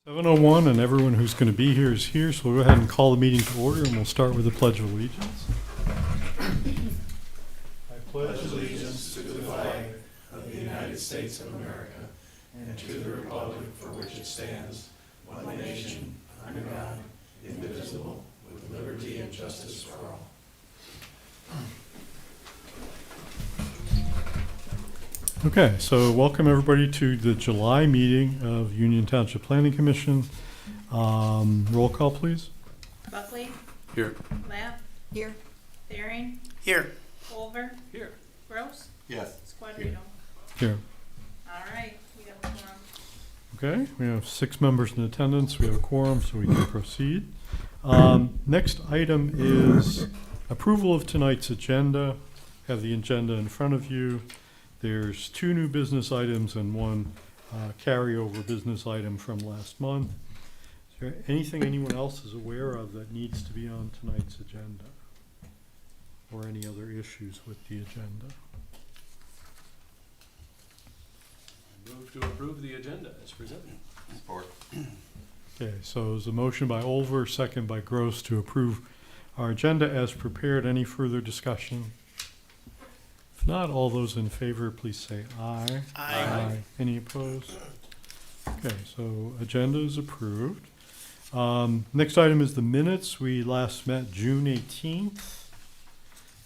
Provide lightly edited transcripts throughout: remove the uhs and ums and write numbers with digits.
7:01, and everyone who's going to be here is here, so we'll go ahead and call the meeting to order, and we'll start with the Pledge of Allegiance. I Pledge allegiance to the flag of the United States of America and to the republic for which it stands, one nation, under God, indivisible, with liberty and justice for all. Okay, so welcome everybody to the July meeting of Union Township Planning Commission. Roll call, please. Buckley? Here. Lapp? Here. Daring? Here. Culver? Here. Gross? Yes. Squadrino? Here. All right, we have a quorum. Okay, we have 6 members in attendance. We have a quorum, so we can proceed. Next item is approval of tonight's agenda. Have the agenda in front of you. There's 2 new business items and 1 carryover business item from last month. Is there anything anyone else is aware of that needs to be on tonight's agenda? Or any other issues with the agenda? Move to approve the agenda as presented. Support. Okay, so there's a motion by Olver, second by Gross to approve our agenda as prepared. Any further discussion? If not, all those in favor, please say aye. Aye. Any opposed? Okay, so agenda is approved. Next item is the minutes. We last met June 18th,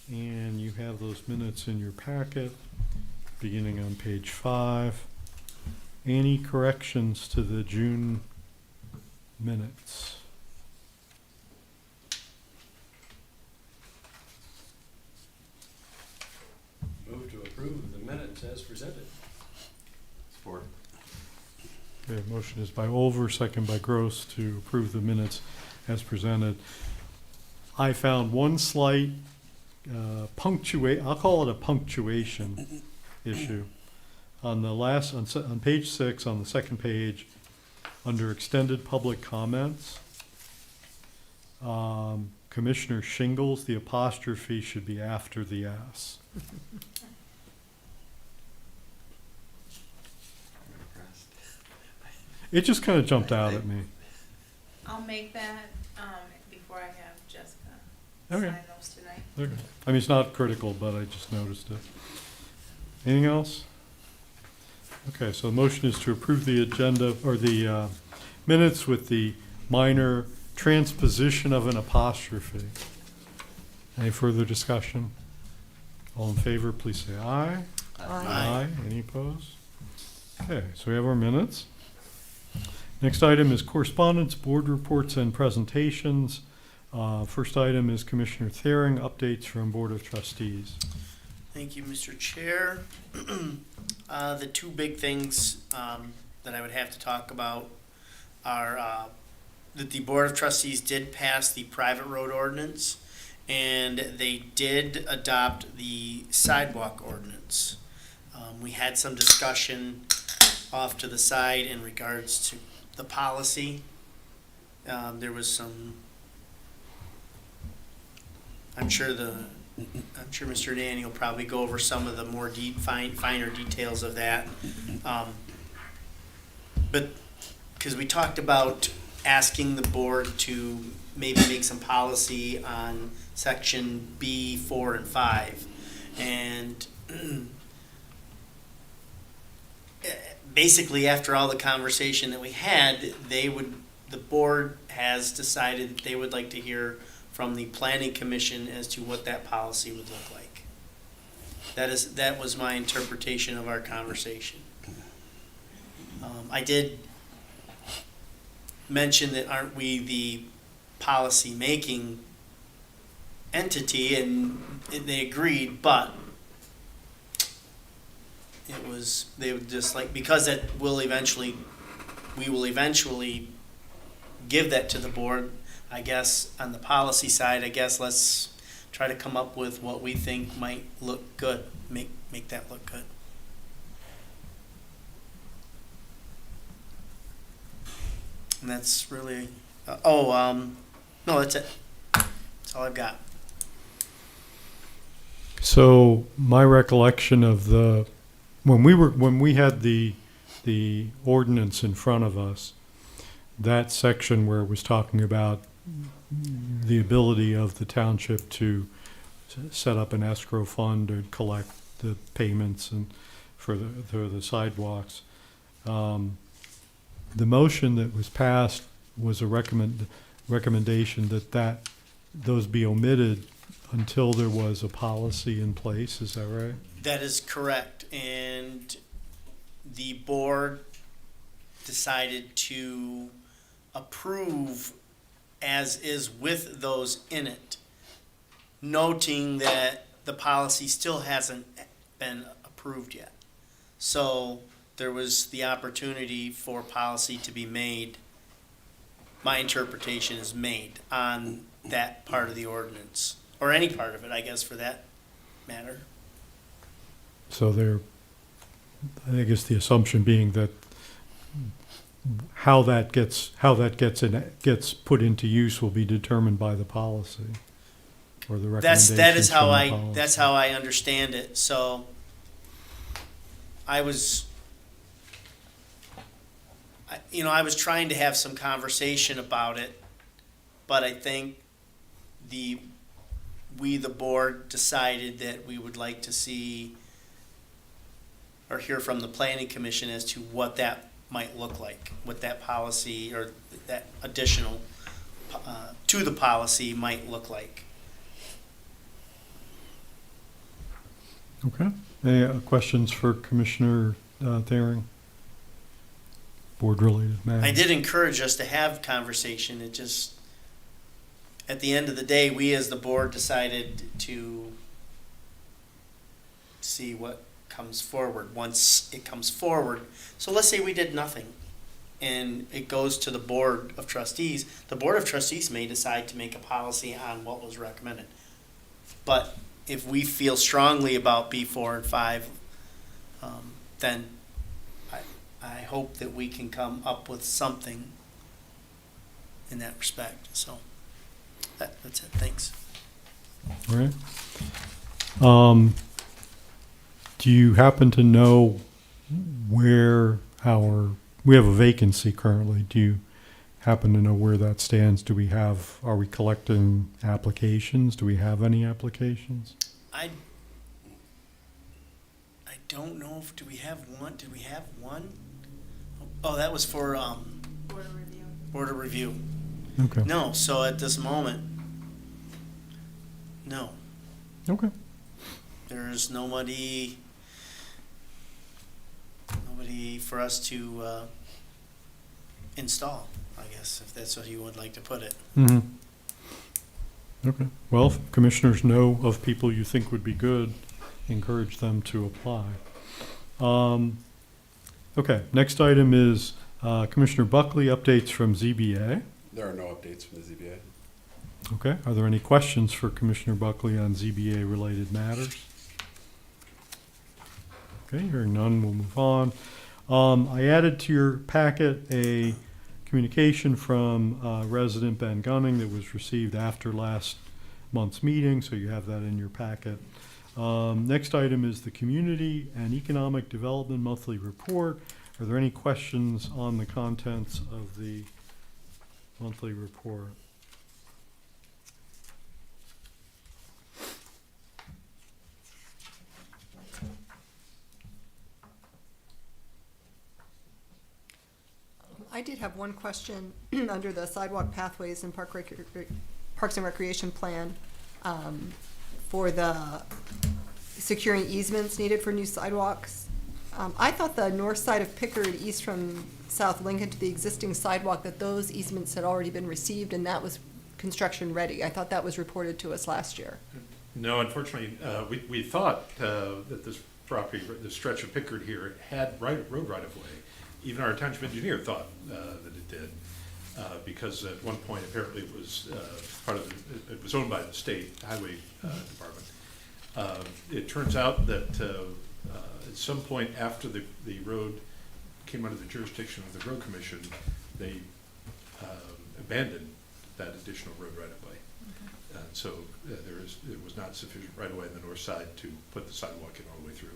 and you have those minutes in your packet, beginning on page 5. Any corrections to the June minutes? Move to approve the minutes as presented. Support. Okay, motion is by Olver, second by Gross to approve the minutes as presented. I found one slight I'll call it a punctuation issue. On the last, on page 6, on the second page, under extended public comments, Commissioner Shingles, the apostrophe should be after the S. It just kind of jumped out at me. I'll make that before I have Jessica Okay. sign those tonight. Okay. I mean, it's not critical, but I just noticed it. Anything else? Okay, so the motion is to approve the agenda, or the minutes with the minor transposition of an apostrophe. Any further discussion? All in favor, please say aye. Aye. Any opposed? Okay, so we have our minutes. Next item is correspondence, board reports, and presentations. First item is Commissioner Thering, updates from Board of Trustees. Thank you, Mr. Chair. The 2 big things that I would have to talk about are that the Board of Trustees did pass the private road ordinance, and they did adopt the sidewalk ordinance. We had some discussion off to the side in regards to the policy. There was some, I'm sure Mr. Danny will probably go over some of the more finer details of that. But, because we talked about asking the board to maybe make some policy on section B, 4, and 5. And basically, after all the conversation that we had, the board has decided that they would like to hear from the planning commission as to what that policy would look like. That was my interpretation of our conversation. I did mention that aren't we the policy making entity, and they agreed, but they would just like, because we will eventually give that to the board. I guess on the policy side, let's try to come up with what we think might look good, make that look good. And that's really, no, that's it. That's all I've got. So my recollection of when we had the ordinance in front of us, that section where it was talking about the ability of the township to set up an escrow fund or collect the payments and for the sidewalks. The motion that was passed was a recommendation that those be omitted until there was a policy in place. Is that right? That is correct, and the board decided to approve as is with those in it, noting that the policy still hasn't been approved yet. So there was the opportunity for policy to be made, my interpretation is made, on that part of the ordinance, or any part of it, I guess, for that matter. So I guess the assumption being that how that gets put into use will be determined by the policy or the recommendations That is how from the policy. that's how I understand it. So I was trying to have some conversation about it, but I think the board decided that we would like to see or hear from the planning commission as to what that might look like, what that policy or that additional to the policy might look like. Okay. Any questions for Commissioner Thering? Board-related matters? I did encourage us to have conversation. It just, at the end of the day, we as the board decided to see what comes forward once it comes forward. So let's say we did nothing and it goes to the Board of Trustees. The Board of Trustees may decide to make a policy on what was recommended. But if we feel strongly about B4 and 5, then I hope that we can come up with something in that respect. So that's it. Thanks. All right. Do you happen to know where we have a vacancy currently? Do you happen to know where that stands? Are we collecting applications? Do we have any applications? I don't know if, do we have one? Did we have one? Oh, that was for Board of review. Board of Review. Okay. No, so at this moment, no. Okay. There's nobody for us to install, I guess, if that's what you would like to put it. Mm-hmm. Okay. Well, if commissioners know of people you think would be good, encourage them to apply. Okay, next item is Commissioner Buckley, updates from ZBA. There are no updates from the ZBA. Okay, are there any questions for Commissioner Buckley on ZBA-related matters? Okay, hearing none, we'll move on. I added to your packet a communication from resident Ben Gunning that was received after last month's meeting, so you have that in your packet. Next item is the Community and Economic Development Monthly Report. Are there any questions on the contents of the monthly report? I did have one question under the sidewalk pathways and Parks and Recreation Plan for the securing easements needed for new sidewalks. I thought the north side of Pickard, east from South Lincoln to the existing sidewalk, that those easements had already been received and that was construction ready. I thought that was reported to us last year. No, unfortunately, we thought that this property, the stretch of Pickard here, had road right-of-way. Even our township engineer thought that it did, because at one point apparently it was it was owned by the state highway department. It turns out that at some point after the road came under the jurisdiction of the road commission, they abandoned that additional road right-of-way. So it was not sufficient right-of-way on the north side to put the sidewalk in all the way through.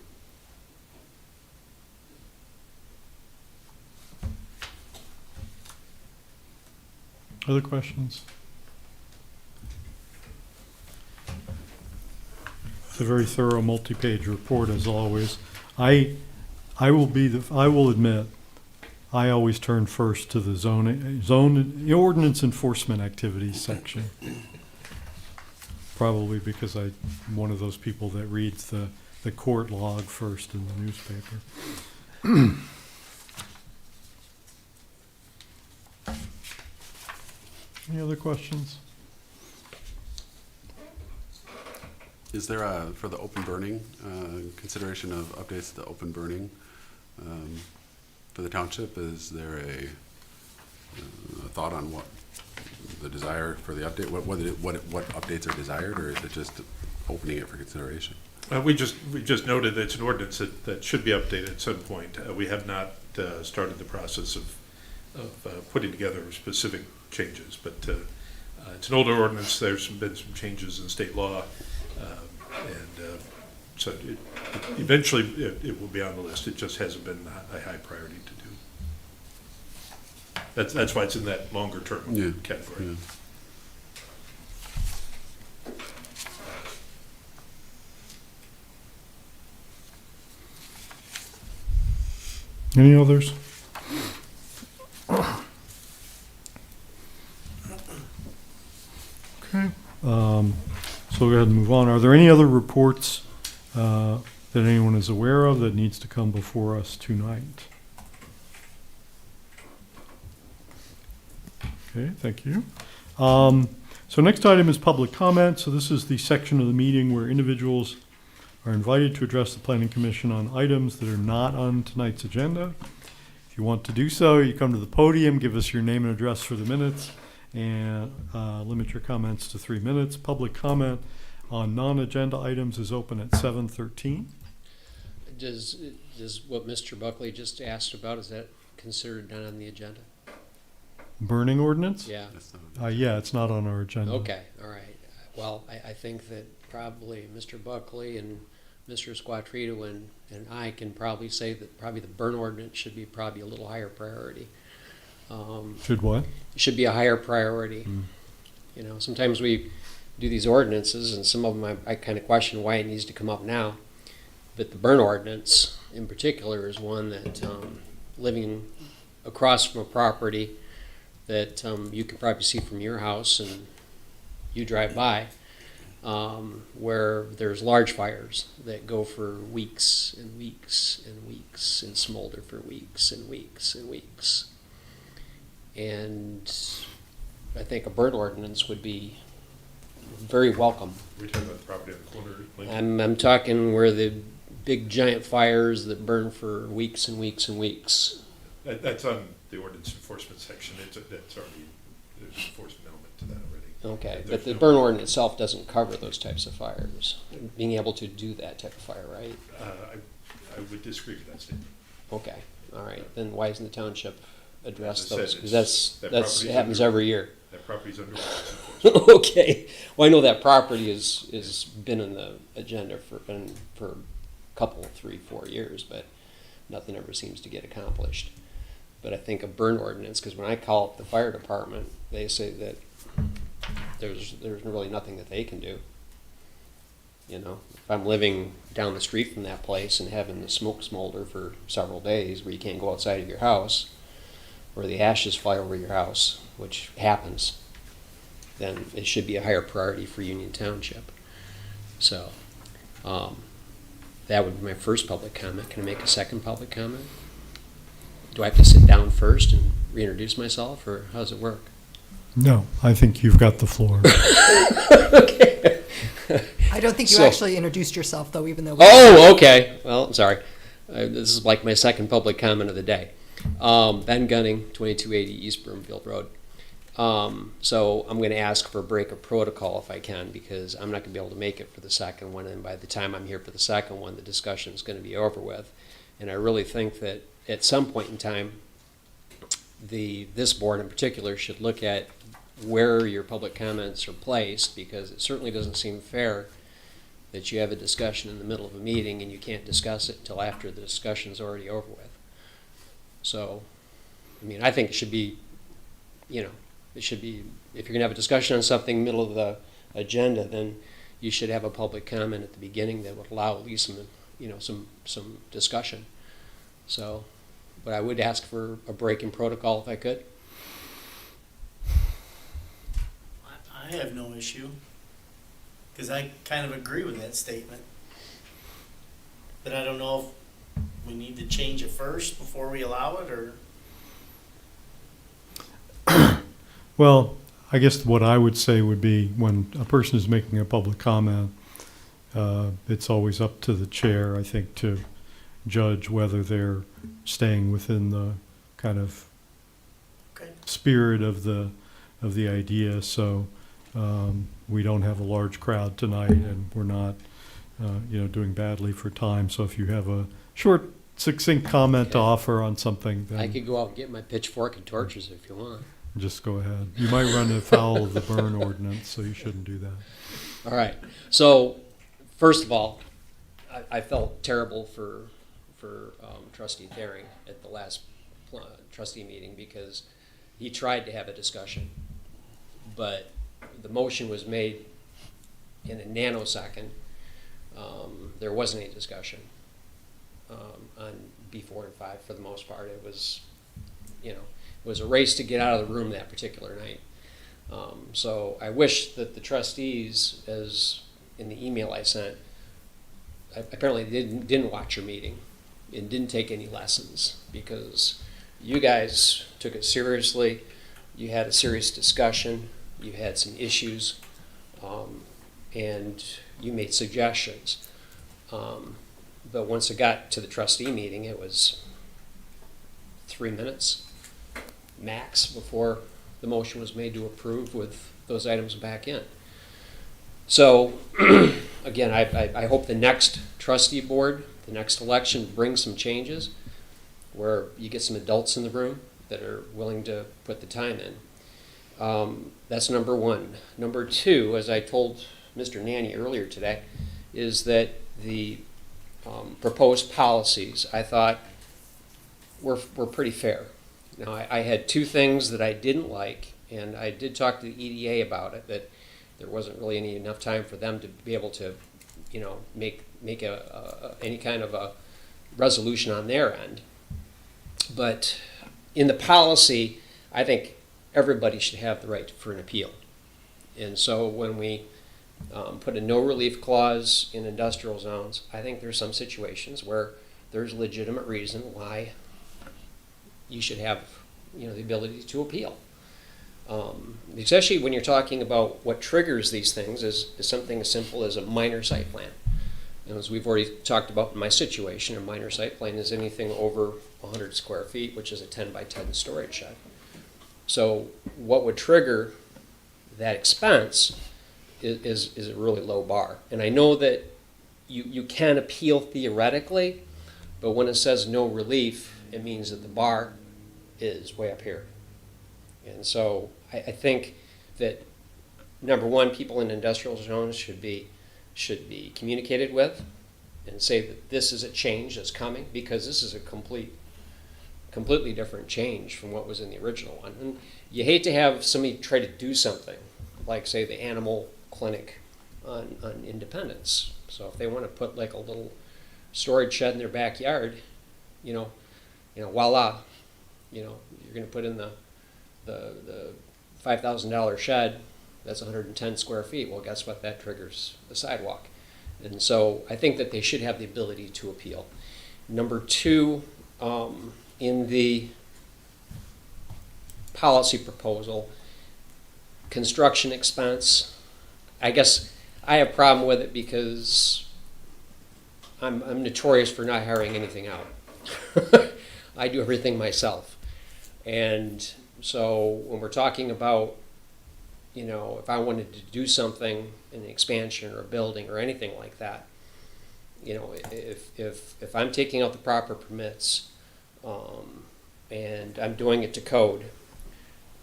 Other questions? It's a very thorough, multi-page report as always. I will admit, I always turn first to the zone ordinance enforcement activities section. Probably because I'm one of those people that reads the court log first in the newspaper. Any other questions? Is there for the open burning, consideration of updates to the open burning for the township? Is there a thought on what the desire for the update, what updates are desired, or is it just opening it for consideration? We just noted that it's an ordinance that should be updated at some point. We have not started the process of putting together specific changes, but it's an older ordinance. There's been some changes in state law, so eventually it will be on the list. It just hasn't been a high priority to do. That's why it's in that longer term category. Yeah. Any others? Okay, so we'll go ahead and move on. Are there any other reports that anyone is aware of that needs to come before us tonight? Okay, thank you. So next item is public comment. So this is the section of the meeting where individuals are invited to address the Planning Commission on items that are not on tonight's agenda. If you want to do so, you come to the podium, give us your name and address for the minutes, and limit your comments to 3 minutes. Public comment on non-agenda items is open at 7:13. Does what Mr. Buckley just asked about, is that considered not on the agenda? Burning ordinance? Yeah. That's not- Yeah, it's not on our agenda. Okay, all right. Well, I think that probably Mr. Buckley and Mr. Squattrito and I can probably say that probably the burn ordinance should be probably a little higher priority. Should what? Should be a higher priority. You know, sometimes we do these ordinances, and some of them I kind of question why it needs to come up now. But the burn ordinance in particular is one that living across from a property that you can probably see from your house and you drive by, where there's large fires that go for weeks and weeks and weeks and smolder for weeks and weeks and weeks. And I think a burn ordinance would be very welcome. We're talking about the property on the corner. Lincoln. I'm talking where the big giant fires that burn for weeks and weeks and weeks. That's on the ordinance enforcement section. That's already, there's an enforcement element to that already. Okay, There's but the no- burn ordinance itself doesn't cover those types of fires. Being able to do that type of fire, right? I would disagree with that statement. Okay, all right. Then why isn't the township address As I said, those? Because that that's property's happens under- every year. That property's under ordinance enforcement. Okay. Well, I know that property is been in the agenda for a couple, 3, 4 years, but nothing ever seems to get accomplished. But I think a burn ordinance, because when I call up the fire department, they say that there's really nothing that they can do. You know, if I'm living down the street from that place and having the smoke smolder for several days where you can't go outside of your house, or the ashes fly over your house, which happens, then it should be a higher priority for Union Township. So, that would be my first public comment. Can I make a second public comment? Do I have to sit down first and reintroduce myself, or how does it work? No, I think you've got the floor. Okay. I don't think you So- actually introduced yourself, though, even though. Oh, okay. Well, I'm sorry. This is like my second public comment of the day. Ben Gunning, 2280 East Broomfield Road. So I'm going to ask for a break of protocol if I can, because I'm not going to be able to make it for the second one, and by the time I'm here for the second one, the discussion is going to be over with. And I really think that at some point in time, this board in particular should look at where your public comments are placed, because it certainly doesn't seem fair that you have a discussion in the middle of a meeting and you can't discuss it until after the discussion's already over with. So, I mean, I think it should be, you know, It should be, if you're gonna have a discussion on something middle of the agenda, then you should have a public comment at the beginning that would allow at least some, some discussion. So, but I would ask for a break in protocol if I could. I have no issue, because I kind of agree with that statement. But I don't know if we need to change it first before we allow it, or, Well, I guess what I would say would be when a person is making a public comment, it's always up to the chair, I think, to judge whether they're staying within the kind of okay, spirit of the idea. So we don't have a large crowd tonight, and we're not, doing badly for time. So if you have a short, succinct comment to Okay. offer on something, I then could go out and get my pitchfork and torches if you want. just go ahead. You might run afoul of the burn ordinance, so you shouldn't do that. All right. So, first of all, I felt terrible for Trustee Thering at the last trustee meeting because he tried to have a discussion, but the motion was made in a nanosecond. There wasn't any discussion on B4 and 5 for the most part. It was, it was a race to get out of the room that particular night. So I wish that the trustees, as in the email I sent, apparently didn't watch your meeting and didn't take any lessons, because you guys took it seriously. You had a serious discussion. You had some issues, and you made suggestions. But once it got to the trustee meeting, it was 3 minutes max before the motion was made to approve with those items back in. So, again, I hope the next trustee board, the next election, brings some changes where you get some adults in the room that are willing to put the time in. That's number one. Number two, as I told Mr. Nanny earlier today, is that the proposed policies, I thought, were pretty fair. Now, I had two things that I didn't like, and I did talk to the EDA about it, that there wasn't really enough time for them to be able to, make any kind of a resolution on their end. But in the policy, I think everybody should have the right for an appeal. And so when we put a no relief clause in industrial zones, I think there's some situations where there's legitimate reason why you should have, the ability to appeal. Especially when you're talking about what triggers these things is something as simple as a minor site plan. And as we've already talked about in my situation, a minor site plan is anything over 100 square feet, which is a 10 by 10 storage shed. So what would trigger that expense is a really low bar. And I know that you can appeal theoretically, but when it says no relief, it means that the bar is way up here. And so I think that, number one, people in industrial zones should be communicated with and say that this is a change that's coming, because this is a completely different change from what was in the original one. And you hate to have somebody try to do something like, say, the animal clinic on Independence. So if they want to put like a little storage shed in their backyard, voila, you're going to put in the $5,000 shed. That's 110 square feet. Well, guess what? That triggers the sidewalk. And so I think that they should have the ability to appeal. Number two, in the policy proposal, construction expense, I guess I have a problem with it because I'm notorious for not hiring anything out. I do everything myself. And so when we're talking about, if I wanted to do something, an expansion or a building or anything like that, if I'm taking out the proper permits, and I'm doing it to code,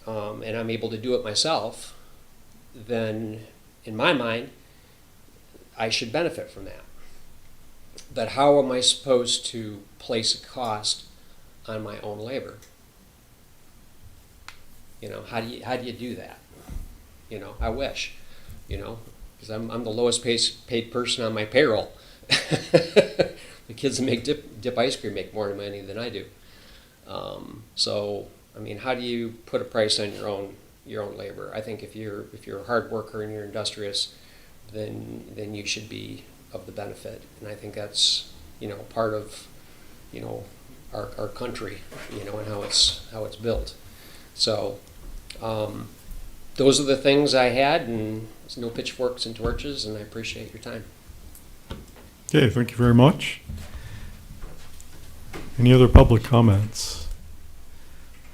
and I'm able to do it myself, then in my mind, I should benefit from that. But how am I supposed to place a cost on my own labor? You know, how do you do that? You know, I wish, you know, because I'm the lowest paid person on my payroll. The kids that make dip ice cream make more money than I do. So, I mean, how do you put a price on your own labor? I think if you're a hard worker and you're industrious, then you should be of the benefit. And I think that's, you know, part of, you know, our country, you know, and how it's built. So, those are the things I had, and there's no pitchforks and torches, and I appreciate your time. Okay, thank you very much. Any other public comments?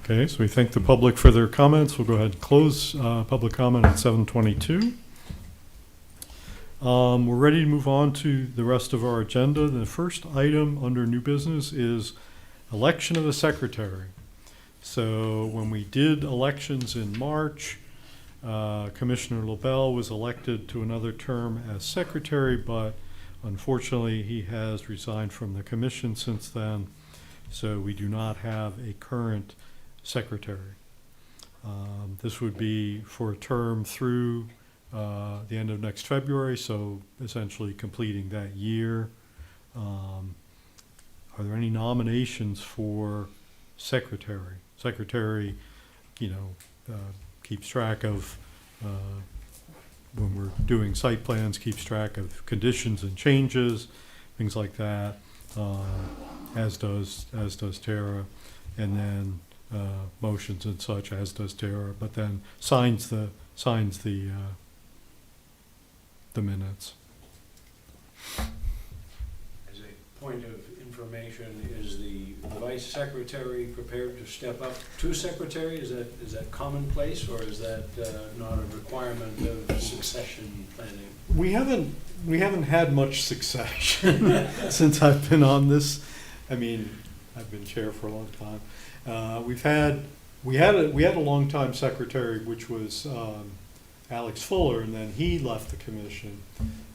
Okay, so we thank the public for their comments. We'll go ahead and close public comment at 7:22. We're ready to move on to the rest of our agenda. The first item under new business is election of a secretary. So when we did elections in March, Commissioner LaBelle was elected to another term as secretary, but unfortunately he has resigned from the commission since then, so we do not have a current secretary. This would be for a term through the end of next February, so essentially completing that year. Are there any nominations for secretary? Secretary, you know, keeps track of, when we're doing site plans, keeps track of conditions and changes, things like that, as does Tara, and then motions and such, as does Tara, but then signs the minutes. As a point of information, is the vice secretary prepared to step up to secretary? Is that commonplace, or is that not a requirement of succession planning? We haven't had much succession since I've been on this. I mean, I've been chair for a long time. We had a longtime secretary, which was Alex Fuller, and then he left the commission.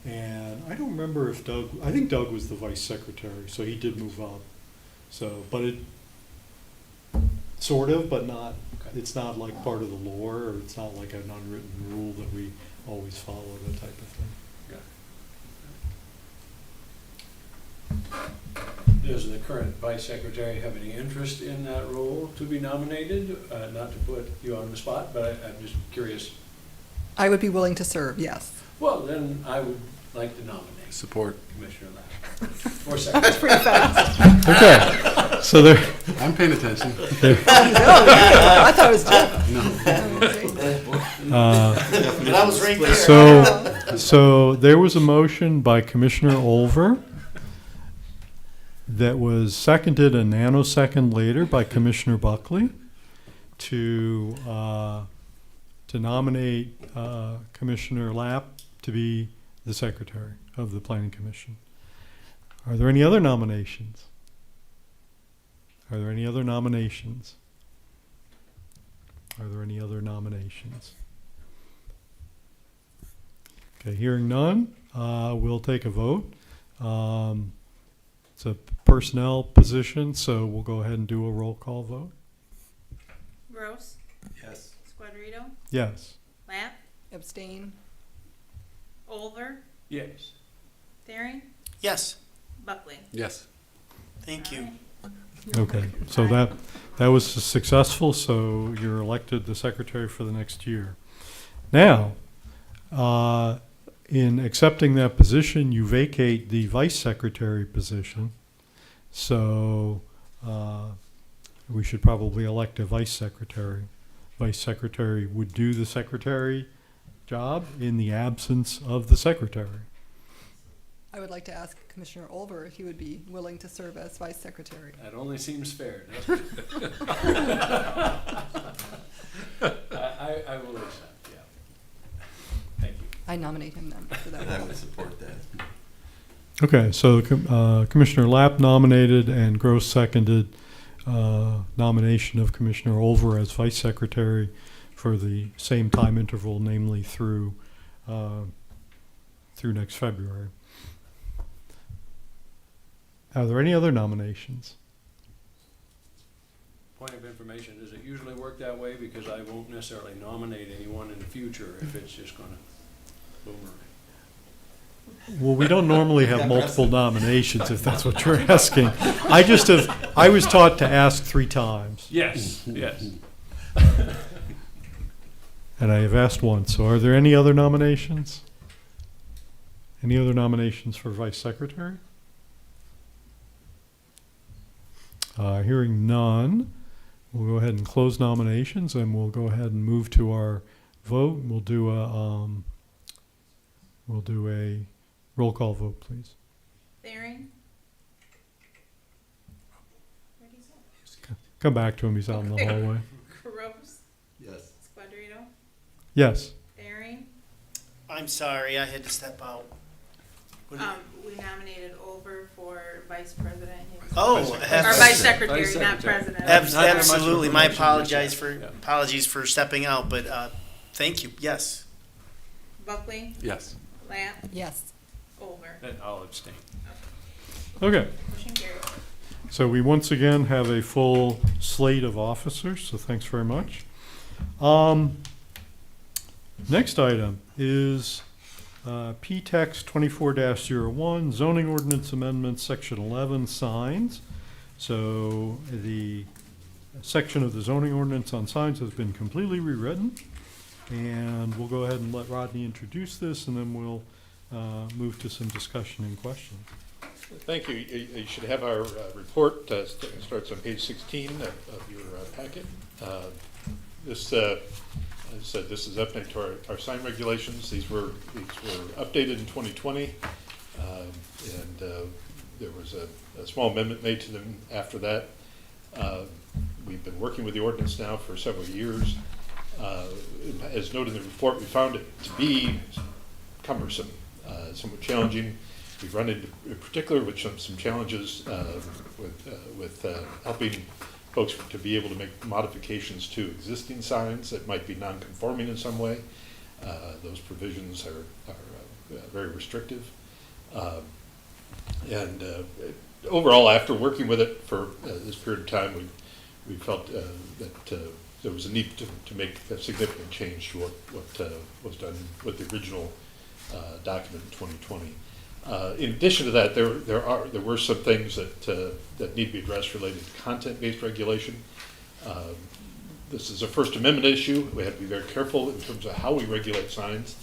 And I don't remember if I think Doug was the vice secretary, so he did move up. So, but it sort of, but not. Okay. It's not like part of the lore, or it's not like an unwritten rule that we always follow, that type of thing. Does the current vice secretary have any interest in that role to be nominated? Not to put you on the spot, but I'm just curious. I would be willing to serve, yes. Well, then I would like to nominate Support. Commissioner Lapp for That's secretary. pretty fast. Okay, so there. I'm paying attention. I thought it was Jeff. But I was right there. So there was a motion by Commissioner Olver that was seconded a nanosecond later by Commissioner Buckley to nominate Commissioner Lapp to be the secretary of the Planning Commission. Are there any other nominations? Are there any other nominations? Are there any other nominations? Okay, hearing none, we'll take a vote. It's a personnel position, so we'll go ahead and do a roll call vote. Gross, Yes. Squadrito, Yes. Lapp, Abstain. Olver, Yes. Thering, Yes, Buckley. Yes. thank you. Okay, so that was successful, so you're elected the secretary for the next year. Now, in accepting that position, you vacate the vice secretary position, so we should probably elect a vice secretary. Vice secretary would do the secretary job in the absence of the secretary. I would like to ask Commissioner Olver if he would be willing to serve as vice secretary. That only seems fair, doesn't it? I will accept, yeah. Thank you. I nominate him then for that I role. would support that. Okay, so Commissioner Lapp nominated and Gross seconded nomination of Commissioner Olver as vice secretary for the same time interval, namely through next February. Are there any other nominations? point of information, does it usually work that way? Because I won't necessarily nominate anyone in the future if it's just gonna boomerang. Well, we don't normally have multiple nominations, if that's what you're asking. I was taught to ask 3 times, Yes, yes. and I have asked once. So are there any other nominations? Any other nominations for vice secretary? Hearing none, we'll go ahead and close nominations, and we'll go ahead and move to our vote. We'll do a roll call vote, please. Waring? Where'd he go? Come back to him, he's out in the hallway. Gross? Yes. Squadrito? Yes. Waring? I'm sorry, I had to step out. What did- We nominated Over for vice president. Oh, Or vice secretary, Vice not secretary. president. Not that much Absolutely, my information, yeah. apologies for stepping out, but, thank you, yes. Buckley? Yes. Lamb? Yes. Over. Then I'll abstain. Okay, Motion carried. so we once again have a full slate of officers, so thanks very much. Next item is P-Tex 24-01, zoning ordinance amendment, section 11, signs. So the section of the zoning ordinance on signs has been completely rewritten. And we'll go ahead and let Rodney introduce this, and then we'll move to some discussion and questions. Thank you. You should have our report, starts on page 16 of your packet. This, as I said, this is update to our sign regulations. These were updated in 2020, and there was a small amendment made to them after that. We've been working with the ordinance now for several years. As noted in the report, we found it to be cumbersome, somewhat challenging. We've run into, in particular, with some challenges with helping folks to be able to make modifications to existing signs that might be non-conforming in some way. Those provisions are very restrictive. And overall, after working with it for this period of time, we felt that there was a need to make a significant change to what was done with the original document in 2020. In addition to that, there were some things that need to be addressed related to content-based regulation. This is a First Amendment issue. We have to be very careful in terms of how we regulate signs.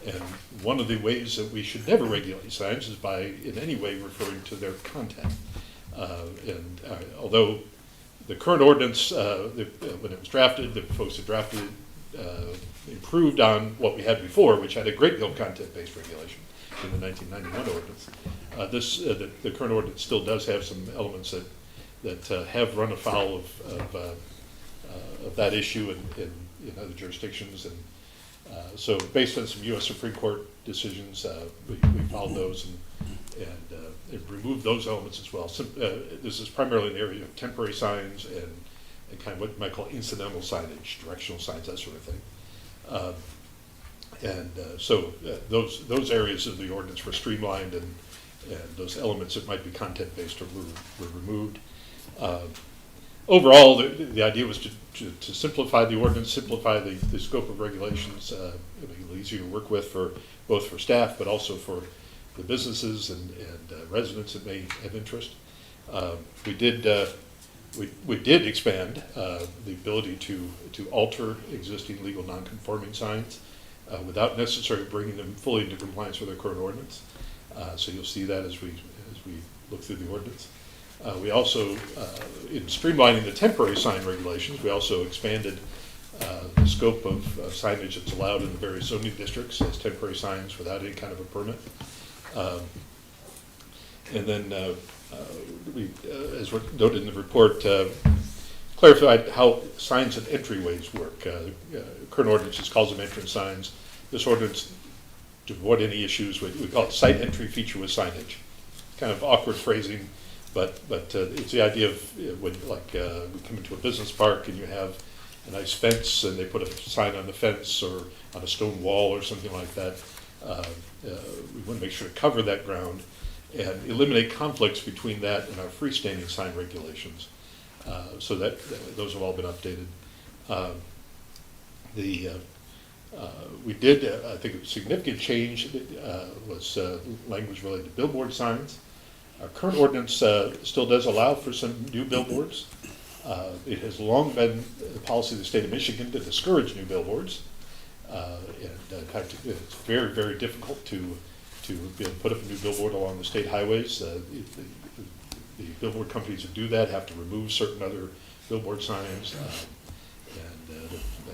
And one of the ways that we should never regulate signs is by in any way referring to their content. Although the current ordinance, when it was drafted, the folks that drafted it improved on what we had before, which had a great deal of content-based regulation in the 1991 ordinance. The current ordinance still does have some elements that have run afoul of that issue in other jurisdictions. And so based on some U.S. Supreme Court decisions, we followed those and removed those elements as well. This is primarily in the area of temporary signs and kind of what you might call incidental signage, directional signs, that sort of thing. So those areas of the ordinance were streamlined, and those elements that might be content-based were removed. Overall, the idea was to simplify the ordinance, simplify the scope of regulations, make it easier to work with both for staff, but also for the businesses and residents that may have interest. We did expand the ability to alter existing legal non-conforming signs without necessarily bringing them fully into compliance with our current ordinance. So you'll see that as we look through the ordinance. We also, in streamlining the temporary sign regulations, we also expanded the scope of signage that's allowed in the various zoning districts as temporary signs without any kind of a permit. And then we, as noted in the report, clarified how signs and entryways work. Current ordinance just calls them entrance signs. This ordinance, to avoid any issues, we call it site entry feature with signage. Kind of awkward phrasing, but it's the idea of when, like, we come into a business park and you have a nice fence and they put a sign on the fence or on a stone wall or something like that. We want to make sure to cover that ground and eliminate conflicts between that and our freestanding sign regulations. So those have all been updated. We did, I think a significant change was language related to billboard signs. Our current ordinance still does allow for some new billboards. It has long been the policy of the state of Michigan to discourage new billboards. And in fact, it's very, very difficult to be able to put up a new billboard along the state highways. The billboard companies that do that have to remove certain other billboard signs, and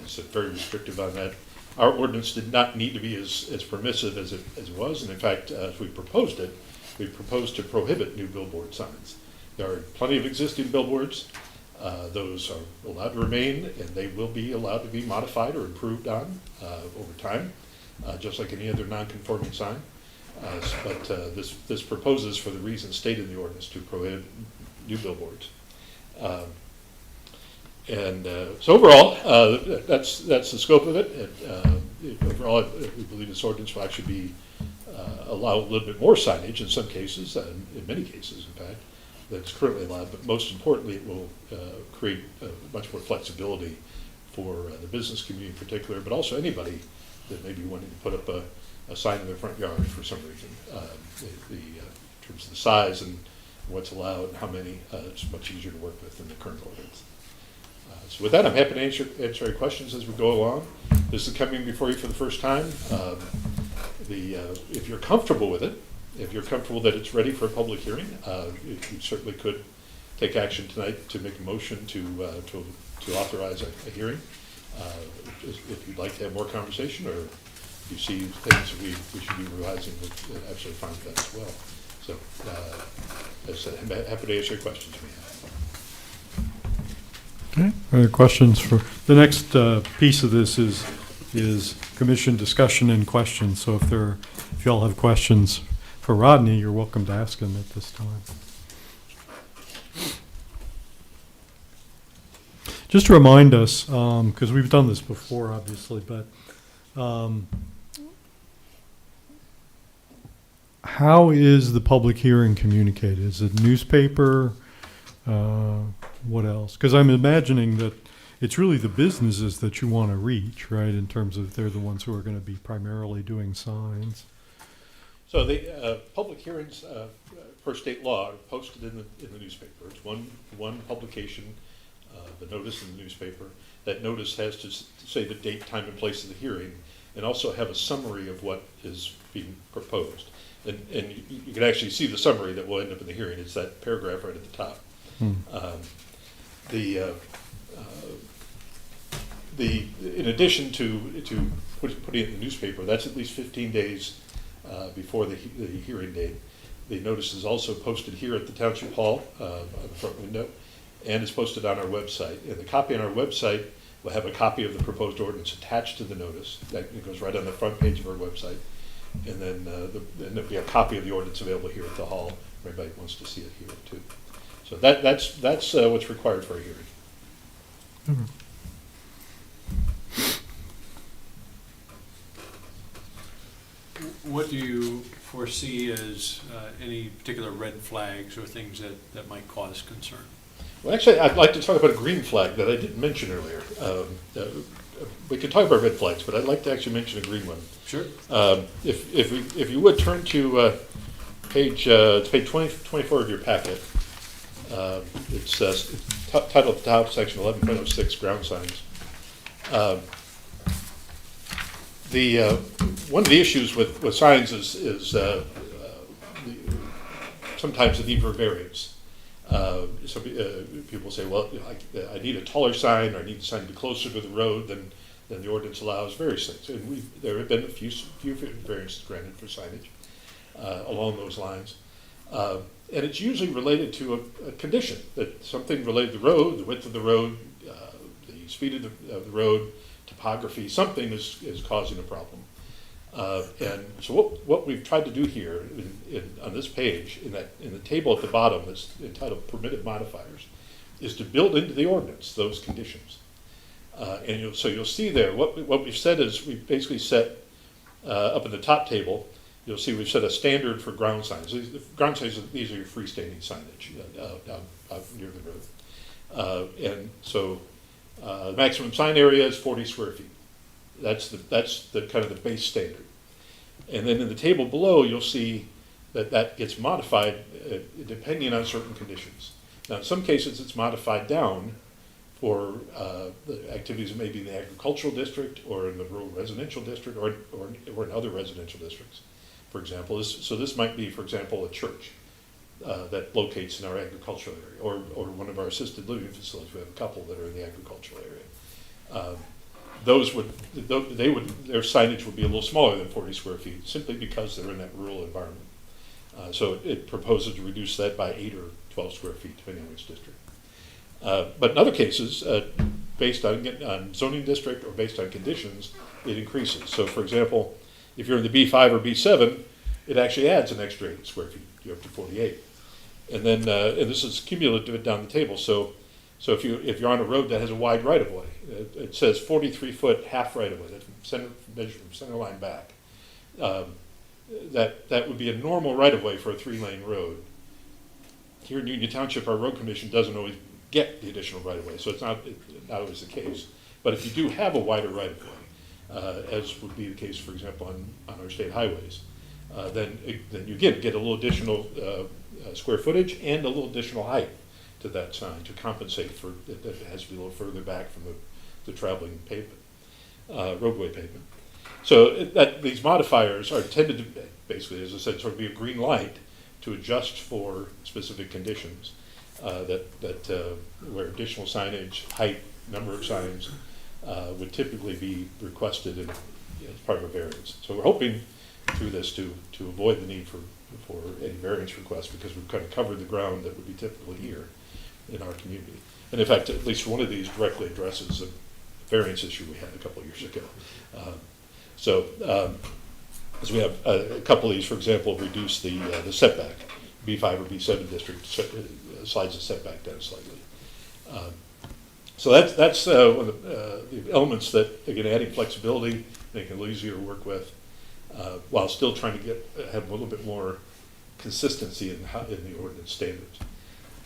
it's very restrictive on that. Our ordinance did not need to be as permissive as it was, and in fact, as we proposed it, we proposed to prohibit new billboard signs. There are plenty of existing billboards. Those are allowed to remain, and they will be allowed to be modified or improved on over time, just like any other non-conforming sign. But this proposes, for the reasons stated in the ordinance, to prohibit new billboards. So overall, that's the scope of it. Overall, we believe this ordinance will actually be allow a little bit more signage in some cases, in many cases, in fact, that's currently allowed. But most importantly, it will create much more flexibility for the business community in particular, but also anybody that may be wanting to put up a sign in their front yard for some reason. In terms of the size and what's allowed and how many, it's much easier to work with than the current ordinance. So with that, I'm happy to answer any questions as we go along. This is coming before you for the first time. If you're comfortable with it, if you're comfortable that it's ready for a public hearing, you certainly could take action tonight to make a motion to authorize a hearing. If you'd like to have more conversation, or if you see things that we should be revising, we're absolutely fine with that as well. So, as I said, I'm happy to answer your questions you may have. Okay, other questions for, the next piece of this is commission discussion and questions. So if y'all have questions for Rodney, you're welcome to ask him at this time. Just to remind us, because we've done this before, obviously, but how is the public hearing communicated? Is it newspaper? What else? Because I'm imagining that it's really the businesses that you want to reach, right, in terms of they're the ones who are going to be primarily doing signs. So the public hearings, per state law, are posted in the newspaper. It's one publication, the notice in the newspaper. That notice has to say the date, time, and place of the hearing, and also have a summary of what is being proposed. And you can actually see the summary that will end up in the hearing. It's that paragraph right at the top. In addition to putting it in the newspaper, that's at least 15 days before the hearing date. The notice is also posted here at the Township Hall on the front window, and is posted on our website. And the copy on our website will have a copy of the proposed ordinance attached to the notice. That goes right on the front page of our website. And then there'll be a copy of the ordinance available here at the hall. Everybody wants to see it here too. So that's what's required for a hearing. Mm-hmm. What do you foresee as any particular red flags or things that might cause concern? Well, actually, I'd like to talk about a green flag that I didn't mention earlier. We could talk about red flags, but I'd like to actually mention a green one. Sure. If you would turn to page 24 of your packet. It's titled at the top, section 11.06, ground signs. One of the issues with signs is sometimes the need for variance. Some people say, well, I need a taller sign, or I need the sign to be closer to the road than the ordinance allows, various things. And there have been a few variances granted for signage along those lines. And it's usually related to a condition, that something related to the road, the width of the road, the speed of the road, topography, something is causing a problem. And so what we've tried to do here on this page, in the table at the bottom that's entitled Permitted Modifiers, is to build into the ordinance those conditions. And so you'll see there, what we've said is we've basically set, up in the top table, you'll see we've set a standard for ground signs. Ground signs, these are your freestanding signage out near the road. And so the maximum sign area is 40 square feet. That's the kind of the base standard. And then in the table below, you'll see that that gets modified depending on certain conditions. Now, in some cases, it's modified down for the activities that may be in the agricultural district or in the rural residential district or in other residential districts. For example, this might be, for example, a church that locates in our agricultural area, or one of our assisted living facilities. We have a couple that are in the agricultural area. Their signage would be a little smaller than 40 square feet, simply because they're in that rural environment. So it proposes to reduce that by 8 or 12 square feet, depending on which district. But in other cases, based on zoning district or based on conditions, it increases. So for example, if you're in the B5 or B7, it actually adds an extra 8 square feet. You're up to 48. And then, and this is cumulative down the table. So if you're on a road that has a wide right-of-way, it says 43-foot half right-of-way, that's measured from center line back. That would be a normal right-of-way for a 3-lane road. Here in Union Township, our road commission doesn't always get the additional right-of-way, so it's not always the case. But if you do have a wider right-of-way, as would be the case, for example, on our state highways, then you get a little additional square footage and a little additional height to that sign to compensate for that it has to be a little further back from the traveling pavement, roadway pavement. So these modifiers are intended to basically, as I said, sort of be a green light to adjust for specific conditions where additional signage, height, number of signs would typically be requested as part of a variance. So we're hoping through this to avoid the need for any variance requests, because we've kind of covered the ground that would be typical here in our community. And in fact, at least one of these directly addresses a variance issue we had a couple of years ago. As we have a couple of these, for example, reduce the setback. B5 or B7 district slides the setback down slightly. So that's one of the elements that, again, adding flexibility, making it a little easier to work with, while still trying to have a little bit more consistency in the ordinance standards.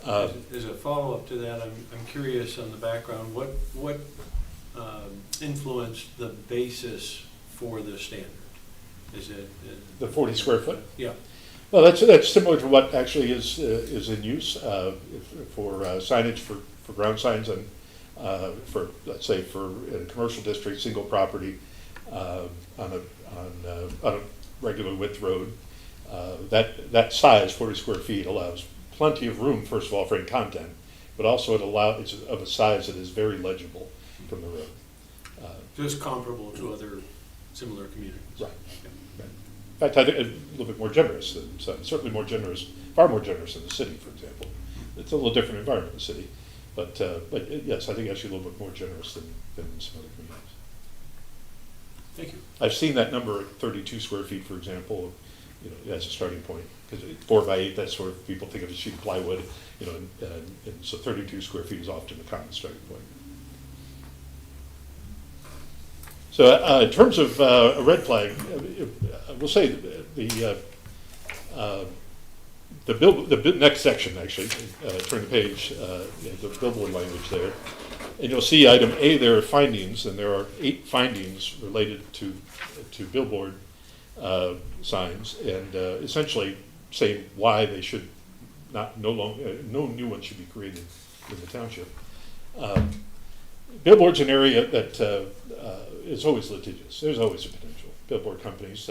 As a follow-up to that, I'm curious on the background, what influenced the basis for the standard? Is it the 40 square foot? Yeah. Well, that's similar to what actually is in use for signage for ground signs and for, let's say, for a commercial district, single property on a regular width road. That size, 40 square feet, allows plenty of room, first of all, for any content, but also it's of a size that is very legible from the road. Just comparable to other similar communities. Right. In fact, I think a little bit more generous than some, certainly more generous, far more generous than the city, for example. It's a little different environment in the city, but yes, I think actually a little bit more generous than some other communities. Thank you. I've seen that number at 32 square feet, for example, as a starting point, because 4 by 8, that's sort of, people think of a sheet of plywood, and so 32 square feet is often a common starting point. So in terms of a red flag, we'll say the next section, actually, turn the page, the billboard language there, and you'll see item A, there are findings, and there are 8 findings related to billboard signs, and essentially saying why they should no new ones should be created in the township. Billboard's an area that is always litigious. There's always a potential. Billboard companies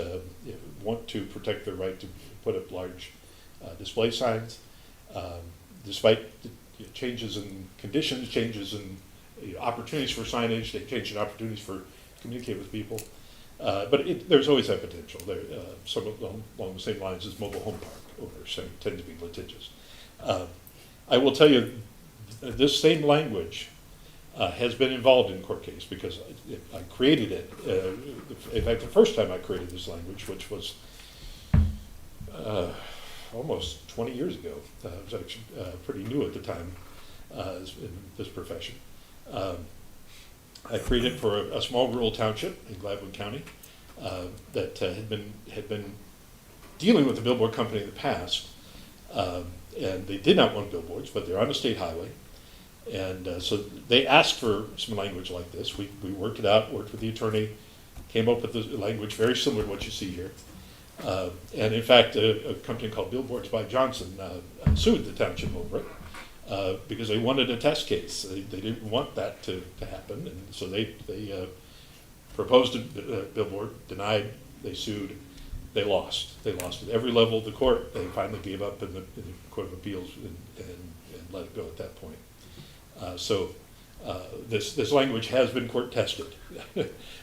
want to protect their right to put up large display signs, despite changes in conditions, changes in opportunities for signage. They change in opportunities for communicate with people. But there's always that potential. Some along the same lines as mobile home park owners tend to be litigious. I will tell you, this same language has been involved in court case, because I created it. In fact, the first time I created this language, which was almost 20 years ago, I was actually pretty new at the time in this profession. I created it for a small rural township in Gladwin County that had been dealing with the billboard company in the past, and they did not want billboards, but they're on a state highway. And so they asked for some language like this. We worked it out, worked with the attorney, came up with the language very similar to what you see here. And in fact, a company called Billboards by Johnson sued the township over it because they wanted a test case. They didn't want that to happen, and so they proposed a billboard, denied, they sued, they lost. They lost at every level of the court. They finally gave up in the Court of Appeals and let it go at that point. So this language has been court tested.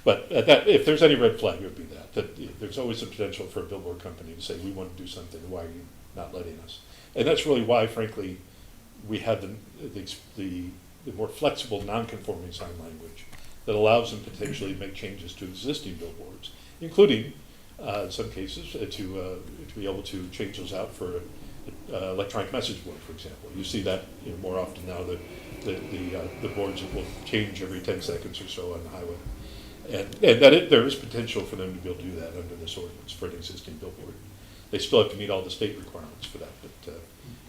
But if there's any red flag, it would be that there's always some potential for a billboard company to say, we want to do something, why are you not letting us? And that's really why, frankly, we have the more flexible, non-conforming sign language that allows them to potentially make changes to existing billboards, including, in some cases, to be able to change those out for electronic message board, for example. You see that more often now, that the boards will change every 10 seconds or so on the highway. And that there is potential for them to be able to do that under this ordinance for an existing billboard. They still have to meet all the state requirements for that,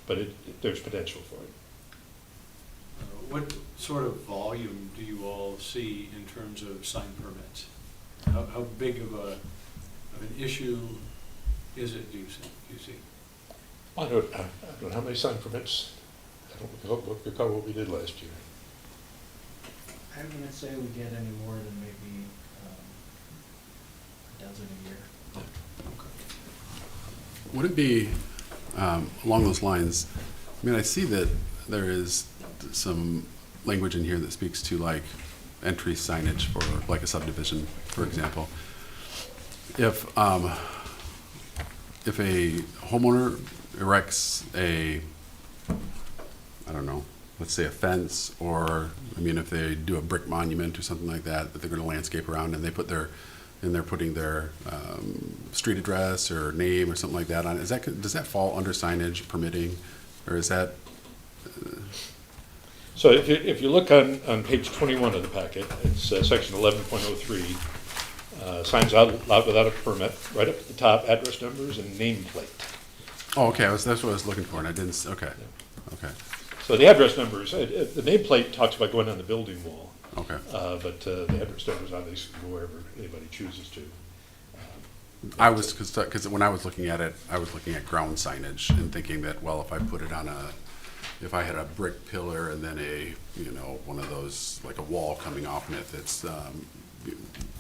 but there's potential for it. What sort of volume do you all see in terms of sign permits? How big of an issue is it, do you see? I don't know how many sign permits. I don't recall what we did last year. I wouldn't say we get any more than maybe a dozen a year. Would it be, along those lines, I mean, I see that there is some language in here that speaks to like entry signage for like a subdivision, for example. If a homeowner erects I don't know, let's say a fence, or, I mean, if they do a brick monument or something like that they're gonna landscape around, and they're putting their street address or name or something like that on it, does that fall under signage permitting, or is that? So if you look on page 21 of the packet, it's section 11.03, signs allowed without a permit, right up at the top, address numbers and nameplate. Oh, okay, that's what I was looking for, and I didn't, okay. So the address numbers, the nameplate talks about going on the building wall. Okay. But the address numbers obviously go wherever anybody chooses to. I was, because when I was looking at it, I was looking at ground signage and thinking that, well, if I put it on if I had a brick pillar and then one of those, like a wall coming off it, that's,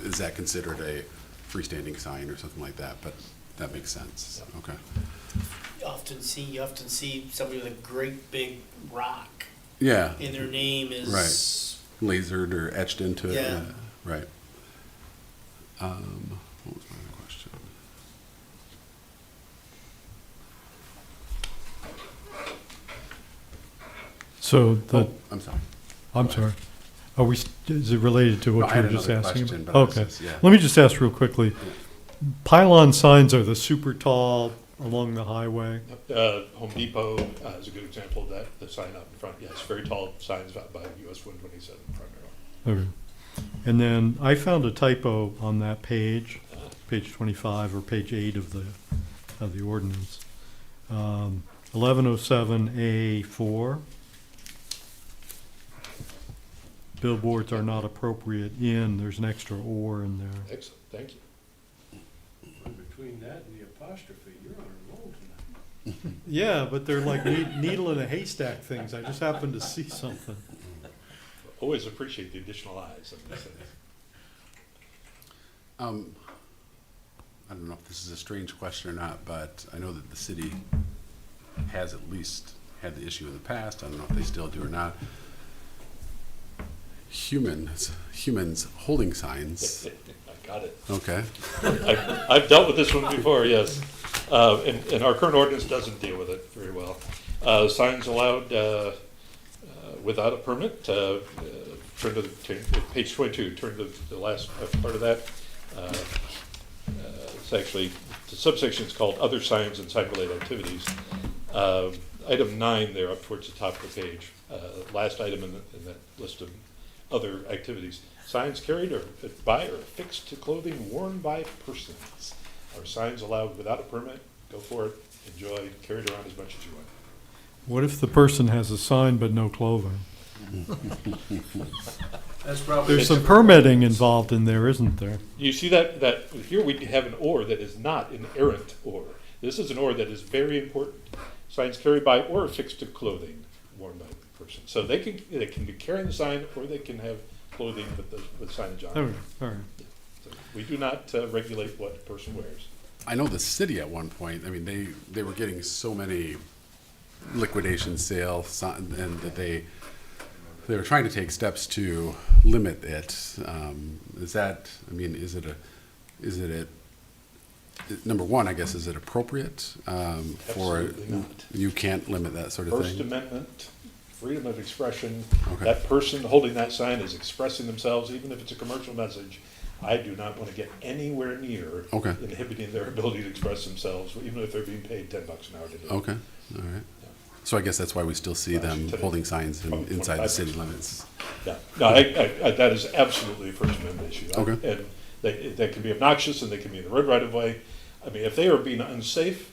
is that considered a freestanding sign or something like that? But that makes sense. Yeah. Okay. You often see somebody with a great big rock, Yeah. and their name is Lasered or etched into it. Yeah. Right. What was my other question? So I'm sorry. I'm sorry. Is it related to No, what I you had were just another asking question, about? but I was Okay. just- yeah. Let me just ask real quickly. Pylon signs are the super tall along the highway. Home Depot is a good example of that, the sign out in front. Yes, very tall signs out by US 127 primarily. Okay. And then I found a typo on that page 25 or page 8 of the ordinance. 1107A4. Billboards are not appropriate there's an extra or in there. Excellent, thank you. Between that and the apostrophe, you're on a roll tonight. Yeah, but they're like needle in a haystack things. I just happened to see something. Always appreciate the additional eyes on these things. I don't know if this is a strange question or not, but I know that the city has at least had the issue in the past. I don't know if they still do or not. Humans holding signs. I got it. Okay. I've dealt with this one before, yes. And our current ordinance doesn't deal with it very well. Signs allowed without a permit. Turn to page 22, turn to the last part of that. It's actually, the subsection is called Other Signs and Sign-Related Activities. Item 9 there up towards the top of the page. Last item in that list of other activities. Signs carried by or affixed to clothing worn by persons. Are signs allowed without a permit? Go for it. Enjoy. Carry it around as much as you want. What if the person has a sign but no clothing? That's probably. There's some permitting involved in there, isn't there? You see that here we have an or that is not an errant or. This is an or that is very important. Signs carried by or affixed to clothing worn by the person. So they can be carrying the sign, or they can have clothing with signage on All it. right, all right. So we do not regulate what a person wears. I know the city at one point, I mean, they were getting so many liquidation sales, and that they were trying to take steps to limit it. Is that, I mean, is it number one, I guess, is it appropriate for, Absolutely not. you can't limit that sort of First thing? Amendment, freedom of expression. Okay. That person holding that sign is expressing themselves, even if it's a commercial message. I do not want to get anywhere near Okay. inhibiting their ability to express themselves, even if they're being paid $10 an hour to do it. Okay, all right. So I guess that's why we still see them Today. holding signs Probably inside the 25%. city limits. Yeah, no, that is absolutely a First Amendment issue. Okay. And they can be obnoxious, and they can be in the road right of way. I mean, if they are being unsafe,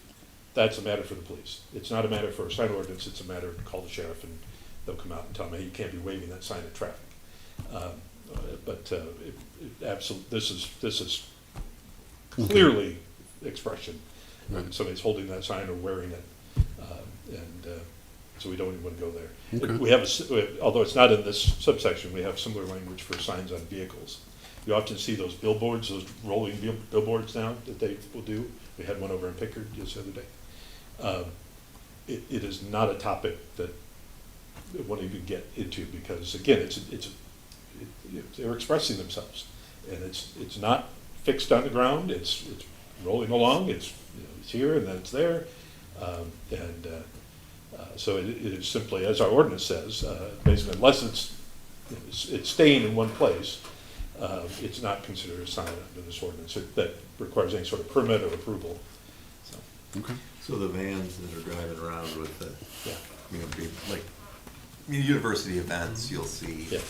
that's a matter for the police. It's not a matter for a sign ordinance, it's a matter to call the sheriff, and they'll come out and tell me, hey, you can't be waving that sign at traffic. This is clearly expression. When Right. somebody's holding that sign or wearing it, so we don't even want to go there. Okay. We have, although it's not in this subsection, we have similar language for signs on vehicles. You often see those billboards, those rolling billboards now that they will do. We had one over in Pickard just the other day. It is not a topic that I want to even get into, because again, they're expressing themselves, and it's not fixed on the ground. It's rolling along. It's here and then it's there, so it is simply, as our ordinance says, basically, unless it's staying in one place, it's not considered a sign under this ordinance that requires any sort of permit or approval. So, Okay. So the vans that are driving around with the, yeah, university events, you'll see yeah.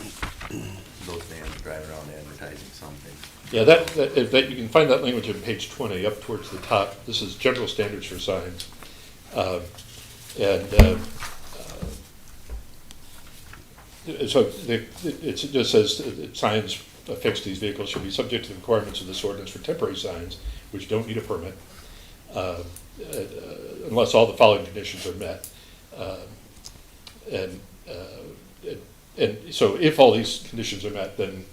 those vans driving around advertising something. Yeah, that you can find that language on page 20 up towards the top. This is general standards for signs, so it just says that signs affixed to these vehicles should be subject to the requirements of this ordinance for temporary signs, which don't need a permit, unless all the following conditions are met. And so if all these conditions are met, then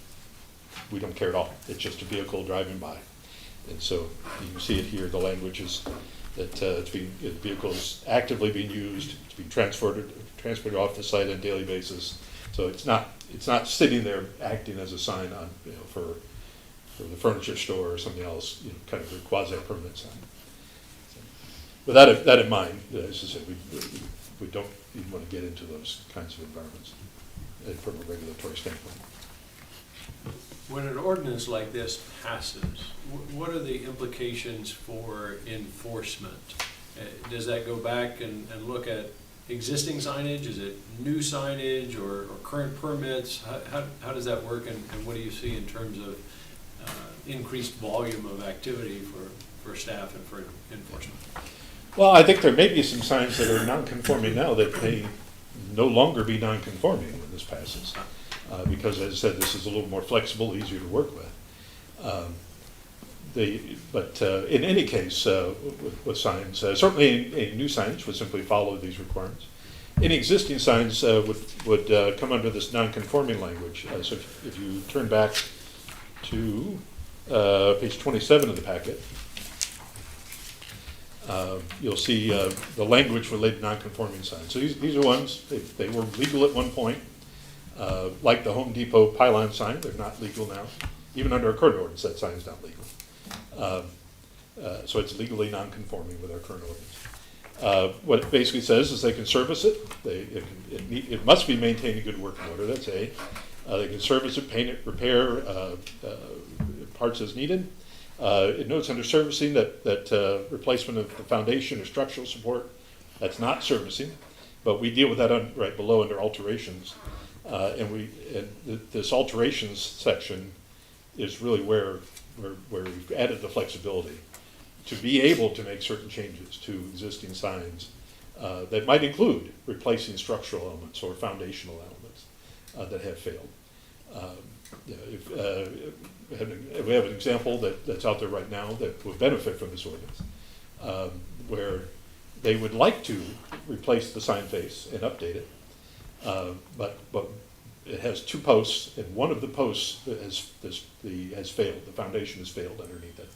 we don't care at all. It's just a vehicle driving by. And so you can see it here, the language is that the vehicle is actively being used, it's being transported off the site on a daily basis. So it's not sitting there acting as a sign on, for the furniture store or something else, kind of a quasi-permanent sign. So, with that in mind, as I said, we don't even want to get into those kinds of environments from a regulatory standpoint. When an ordinance like this passes, what are the implications for enforcement? Does that go back and look at existing signage? Is it new signage or current permits? How does that work, and what do you see in terms of increased volume of activity for staff and for enforcement? Well, I think there may be some signs that are non-conforming now that may no longer be non-conforming when this passes. Because, as I said, this is a little more flexible, easier to work with. In any case, with signs, certainly a new signage would simply follow these requirements. Any existing signs would come under this non-conforming language. So if you turn back to page 27 of the packet, you'll see the language related to non-conforming signs. So these are ones, they were legal at one point. Like the Home Depot pylon sign, they're not legal now. Even under our current ordinance, that sign is not legal. So it's legally non-conforming with our current ordinance. What it basically says is they can service it. It must be maintained in good working order, that's A. They can service it, paint it, repair parts as needed. It notes under servicing that replacement of the foundation or structural support, that's not servicing. But we deal with that right below under alterations. This alterations section is really where we've added the flexibility to be able to make certain changes to existing signs that might include replacing structural elements or foundational elements. that have failed. We have an example that's out there right now that would benefit from this ordinance, where they would like to replace the sign face and update it, but it has 2 posts, and one of the posts has failed. The foundation has failed underneath it.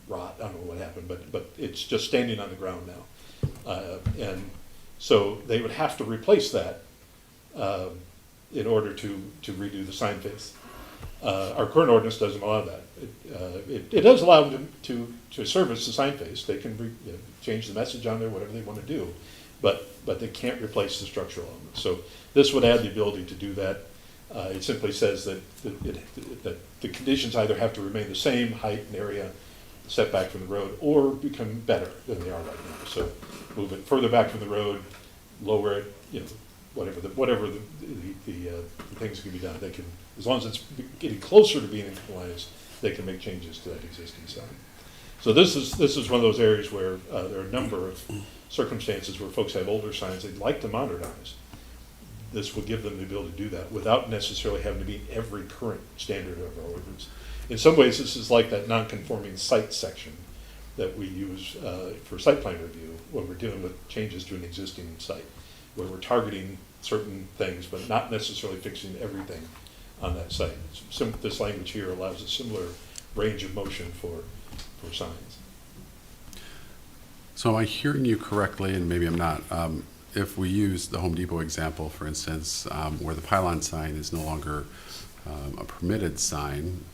Rot, I don't know what happened, but it's just standing on the ground now. And so they would have to replace that in order to redo the sign face. Our current ordinance doesn't allow that. It does allow them to service the sign face. They can change the message on there, whatever they want to do, but they can't replace the structural element. So this would add the ability to do that. It simply says that the conditions either have to remain the same, height and area, setback from the road, or become better than they are right now. So move it further back from the road, lower it, whatever the things can be done. They can, as long as it's getting closer to being in compliance, they can make changes to that existing sign. So this is one of those areas where there are a number of circumstances where folks have older signs they'd like to modernize. This will give them the ability to do that without necessarily having to meet every current standard of our ordinance. In some ways, this is like that non-conforming site section that we use for site plan review when we're dealing with changes to an existing site, where we're targeting certain things but not necessarily fixing everything on that site. This language here allows a similar range of motion for signs. So am I hearing you correctly, and maybe I'm not, if we use the Home Depot example, for instance, where the pylon sign is no longer a permitted sign,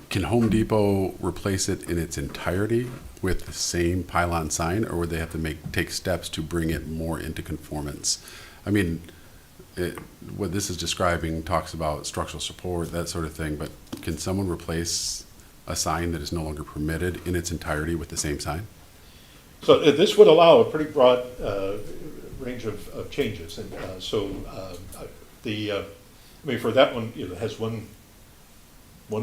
can Home Depot replace it in its entirety with the same pylon sign, or would they have to take steps to bring it more into conformance? I mean, what this is describing talks about structural support, that sort of thing, but can someone replace a sign that is no longer permitted in its entirety with the same sign? So this would allow a pretty broad range of changes. And for that one, it has one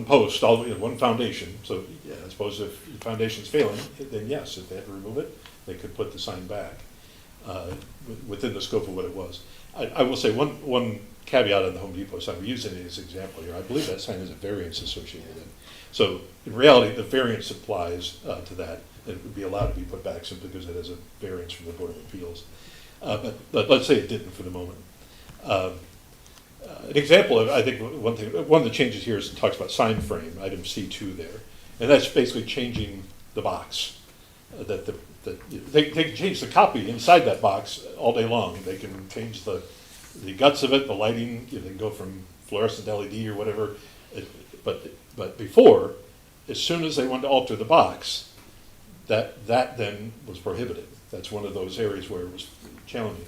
post, all the way, one foundation. So yeah, I suppose if the foundation's failing, then yes, if they had to remove it, they could put the sign back within the scope of what it was. I will say one caveat on the Home Depot sign. We're using it as an example here. I believe that sign has a variance associated with it. So in reality, the variance applies to that. It would be allowed to be put back simply because it has a variance from the Board of Appeals. But let's say it didn't for the moment. An example of, I think, one of the changes here is it talks about sign frame, item C2 there. And that's basically changing the box. They can change the copy inside that box all day long. They can change the guts of it, the lighting. They can go from fluorescent LED or whatever. But before, as soon as they wanted to alter the box, that then was prohibited. That's one of those areas where it was challenging.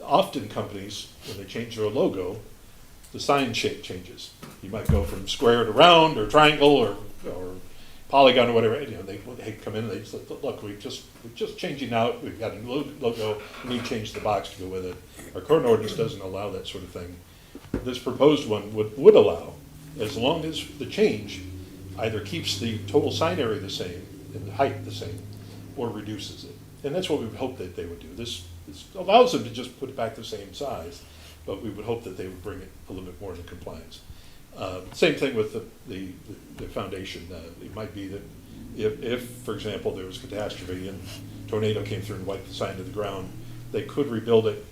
Often companies, when they change their logo, the sign shape changes. You might go from square to round or triangle or polygon or whatever. They come in and they say, look, we're just changing out. We've got a new logo. We need to change the box to go with it. Our current ordinance doesn't allow that sort of thing. This proposed one would allow, as long as the change either keeps the total sign area the same and the height the same, or reduces it. And that's what we would hope that they would do. This allows them to just put it back the same size, but we would hope that they would bring it a little bit more into compliance. Same thing with the foundation. It might be that if, for example, there was a catastrophe and tornado came through and wiped the sign to the ground, they could rebuild it.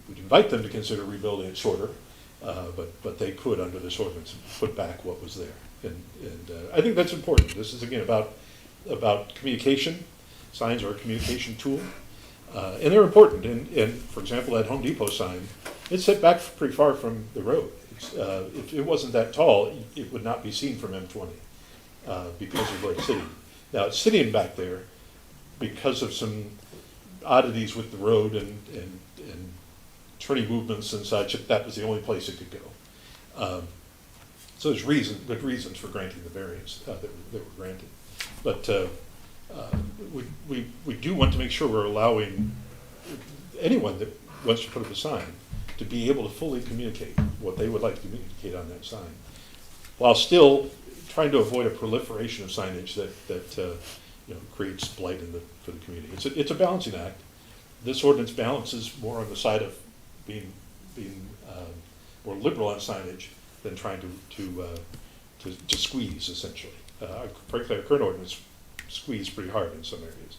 We'd invite them to consider rebuilding it shorter, but they could, under this ordinance, put back what was there. And I think that's important. This is, again, about communication. Signs are a communication tool, and they're important. And for example, that Home Depot sign, it's set back pretty far from the road. If it wasn't that tall, it would not be seen from M20 because of where it's sitting. Now, it's sitting back there because of some oddities with the road and turning movements and such. That was the only place it could go. So there's good reasons for granting the variance that were granted. But we do want to make sure we're allowing anyone that wants to put up a sign to be able to fully communicate what they would like to communicate on that sign, while still trying to avoid a proliferation of signage that creates blight for the community. It's a balancing act, this ordinance balances more on the side of being more liberal on signage than trying to squeeze, essentially. Frankly, our current ordinance squeeze pretty hard in some areas.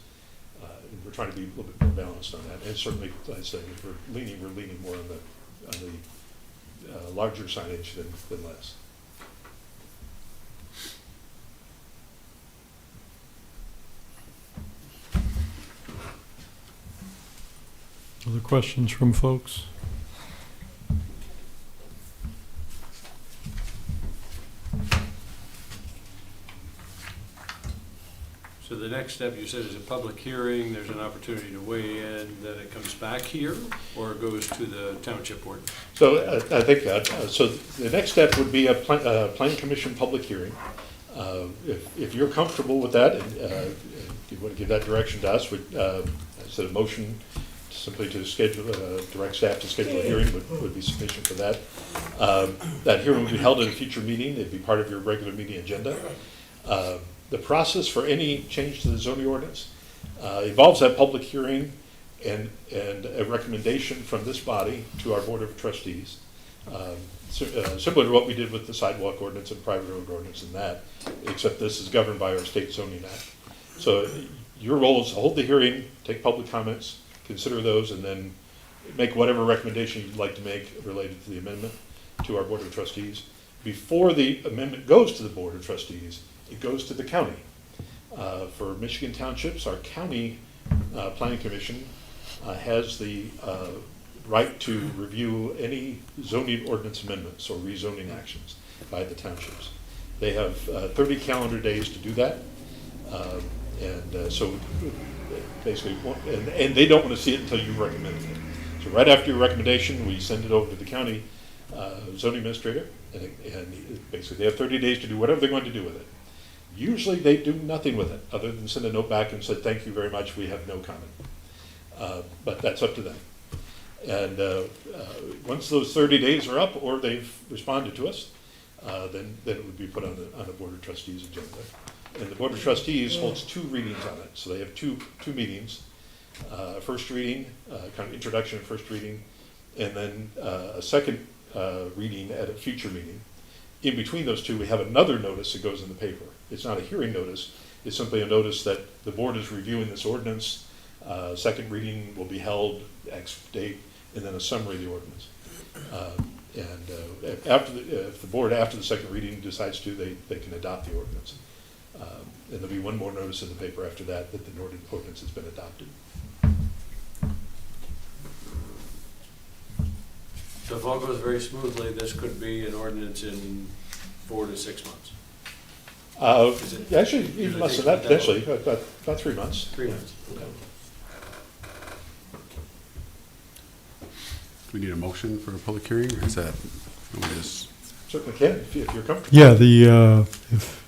And we're trying to be a little bit more balanced on that. And certainly, as I say, if we're leaning more on the larger signage than less. Other questions from folks? So the next step, you said, is a public hearing, there's an opportunity to weigh in, then it comes back here, or it goes to the township board? So I think, so the next step would be a planning commission public hearing. If you're comfortable with that, and you want to give that direction to us, I said a motion simply to schedule, direct staff to schedule a hearing would be sufficient for that. That hearing would be held at a future meeting. It'd be part of your regular meeting agenda. The process for any change to the zoning ordinance involves that public hearing and a recommendation from this body to our Board of Trustees. Similar to what we did with the sidewalk ordinance and private road ordinance and that, except this is governed by our state zoning act. So your role is to hold the hearing, take public comments, consider those, and then make whatever recommendation you'd like to make related to the amendment to our Board of Trustees. Before the amendment goes to the Board of Trustees, it goes to the county. For Michigan Townships, our county planning commission has the right to review any zoning ordinance amendments or rezoning actions by the townships. They have 30 calendar days to do that. So basically, and they don't want to see it until you recommend it. So right after your recommendation, we send it over to the county zoning administrator, and basically they have 30 days to do whatever they're going to do with it. Usually they do nothing with it, other than send a note back and say, thank you very much, we have no comment. But that's up to them. And once those 30 days are up, or they've responded to us, then it would be put on the Board of Trustees agenda. And the Board of Trustees holds 2 readings on it. So they have two meetings, first reading, kind of introduction and first reading, and then a second reading at a future meeting. In between those two, we have another notice that goes in the paper. It's not a hearing notice. It's simply a notice that the board is reviewing this ordinance. Second reading will be held X date, and then a summary of the ordinance. If the board, after the second reading, decides to, they can adopt the ordinance. And there'll be one more notice in the paper after that the ordinance has been adopted. So if all goes very smoothly, this could be an ordinance in 4 to 6 months? Actually, even less than that, potentially, about 3 months. 3 months. Okay. Do we need a motion for a public hearing, or is that, we just, Certainly can, if you're comfortable. Yeah, if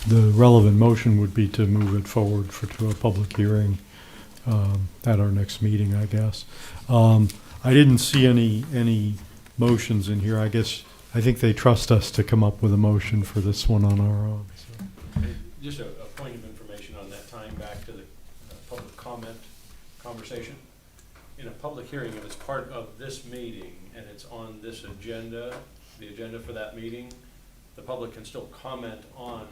the relevant motion would be to move it forward to a public hearing at our next meeting, I guess. I didn't see any motions in here. I think they trust us to come up with a motion for this one on our own. So. Just a point of information on that, tying back to the public comment conversation. In a public hearing, if it's part of this meeting and it's on this agenda, the agenda for that meeting, the public can still comment on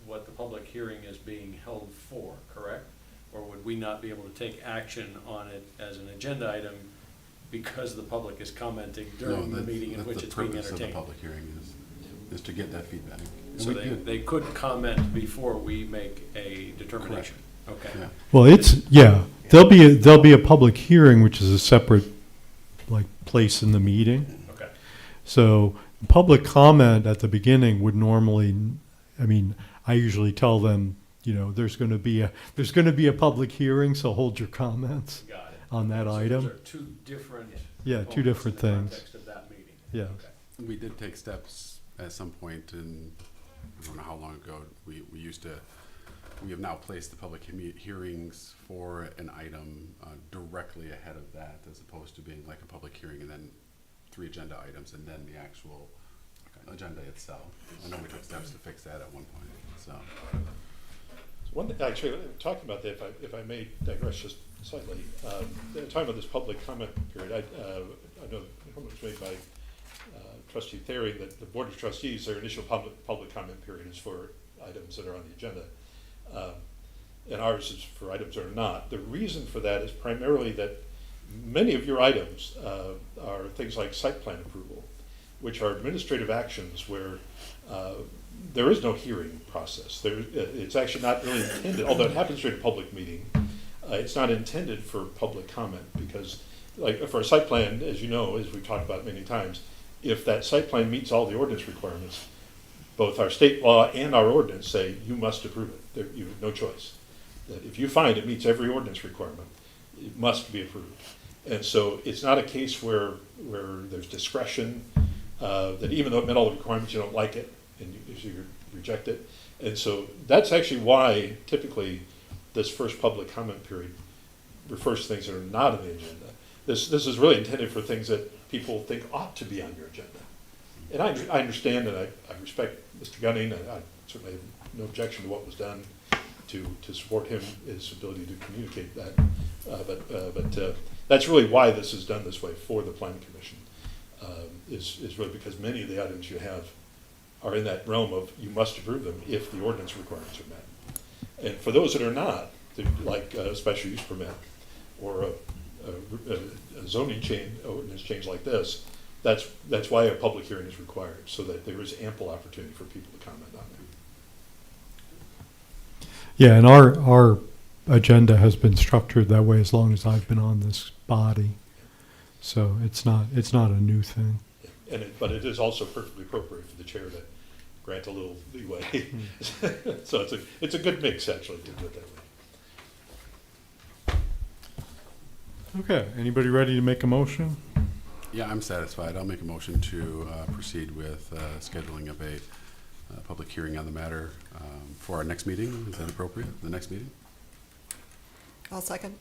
what the public hearing is being held for, correct? Or would we not be able to take action on it as an agenda item because the public is commenting during the meeting in which it's being entertained? The purpose of the public hearing is to get that feedback. So they could comment before we make a determination? Correct. Okay. Yeah. Well, there'll be a public hearing, which is a separate place in the meeting. Okay. So public comment at the beginning would normally, I usually tell them, there's going to be a public hearing, so hold your comments Got it. on that item. Those are 2 different. Yeah, 2 different components in the things. context of that meeting. Yeah. Okay. We did take steps at some point, and I don't know how long ago, we have now placed the public hearings for an item directly ahead of that, as opposed to being like a public hearing and then 3 agenda items and then the actual agenda itself. I know we took steps to fix that at one point, so. Actually, talking about that, if I may digress just slightly, talking about this public comment period, I know the comment was made by Trustee Theory that the Board of Trustees, their initial public comment period is for items that are on the agenda. And ours is for items that are not. The reason for that is primarily that many of your items are things like site plan approval, which are administrative actions where there is no hearing process. It's actually not really intended, although it happens during a public meeting, it's not intended for public comment because, like for a site plan, as you know, as we've talked about many times, if that site plan meets all the ordinance requirements, both our state law and our ordinance say you must approve it. You have no choice. That if you find it meets every ordinance requirement, it must be approved. And so it's not a case where there's discretion, that even though it met all the requirements, you don't like it, and you reject it. And so that's actually why typically this first public comment period refers to things that are not on the agenda. This is really intended for things that people think ought to be on your agenda. And I understand and I respect Mr. Gunning, and I certainly have no objection to what was done to support him, his ability to communicate that. But that's really why this is done this way for the Planning Commission, is really because many of the items you have are in that realm of you must approve them if the ordinance requirements are met. And for those that are not, like a special use permit or a zoning ordinance change like this, that's why a public hearing is required, so that there is ample opportunity for people to comment on it. Yeah, and our agenda has been structured that way as long as I've been on this body. So it's not a new thing. But it is also perfectly appropriate for the chair to grant a little leeway. So it's a good mix, actually, to do it that way. Okay, anybody ready to make a motion? Yeah, I'm satisfied. I'll make a motion to proceed with scheduling of a public hearing on the matter for our next meeting. Is that appropriate, the next meeting? I'll second.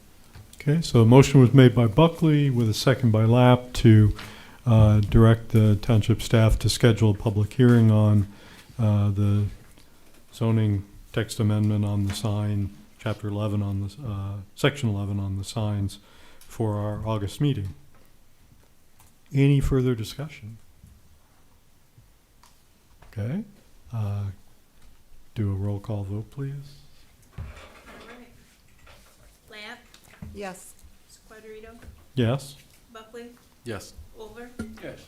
Okay, so a motion was made by Buckley with a second by Lapp to direct the township staff to schedule a public hearing on the zoning text amendment on the sign, chapter 11 on the, section 11 on the signs for our August meeting. Any further discussion? Okay, do a roll call vote, please. All right. Lamb, Yes. Squadrito, Yes? Buckley, Yes. Over, Yes.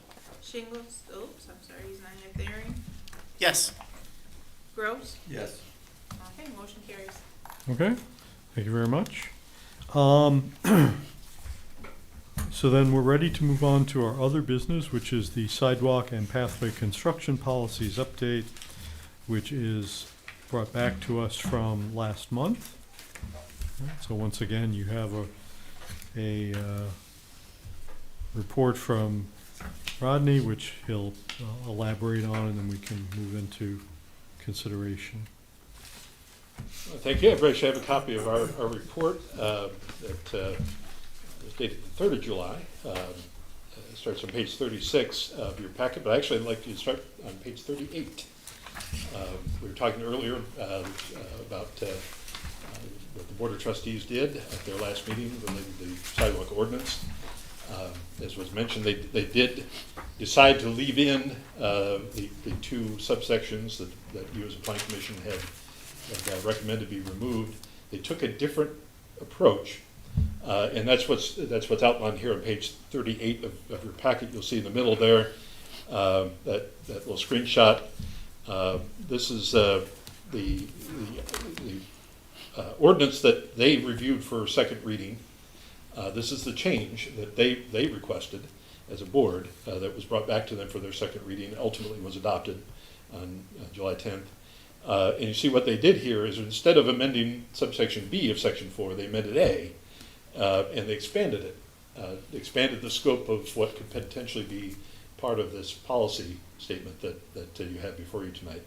Shingles, oops, I'm sorry, he's not here, Theory, Yes. Gross. Yes. Okay, motion carries. Okay, thank you very much. So then we're ready to move on to our other business, which is the sidewalk and pathway construction policies update, which is brought back to us from last month. So once again, you have a report from Rodney, which he'll elaborate on, and then we can move into consideration. Thank you. Everybody should have a copy of our report that was dated the 3rd of July. It starts on page 36 of your packet, but actually I'd like you to start on page 38. We were talking earlier about what the Board of Trustees did at their last meeting related to the sidewalk ordinance. As was mentioned, they did decide to leave in the two subsections that you as a planning commission had recommended be removed. They took a different approach, and that's what's outlined here on page 38 of your packet. You'll see in the middle there that little screenshot. This is the ordinance that they reviewed for second reading. This is the change that they requested as a board that was brought back to them for their second reading, ultimately was adopted on July 10th. And you see what they did here is instead of amending subsection B of section 4, they amended A, and they expanded it. They expanded the scope of what could potentially be part of this policy statement that you have before you tonight.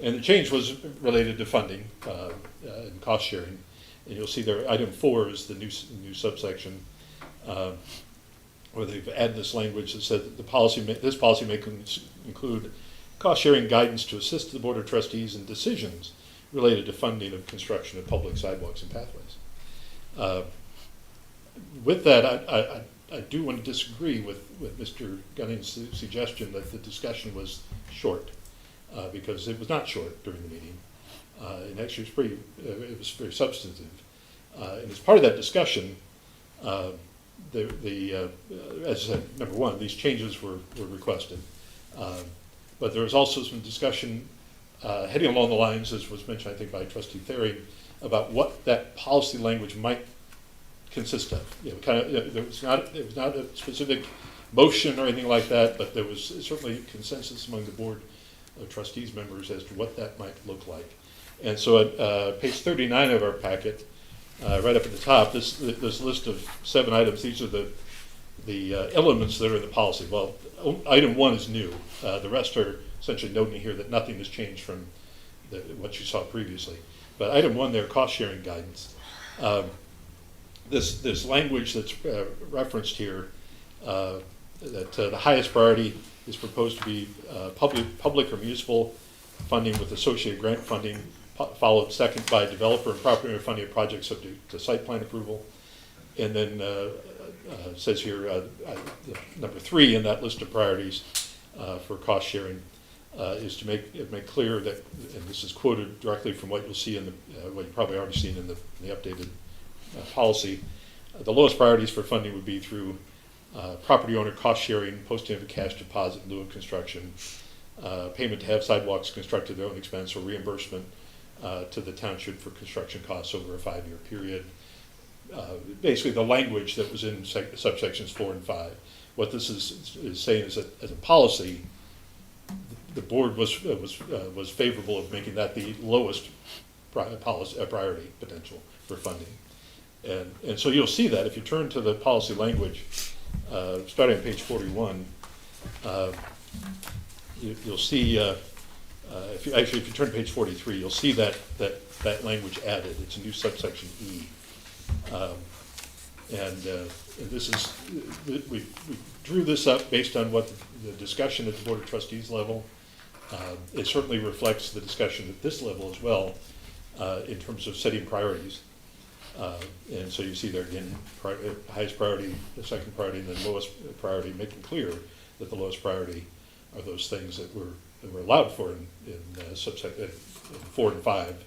And the change was related to funding and cost sharing. And you'll see there, item 4 is the new subsection, where they've added this language that said that this policy may include cost sharing guidance to assist the Board of Trustees in decisions related to funding of construction of public sidewalks and pathways. With that, I do want to disagree with Mr. Gunning's suggestion that the discussion was short, because it was not short during the meeting. And actually it was very substantive. And as part of that discussion, as I said, number one, these changes were requested. But there was also some discussion heading along the lines, as was mentioned, I think, by Trustee Thering, about what that policy language might consist of. There was not a specific motion or anything like that, but there was certainly consensus among the board of trustees members as to what that might look like. And so at page 39 of our packet, right up at the top, this list of 7 items, these are the elements that are in the policy. Well, item 1 is new. The rest are essentially noting here that nothing has changed from what you saw previously. But item 1 there, cost sharing guidance. This language that's referenced here, that the highest priority is proposed to be public or municipal funding with associated grant funding, followed second by developer and property owner funding of projects subject to site plan approval. And then says here, number 3 in that list of priorities for cost sharing is to make clear that, and this is quoted directly from what you'll see in the, what you've probably already seen in the updated policy, the lowest priorities for funding would be through property owner cost sharing, posting of a cash deposit in lieu of construction, payment to have sidewalks constructed at their own expense, or reimbursement to the township for construction costs over a 5-year period. Basically the language that was in subsections 4 and 5. What this is saying is that as a policy, the board was favorable of making that the lowest priority potential for funding. And so you'll see that if you turn to the policy language, starting on page 41, you'll see, if you turn to page 43, you'll see that language added. It's a new subsection E. And this is, we drew this up based on what the discussion at the Board of Trustees level. It certainly reflects the discussion at this level as well, in terms of setting priorities. And so you see there again, highest priority, the second priority, and then lowest priority, making clear that the lowest priority are those things that were allowed for in subsection 4 and 5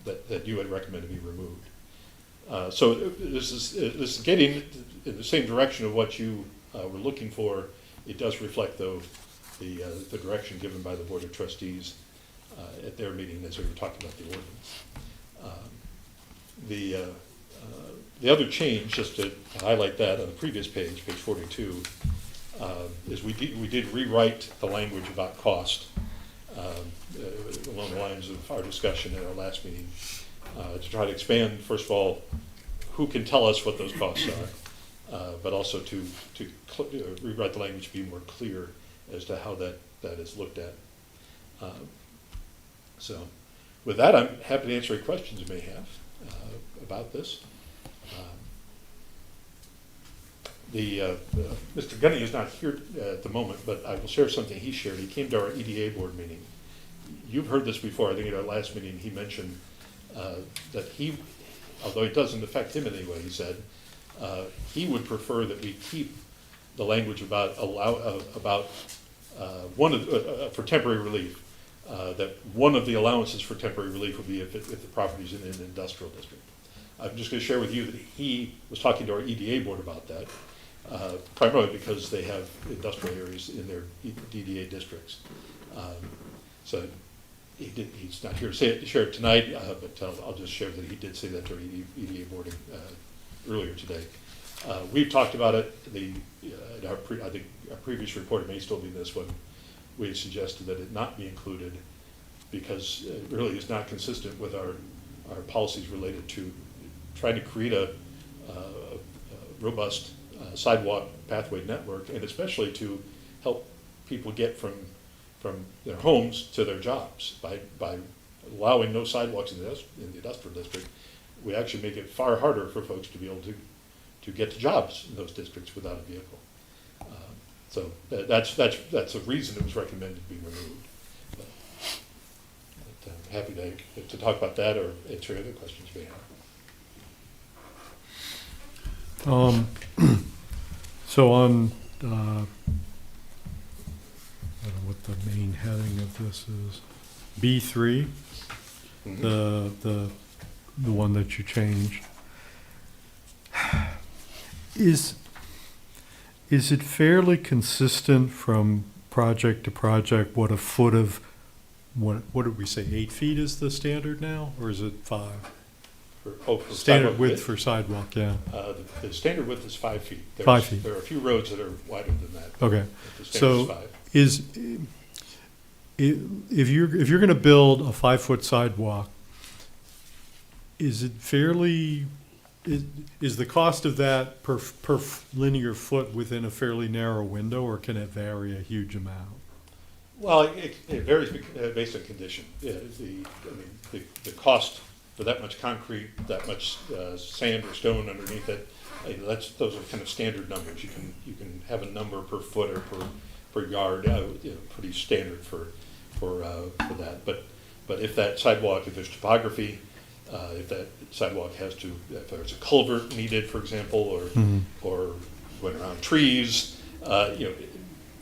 that you had recommended be removed. So this is getting in the same direction of what you were looking for. It does reflect, though, the direction given by the Board of Trustees at their meeting as we were talking about the ordinance. The other change, just to highlight that on the previous page, page 42, is we did rewrite the language about cost along the lines of our discussion at our last meeting, to try to expand, first of all, who can tell us what those costs are, but also to rewrite the language to be more clear as to how that is looked at. So with that, I'm happy to answer any questions you may have about this. Mr. Gunning is not here at the moment, but I will share something he shared. He came to our EDA board meeting. You've heard this before. I think at our last meeting he mentioned that he, although it doesn't affect him in any way, he said, he would prefer that we keep the language about one of for temporary relief. That one of the allowances for temporary relief would be if the property is in an industrial district. I'm just going to share with you that he was talking to our EDA board about that, primarily because they have industrial areas in their DDA districts. So he's not here to share it tonight, but I'll just share that he did say that to our EDA board earlier today. We've talked about it. I think our previous report, it may still be this one, we had suggested that it not be included because it really is not consistent with our policies related to trying to create a robust sidewalk pathway network, and especially to help people get from their homes to their jobs. By allowing no sidewalks in the industrial district, we actually make it far harder for folks to be able to get to jobs in those districts without a vehicle. So that's the reason it was recommended to be removed. happy to talk about that or answer other questions you may have. So on, I don't know what the main heading of this is, B3, Mhm. the one that you changed. Is it fairly consistent from project to project what a foot of, what did we say, 8 feet is the standard now, or is it 5? For Standard sidewalk width for sidewalk, yeah. The standard width is 5 feet. 5 feet. There are a few roads that are wider than that. but Okay, The standard is so 5. if you're gonna build a 5-foot sidewalk, is it fairly, is the cost of that per linear foot within a fairly narrow window, or can it vary a huge amount? Well, it varies based on condition. The cost for that much concrete, that much sand or stone underneath it, those are kind of standard numbers. You can have a number per foot or per yard, pretty standard for that. But if that sidewalk, if there's topography, if that sidewalk if there's a culvert needed, for example, or went around trees, the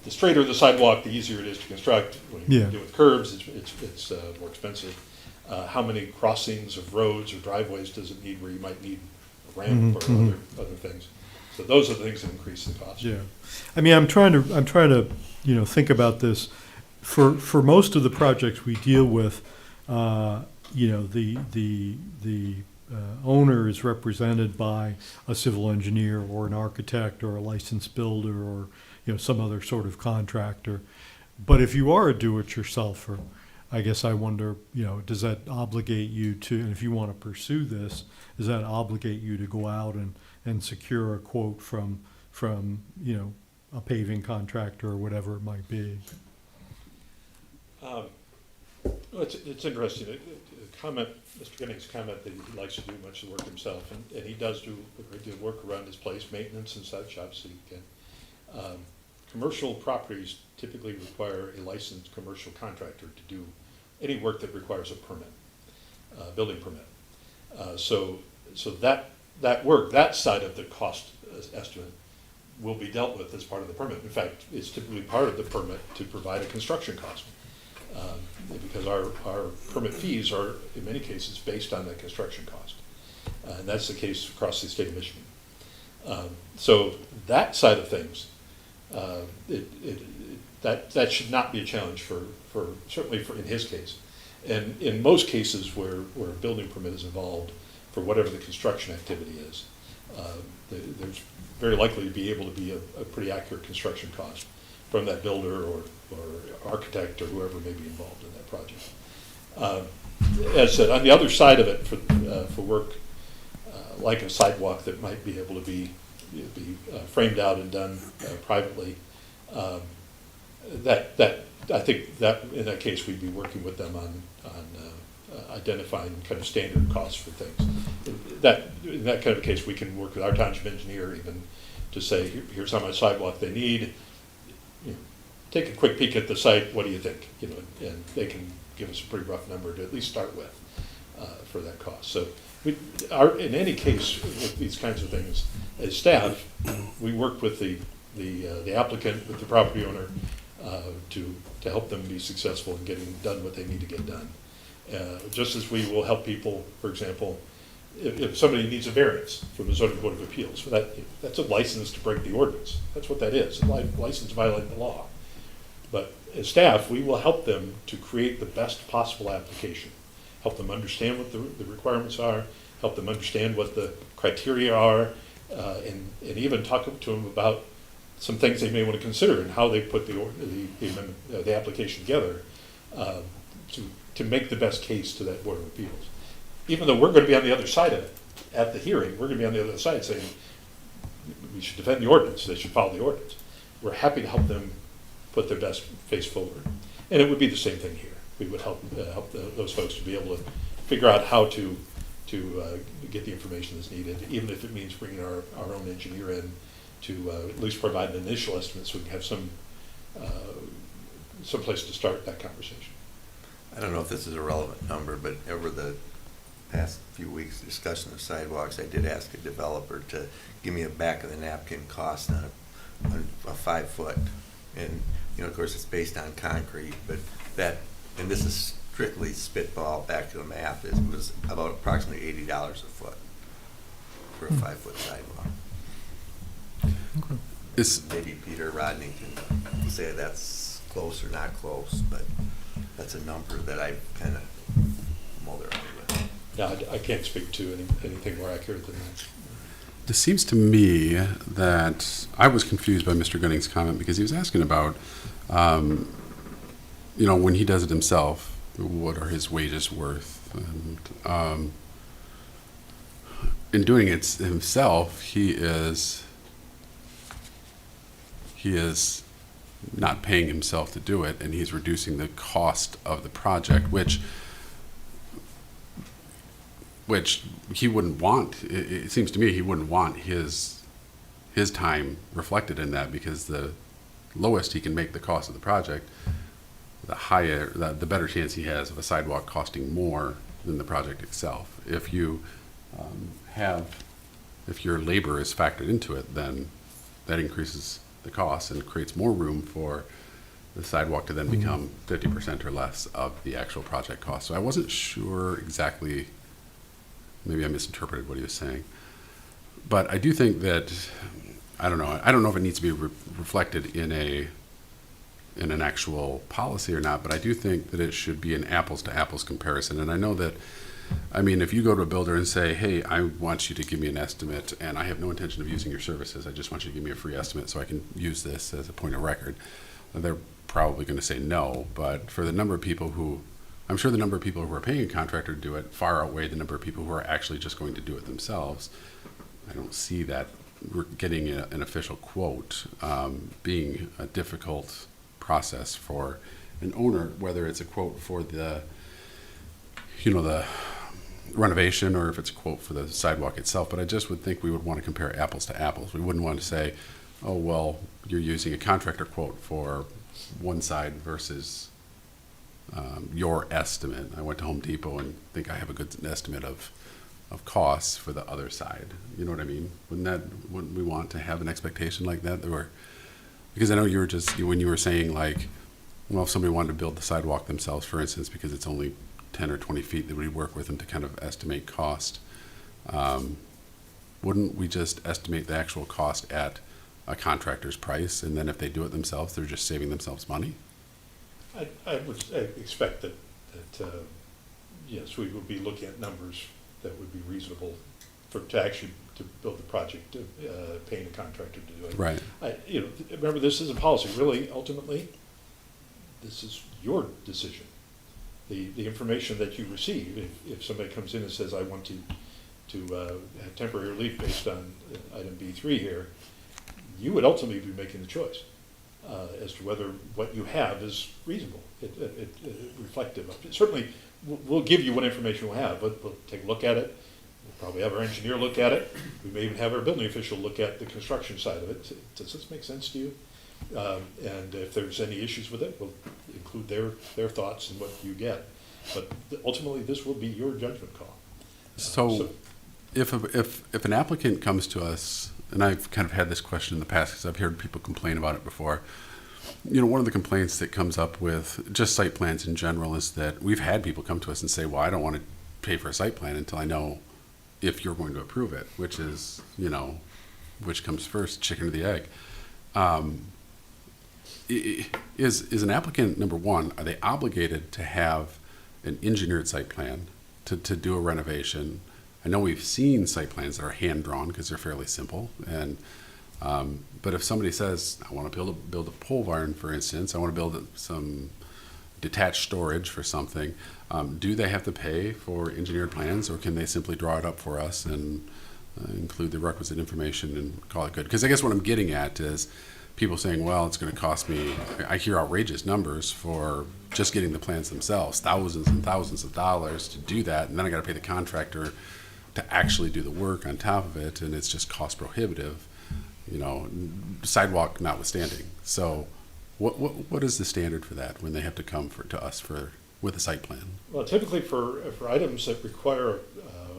straighter the sidewalk, the easier it is to construct. When you Yeah. deal with curbs, it's more expensive. How many crossings of roads or driveways does it need where you might need a ramp or other things? So those are the things that increase the cost. Yeah, I mean, I'm trying to, think about this. For most of the projects we deal with, the owner is represented by a civil engineer or an architect or a licensed builder or, some other sort of contractor. But if you are a do-it-yourselfer, I guess I wonder, does that obligate you to, and if you want to pursue this, does that obligate you to go out and secure a quote from a paving contractor or whatever it might be? Well, it's interesting. Mr. Ginning's comment that he likes to do much of the work himself, and he does do a great deal of work around his place, maintenance and such, obviously he can. Commercial properties typically require a licensed commercial contractor to do any work that requires a permit, building permit. So that work, that side of the cost estimate will be dealt with as part of the permit. In fact, it's typically part of the permit to provide a construction cost. Because our permit fees are, in many cases, based on that construction cost. And that's the case across the state of Michigan. So that side of things, that should not be a challenge certainly in his case. And in most cases where a building permit is involved for whatever the construction activity is, there's very likely to be able to be a pretty accurate construction cost from that builder or architect or whoever may be involved in that project. As I said, on the other side of it, for work like a sidewalk that might be able to be framed out and done privately, I think that in that case we'd be working with them on identifying kind of standard costs for things. In that kind of case, we can work with our township engineer even to say, here's how much sidewalk they need. Take a quick peek at the site. What do you think? And they can give us a pretty rough number to at least start with for that cost. So in any case with these kinds of things, as staff, we work with the applicant, with the property owner, to help them be successful in getting done what they need to get done. Just as we will help people, for example, if somebody needs a variance from the zoning board of appeals, that's a license to break the ordinance. That's what that is, a license to violate the law. But as staff, we will help them to create the best possible application, help them understand what the requirements are, help them understand what the criteria are, and even talk to them about some things they may want to consider and how they put the application together to make the best case to that Board of Appeals. Even though we're going to be on the other side of it at the hearing, we're going to be on the other side saying we should defend the ordinance, they should follow the ordinance. We're happy to help them put their best face forward. And it would be the same thing here. We would help those folks to be able to figure out how to get the information that's needed, even if it means bringing our own engineer in to at least provide an initial estimate so we can have some place to start that conversation. I don't know if this is a relevant number, but over the past few weeks discussing the sidewalks, I did ask a developer to give me a back of the napkin cost on a 5 foot. And, you know, of course, it's based on concrete, but that, and this is strictly spitball back to the math, it was about approximately $80 a foot for a 5 foot sidewalk. Maybe Peter Rodney can say that's close or not close, but that's a number that I kind of mulled around with. Yeah, I can't speak to anything more accurate than that. It seems to me that I was confused by Mr. Gunning's comment because he was asking about, you know, when he does it himself, what are his wages worth? And in doing it himself, he is not paying himself to do it, and he's reducing the cost of the project, which he wouldn't want. It seems to me he wouldn't want his time reflected in that, because the lowest he can make the cost of the project, the better chance he has of a sidewalk costing more than the project itself. If you if your labor is factored into it, then that increases the cost and creates more room for the sidewalk to then become 50% or less of the actual project cost. So I wasn't sure exactly, maybe I misinterpreted what he was saying. But I do think that, I don't know if it needs to be reflected in an actual policy or not, but I do think that it should be an apples to apples comparison. And I know that, I mean, if you go to a builder and say, hey, I want you to give me an estimate, and I have no intention of using your services, I just want you to give me a free estimate so I can use this as a point of record, they're probably going to say no. But for the number of people who, I'm sure the number of people who are paying a contractor to do it far outweigh the number of people who are actually just going to do it themselves. I don't see that we're getting an official quote being a difficult process for an owner, whether it's a quote for the renovation or if it's a quote for the sidewalk itself. But I just would think we would want to compare apples to apples. We wouldn't want to say, oh, well, you're using a contractor quote for one side versus your estimate. I went to Home Depot and think I have a good estimate of costs for the other side. You know what I mean? Wouldn't we want to have an expectation like that? Because I know you were when you were saying, like, well, if somebody wanted to build the sidewalk themselves, for instance, because it's only 10 or 20 feet, that we work with them to kind of estimate cost. Wouldn't we just estimate the actual cost at a contractor's price, and then if they do it themselves, they're just saving themselves money? I would expect that yes, we would be looking at numbers that would be reasonable to build the project, paying a contractor to do it. Right. Remember, this is a policy. Really, ultimately, this is your decision. The information that you receive, if somebody comes in and says, I want to have temporary relief based on item B3 here, you would ultimately be making the choice as to whether what you have is reasonable, reflective of it. Certainly, we'll give you what information we'll have, but we'll take a look at it. We'll probably have our engineer look at it. We may even have our building official look at the construction side of it. Does this make sense to you? And if there's any issues with it, we'll include their thoughts and what you get. But ultimately, this will be your judgment call. So if an applicant comes to us, and I've kind of had this question in the past because I've heard people complain about it before. One of the complaints that comes up with just site plans in general is that we've had people come to us and say, well, I don't want to pay for a site plan until I know if you're going to approve it, which is, which comes first, chicken or the egg. Is an applicant, number one, are they obligated to have an engineered site plan to do a renovation? I know we've seen site plans that are hand-drawn because they're fairly simple. And but if somebody says, I want to build a pole barn, for instance, I want to build some detached storage for something, do they have to pay for engineered plans, or can they simply draw it up for us and include the requisite information and call it good? Because I guess what I'm getting at is people saying, well, it's going to cost me, I hear outrageous numbers for just getting the plans themselves, thousands and thousands of dollars to do that, and then I got to pay the contractor to actually do the work on top of it, and it's just cost prohibitive, sidewalk notwithstanding. So what is the standard for that when they have to come to us for with a site plan? Well, typically for items that require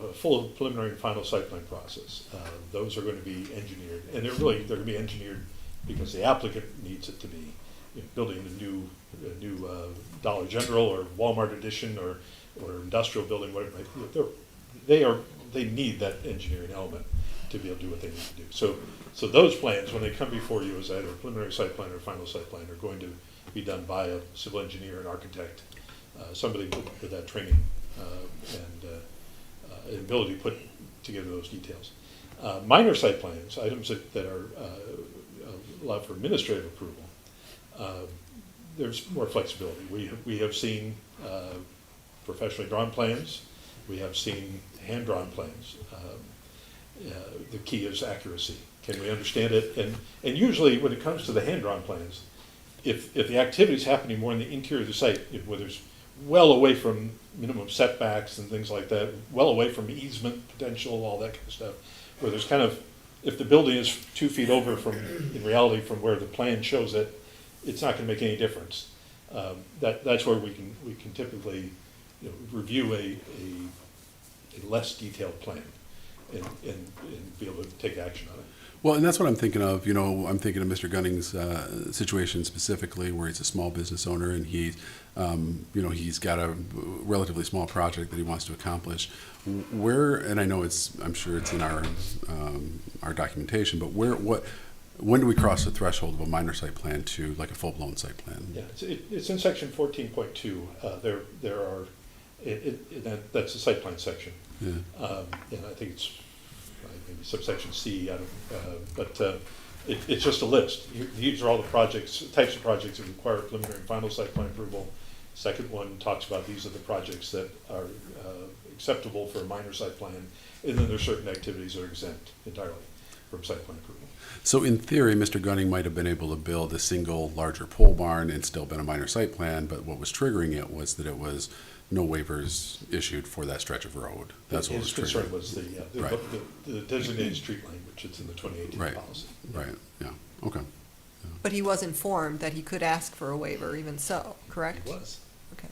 a full preliminary and final site plan process, those are going to be engineered. And they're going to be engineered because the applicant needs it to be. You know, building a new Dollar General or Walmart addition or industrial building, whatever it might be, they need that engineering element to be able to do what they need to do. So those plans, when they come before you as either a preliminary site plan or final site plan, are going to be done by a civil engineer, an architect, somebody with that training and ability to put together those details. Minor site plans, items that are allowed for administrative approval, there's more flexibility. We have seen professionally drawn plans. We have seen hand-drawn plans. The key is accuracy. Can we understand it? And usually when it comes to the hand-drawn plans, if the activity is happening more in the interior of the site, where there's well away from minimum setbacks and things like that, well away from easement potential, all that kind of stuff, where there's kind of, if the building is 2 feet over from, in reality, from where the plan shows it, it's not going to make any difference. That's where we can typically, review a less detailed plan and be able to take action on it. Well, and that's what I'm thinking of. I'm thinking of Mr. Gunning's situation specifically, where he's a small business owner and he's got a relatively small project that he wants to accomplish. And I know I'm sure it's in our documentation, but when do we cross the threshold of a minor site plan to like a full-blown site plan? Yeah, it's in section 14.2. There are, that's the site plan section. Yeah. And I think it's maybe subsection C, but it's just a list. These are all the types of projects that require preliminary and final site plan approval. Second one talks about these are the projects that are acceptable for a minor site plan, and then there's certain activities that are exempt entirely from site plan approval. So in theory, Mr. Gunning might have been able to build a single larger pole barn and still been a minor site plan, but what was triggering it was that it was no waivers issued for that stretch of road. That's what was His triggering. concern was Right. the designated street language. It's in the 2018 Right. policy. Right, yeah, okay. But he was informed that he could ask for a waiver even so, correct? It was. Okay.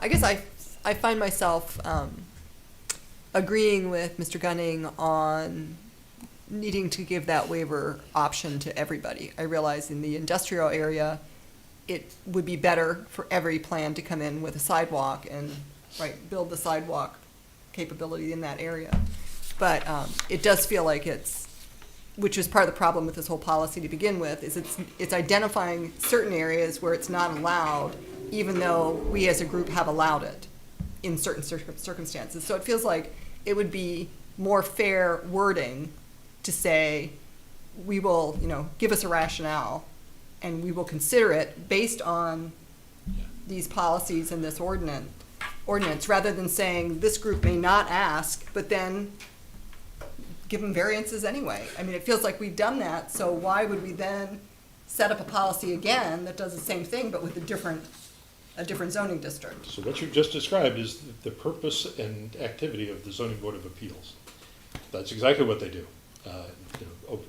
I guess I find myself agreeing with Mr. Gunning on needing to give that waiver option to everybody. I realize in the industrial area, it would be better for every plan to come in with a sidewalk and, build the sidewalk capability in that area. But it does feel like which is part of the problem with this whole policy to begin with, is it's identifying certain areas where it's not allowed, even though we as a group have allowed it in certain circumstances. So it feels like it would be more fair wording to say, we will, give us a rationale, and we will consider it based on these policies and this ordinance, rather than saying this group may not ask, but then give them variances anyway. I mean, it feels like we've done that, so why would we then set up a policy again that does the same thing, but with a different zoning district? So what you've just described is the purpose and activity of the Zoning Board of Appeals. That's exactly what they do.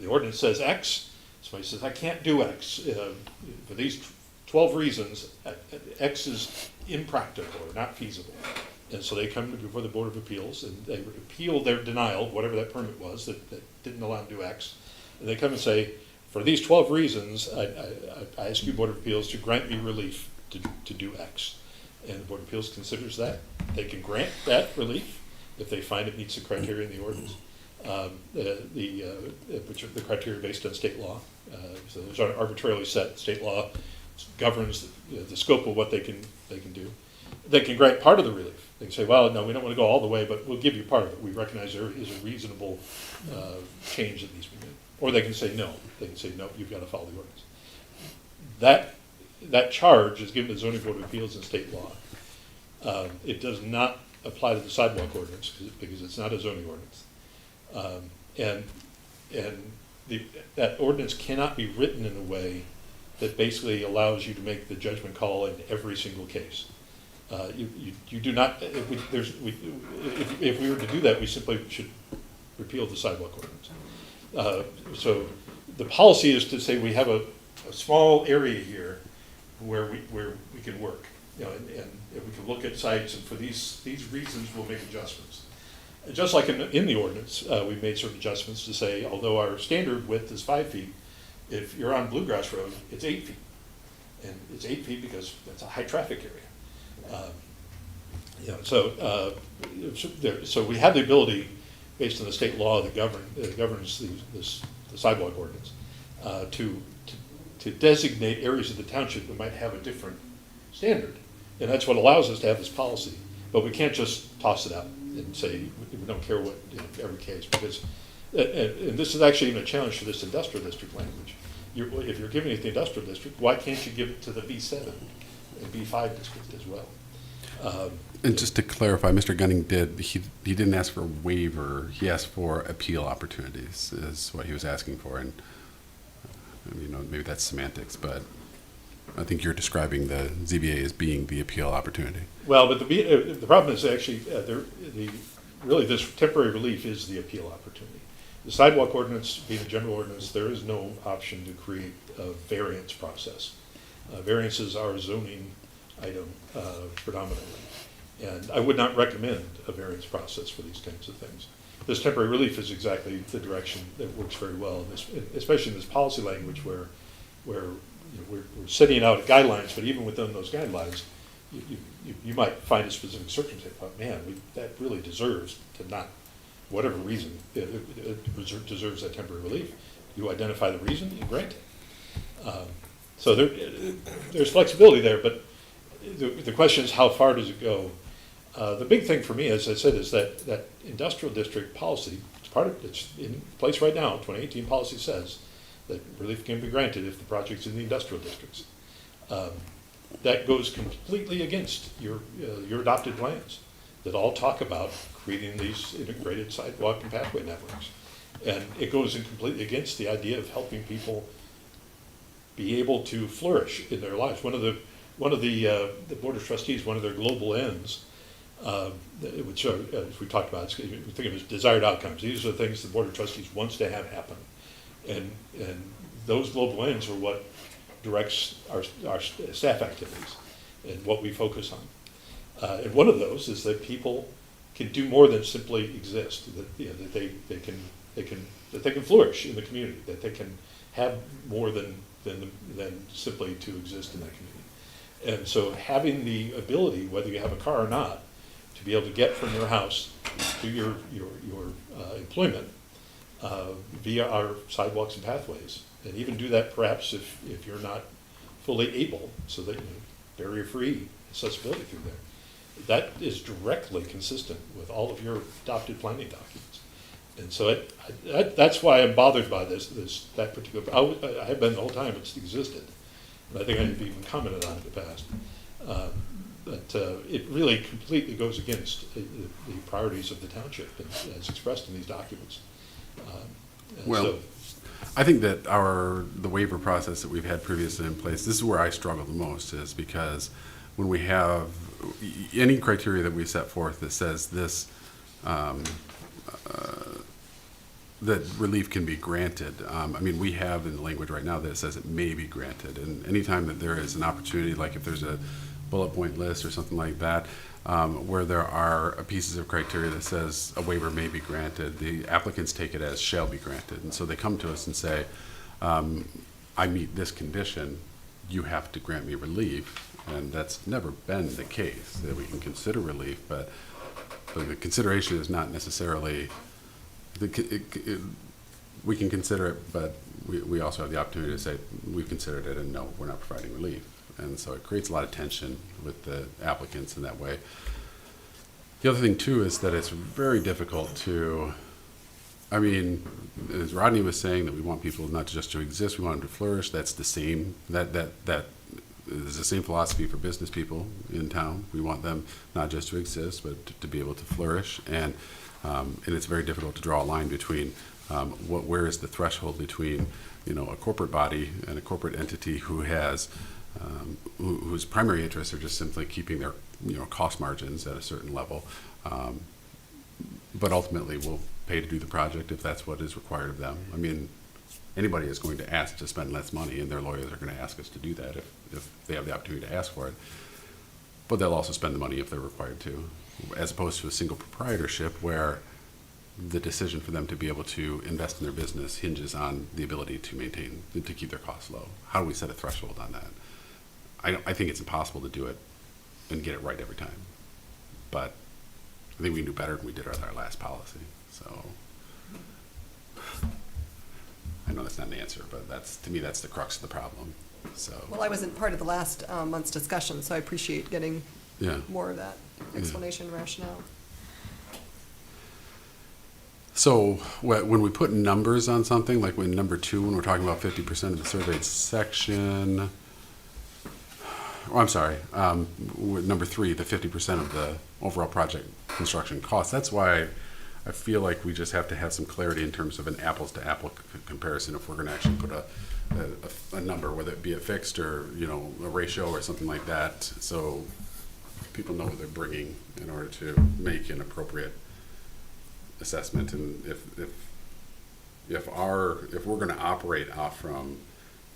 The ordinance says X, somebody says, I can't do X. For these 12 reasons, X is impractical or not feasible. And so they come before the Board of Appeals and they appeal their denial, whatever that permit was that didn't allow them to do X. And they come and say, for these 12 reasons, I ask you, Board of Appeals, to grant me relief to do X. And the Board of Appeals considers that. They can grant that relief if they find it meets the criteria in the ordinance. Which are the criteria based on state law. So those aren't arbitrarily set. State law governs the scope of what they can do. They can grant part of the relief. They can say, well, no, we don't want to go all the way, but we'll give you part of it. We recognize there is a reasonable change that needs to be made. Or they can say no. They can say, no, you've got to follow the ordinance. That charge is given to the Zoning Board of Appeals in state law. It does not apply to the sidewalk ordinance because it's not a zoning ordinance. That ordinance cannot be written in a way that basically allows you to make the judgment call in every single case. You do not. If we were to do that, we simply should repeal the sidewalk ordinance. So the policy is to say we have a small area here where we can work. you know, and we can look at sites, and for these reasons, we'll make adjustments. And just like in the ordinance, we made certain adjustments to say, although our standard width is 5 feet, if you're on Bluegrass Road, it's 8 feet. And it's 8 feet because that's a high traffic area. You know, so we have the ability, based on the state law that governs the sidewalk ordinance, to designate areas of the township that might have a different standard. And that's what allows us to have this policy. But we can't just toss it out and say, we don't care what, in every case, because, and this is actually even a challenge for this industrial district language. If you're giving it to the industrial district, why can't you give it to the B7 and B5 district as well? And just to clarify, Mr. Gunning he didn't ask for a waiver, he asked for appeal opportunities, is what he was asking for. And, you know, maybe that's semantics, but I think you're describing the ZBA as being the appeal opportunity. Well, but the problem is actually, really this temporary relief is the appeal opportunity. The sidewalk ordinance, being a general ordinance, there is no option to create a variance process. Variances are a zoning item predominantly. And I would not recommend a variance process for these kinds of things. This temporary relief is exactly the direction that works very well, especially in this policy language where you know, we're setting out guidelines, but even within those guidelines, you might find a specific circumstance, but man, that really deserves to not, whatever reason, it deserves that temporary relief. You identify the reason, you grant it. So there's flexibility there, but the question is, how far does it go? The big thing for me, as I said, is that industrial district policy, it's in place right now. 2018 policy says that relief can be granted if the project's in the industrial districts. That goes completely against your adopted plans that all talk about creating these integrated sidewalk and pathway networks. And it goes in completely against the idea of helping people be able to flourish in their lives. One of the Board of Trustees, one of their global ends, which are, as we talked about, we think of as desired outcomes. These are the things the Board of Trustees wants to have happen. And those global ends are what directs our staff activities and what we focus on. And one of those is that people can do more than simply exist, that, you know, that they can flourish in the community, that they can have more than simply to exist in that community. And so having the ability, whether you have a car or not, to be able to get from your house to your employment via our sidewalks and pathways, and even do that perhaps if you're not fully able, so that, you know, barrier-free accessibility through there. That is directly consistent with all of your adopted planning documents. And so that's why I'm bothered by that particular, I have been the whole time it's existed. And I think I've even commented on it in the past. But it really completely goes against the priorities of the township as expressed in these documents. Well, I think that the waiver process that we've had previously in place, this is where I struggle the most, is because when we have any criteria that we set forth that says this, that relief can be granted. I mean, we have in the language right now that it says it may be granted. And anytime that there is an opportunity, like if there's a bullet point list or something like that, where there are pieces of criteria that says a waiver may be granted, the applicants take it as shall be granted. And so they come to us and say, I meet this condition, you have to grant me relief. And that's never been the case, that we can consider relief, but the consideration is not necessarily, we can consider it, but we also have the opportunity to say, we've considered it and no, we're not providing relief. And so it creates a lot of tension with the applicants in that way. The other thing too is that it's very difficult to, I mean, as Rodney was saying, that we want people not just to exist, we want them to flourish. That's the same, that is the same philosophy for business people in town. We want them not just to exist, but to be able to flourish. And it's very difficult to draw a line between where is the threshold between, you know, a corporate body and a corporate entity who has whose primary interests are just simply keeping their, you know, cost margins at a certain level, but ultimately will pay to do the project if that's what is required of them. I mean, anybody is going to ask to spend less money, and their lawyers are going to ask us to do that if they have the opportunity to ask for it. but they'll also spend the money if they're required to, as opposed to a single proprietorship where the decision for them to be able to invest in their business hinges on the ability to maintain, to keep their costs low. How do we set a threshold on that? I think it's impossible to do it and get it right every time. But I think we can do better than we did with our last policy. So I know that's not an answer, but that's, to me, that's the crux of the problem. So Well, I wasn't part of the last month's discussion, so I appreciate getting yeah. more of that explanation and rationale. So when we put numbers on something, like when number 2, when we're talking about 50% of the surveyed section, oh, I'm sorry, with number 3, the 50% of the overall project construction cost, that's why I feel like we just have to have some clarity in terms of an apples to apple comparison if we're going to actually put a number, whether it be a fixed or, you know, a ratio or something like that, so people know what they're bringing in order to make an appropriate assessment. And if we're going to operate off from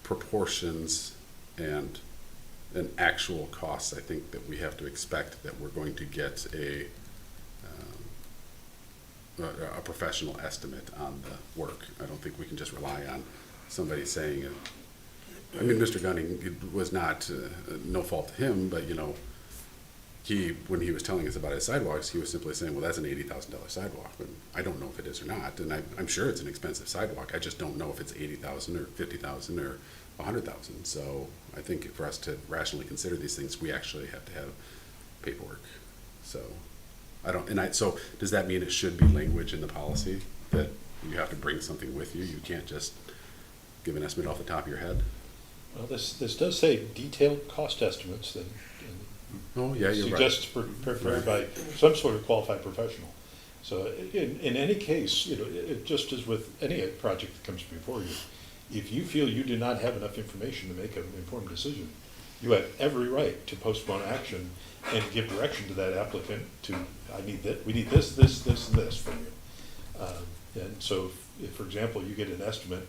proportions and an actual cost, I think that we have to expect that we're going to get a professional estimate on the work. I don't think we can just rely on somebody saying it. I mean, Mr. Gunning, it was not no fault to him, but you know, when he was telling us about his sidewalks, he was simply saying, well, that's an $80,000 sidewalk. But I don't know if it is or not, and I'm sure it's an expensive sidewalk. I just don't know if it's $80,000 or $50,000 or $100,000. So I think for us to rationally consider these things, we actually have to have paperwork. So so does that mean it should be language in the policy that you have to bring something with you? You can't just give an estimate off the top of your head? Well, this does say detailed cost estimates that Oh, yeah, you're right. suggests prepared by some sort of qualified professional. So in any case, you know, it just as with any project that comes before you, if you feel you do not have enough information to make an informed decision, you have every right to postpone action and give direction to that applicant to, we need this, this, this, and this from you. And so if, for example, you get an estimate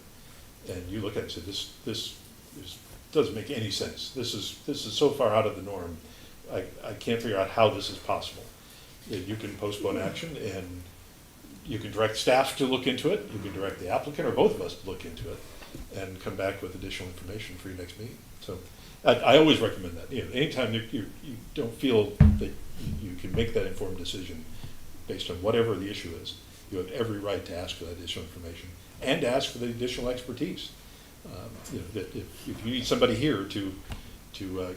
and you look at it and say, this doesn't make any sense. This is so far out of the norm. I can't figure out how this is possible. You can postpone action and you can direct staff to look into it. You can direct the applicant or both of us to look into it and come back with additional information for your next meeting. So I always recommend that. You know, anytime you don't feel that you can make that informed decision based on whatever the issue is, you have every right to ask for that additional information and to ask for the additional expertise. You know, that if you need somebody here to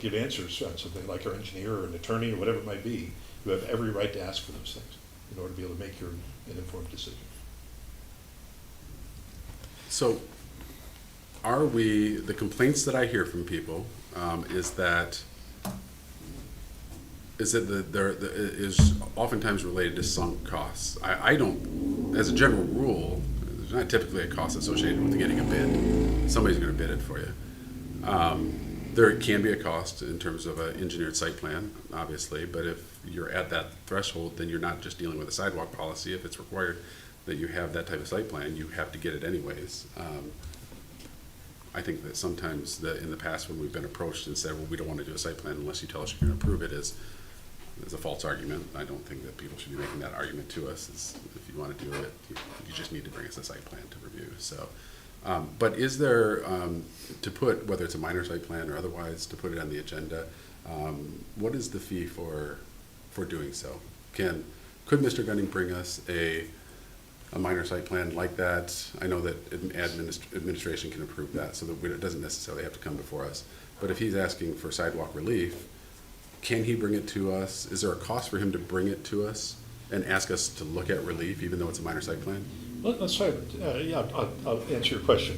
give answers on something like our engineer or an attorney or whatever it might be, you have every right to ask for those things in order to be able to make an informed decision. So the complaints that I hear from people is that there is oftentimes related to sunk costs. I don't, as a general rule, there's not typically a cost associated with getting a bid. Somebody's going to bid it for you. There can be a cost in terms of an engineered site plan, obviously, but if you're at that threshold, then you're not just dealing with a sidewalk policy. If it's required that you have that type of site plan, you have to get it anyways. I think that sometimes in the past when we've been approached and said, well, we don't want to do a site plan unless you tell us you're going to approve it, is a false argument. I don't think that people should be making that argument to us. If you want to do it, you just need to bring us a site plan to review. So. But is there, to put, whether it's a minor site plan or otherwise, to put it on the agenda, what is the fee for doing so? Could Mr. Gunning bring us a minor site plan like that? I know that administration can approve that, so that it doesn't necessarily have to come before us. But if he's asking for sidewalk relief, can he bring it to us? Is there a cost for him to bring it to us and ask us to look at relief, even though it's a minor site plan? Let's say, I'll answer your question.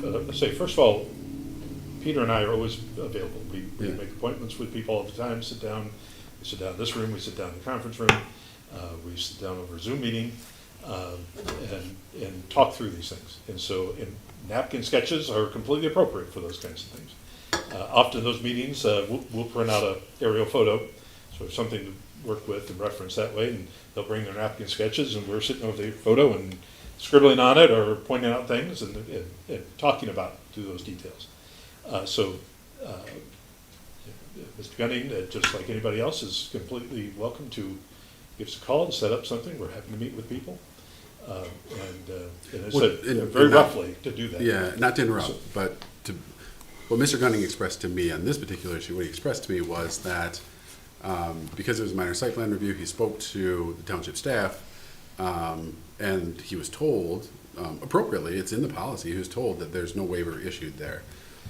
Let's say, first of all, Peter and I are always available. We make appointments with people all the time, sit down. We sit down in this room, we sit down in the conference room, we sit down over a Zoom meeting, and talk through these things. And so napkin sketches are completely appropriate for those kinds of things. Often those meetings, we'll print out an aerial photo, so it's something to work with and reference that way, and they'll bring their napkin sketches and we're sitting over the photo and scribbling on it or pointing out things and talking about through those details. Mr. Gunning, just like anybody else, is completely welcome to give us a call and set up something. We're happy to meet with people. And I said, very roughly to do that. Yeah, not to interrupt, So- but what Mr. Gunning expressed to me on this particular issue, what he expressed to me was that because it was a minor site plan review, he spoke to the township staff, and he was told, appropriately, it's in the policy, he was told that there's no waiver issued there.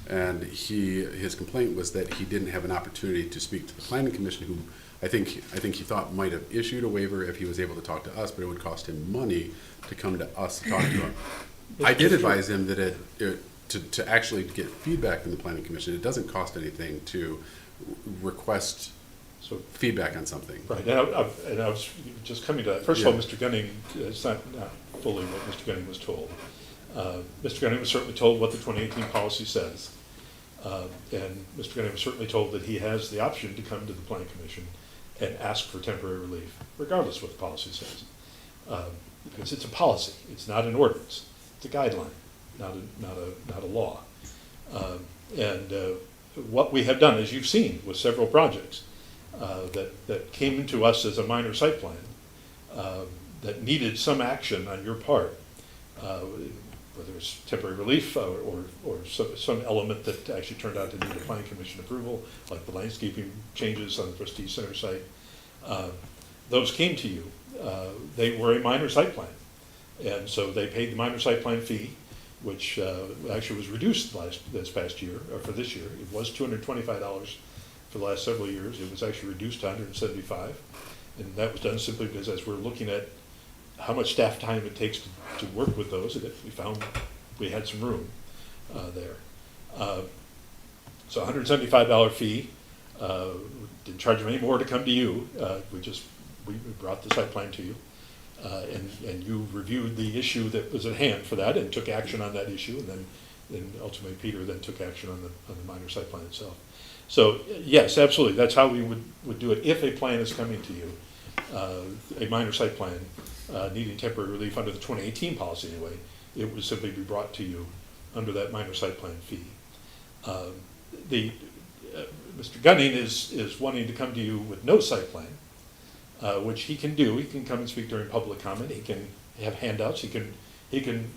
And his complaint was that he didn't have an opportunity to speak to the planning commission, who I think he thought might have issued a waiver if he was able to talk to us, but it would cost him money to come to us to talk to him. I did advise him that to actually get feedback from the planning commission, it doesn't cost anything to request feedback on something. Right, and I was just coming to that. First of all, Yeah. Mr. Gunning, it's not fully what Mr. Gunning was told. Mr. Gunning was certainly told what the 2018 policy says. And Mr. Gunning was certainly told that he has the option to come to the planning commission and ask for temporary relief, regardless of what the policy says. Because it's a policy, it's not an ordinance, it's a guideline, not a law. What we have done, as you've seen, with several projects that came to us as a minor site plan, that needed some action on your part, whether it's temporary relief or some element that actually turned out to need a planning commission approval, like the landscaping changes on the Prestige Center site. Those came to you. They were a minor site plan. And so they paid the minor site plan fee, which actually was reduced this past year, or for this year. It was $225 for the last several years. It was actually reduced to $175. And that was done simply because as we're looking at how much staff time it takes to work with those, we found we had some room there. So $175 fee. Didn't charge them any more to come to you. We brought the site plan to you. And you reviewed the issue that was at hand for that and took action on that issue, and then ultimately Peter then took action on the minor site plan itself. So yes, absolutely, that's how we would do it if a plan is coming to you, a minor site plan needing temporary relief under the 2018 policy anyway. It would simply be brought to you under that minor site plan fee. Mr. Gunning is wanting to come to you with no site plan. Which he can do. He can come and speak during public comment. He can have handouts. He can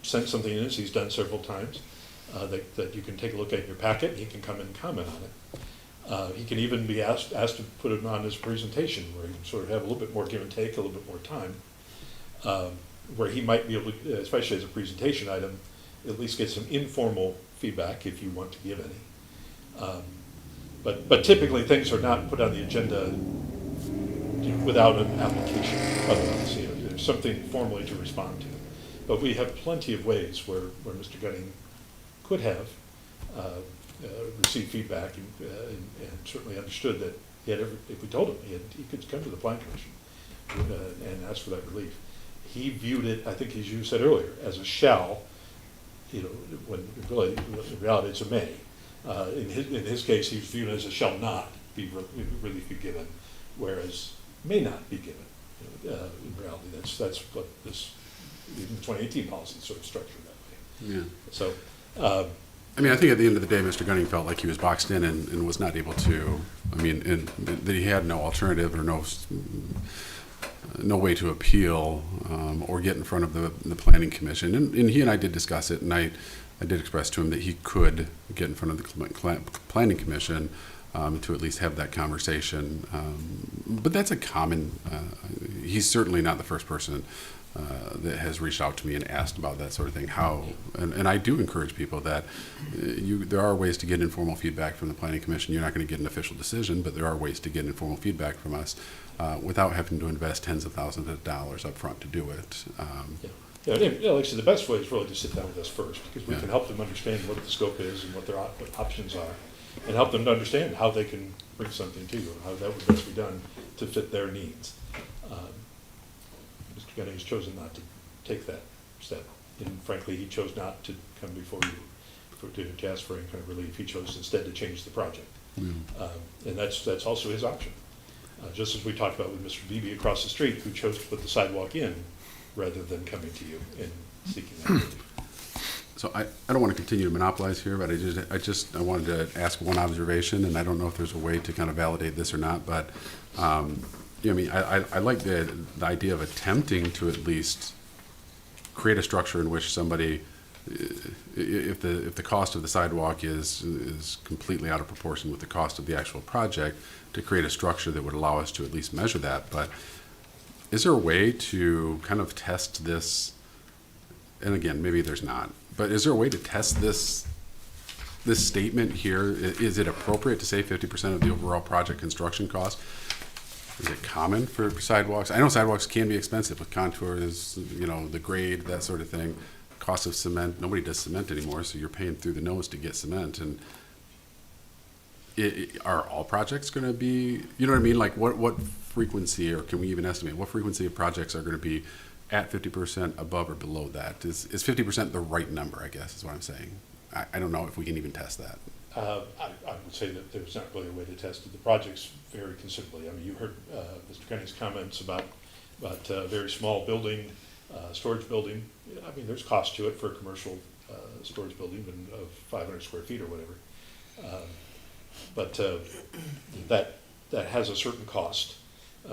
send something in, as he's done several times, that you can take a look at in your packet. He can come and comment on it. He can even be asked to put it on his presentation, where he can sort of have a little bit more give and take, a little bit more time, where he might be able to, especially as a presentation item, at least get some informal feedback if you want to give any. But typically things are not put on the agenda without an application. Otherwise, there's something formally to respond to. But we have plenty of ways where Mr. Gunning could have received feedback and certainly understood that if we told him, he could come to the planning commission and ask for that relief. He viewed it, I think as you said earlier, as a shall, when really, in reality it's a may. In his case, he was viewed as a shall not be relief be given, whereas may not be given. In reality, that's what this even 2018 policy is sort of structured that way. Yeah. So, I mean, I think at the end of the day, Mr. Gunning felt like he was boxed in and was not able to. I mean, and that he had no alternative or no way to appeal or get in front of the planning commission. And he and I did discuss it, and I did express to him that he could get in front of the planning commission. To at least have that conversation. But that's a common, he's certainly not the first person that has reached out to me and asked about that sort of thing. And I do encourage people that there are ways to get informal feedback from the planning commission. You're not going to get an official decision, but there are ways to get informal feedback from us without having to invest tens of thousands of dollars up front to do it. like I said, the best way is really to sit down with us first, because we can help them understand what the scope is and what their options are, and help them to understand how they can bring something to you, and how that would best be done to fit their needs. Mr. Gunning has chosen not to take that step, and frankly, he chose not to come before you to ask for any kind of relief. He chose instead to change the project, and that's also his option. Just as we talked about with Mr. Beebe across the street, who chose to put the sidewalk in rather than coming to you and seeking that relief. So I don't want to continue to monopolize here, but I wanted to ask one observation, and I don't know if there's a way to kind of validate this or not, but, you know, I mean, I like the idea of attempting to at least create a structure in which somebody, if the cost of the sidewalk is completely out of proportion with the cost of the actual project, to create a structure that would allow us to at least measure that. But is there a way to kind of test this? And again, maybe there's not, but is there a way to test this statement here? Is it appropriate to say 50% of the overall project construction cost? Is it common for sidewalks? I know sidewalks can be expensive with contours, you know, the grade, that sort of thing. Cost of cement, nobody does cement anymore, so you're paying through the nose to get cement. And are all projects going to be, you know what I mean? Like what frequency, or can we even estimate what frequency of projects are going to be at 50% above or below that? Is 50% the right number, I guess, is what I'm saying. I don't know if we can even test that. I would say that there's not really a way to test it. The projects vary considerably. I mean, you heard Mr. Kenny's comments about a very small building, storage building. I mean, there's cost to it for a commercial storage building even of 500 square feet or whatever. But that has a certain cost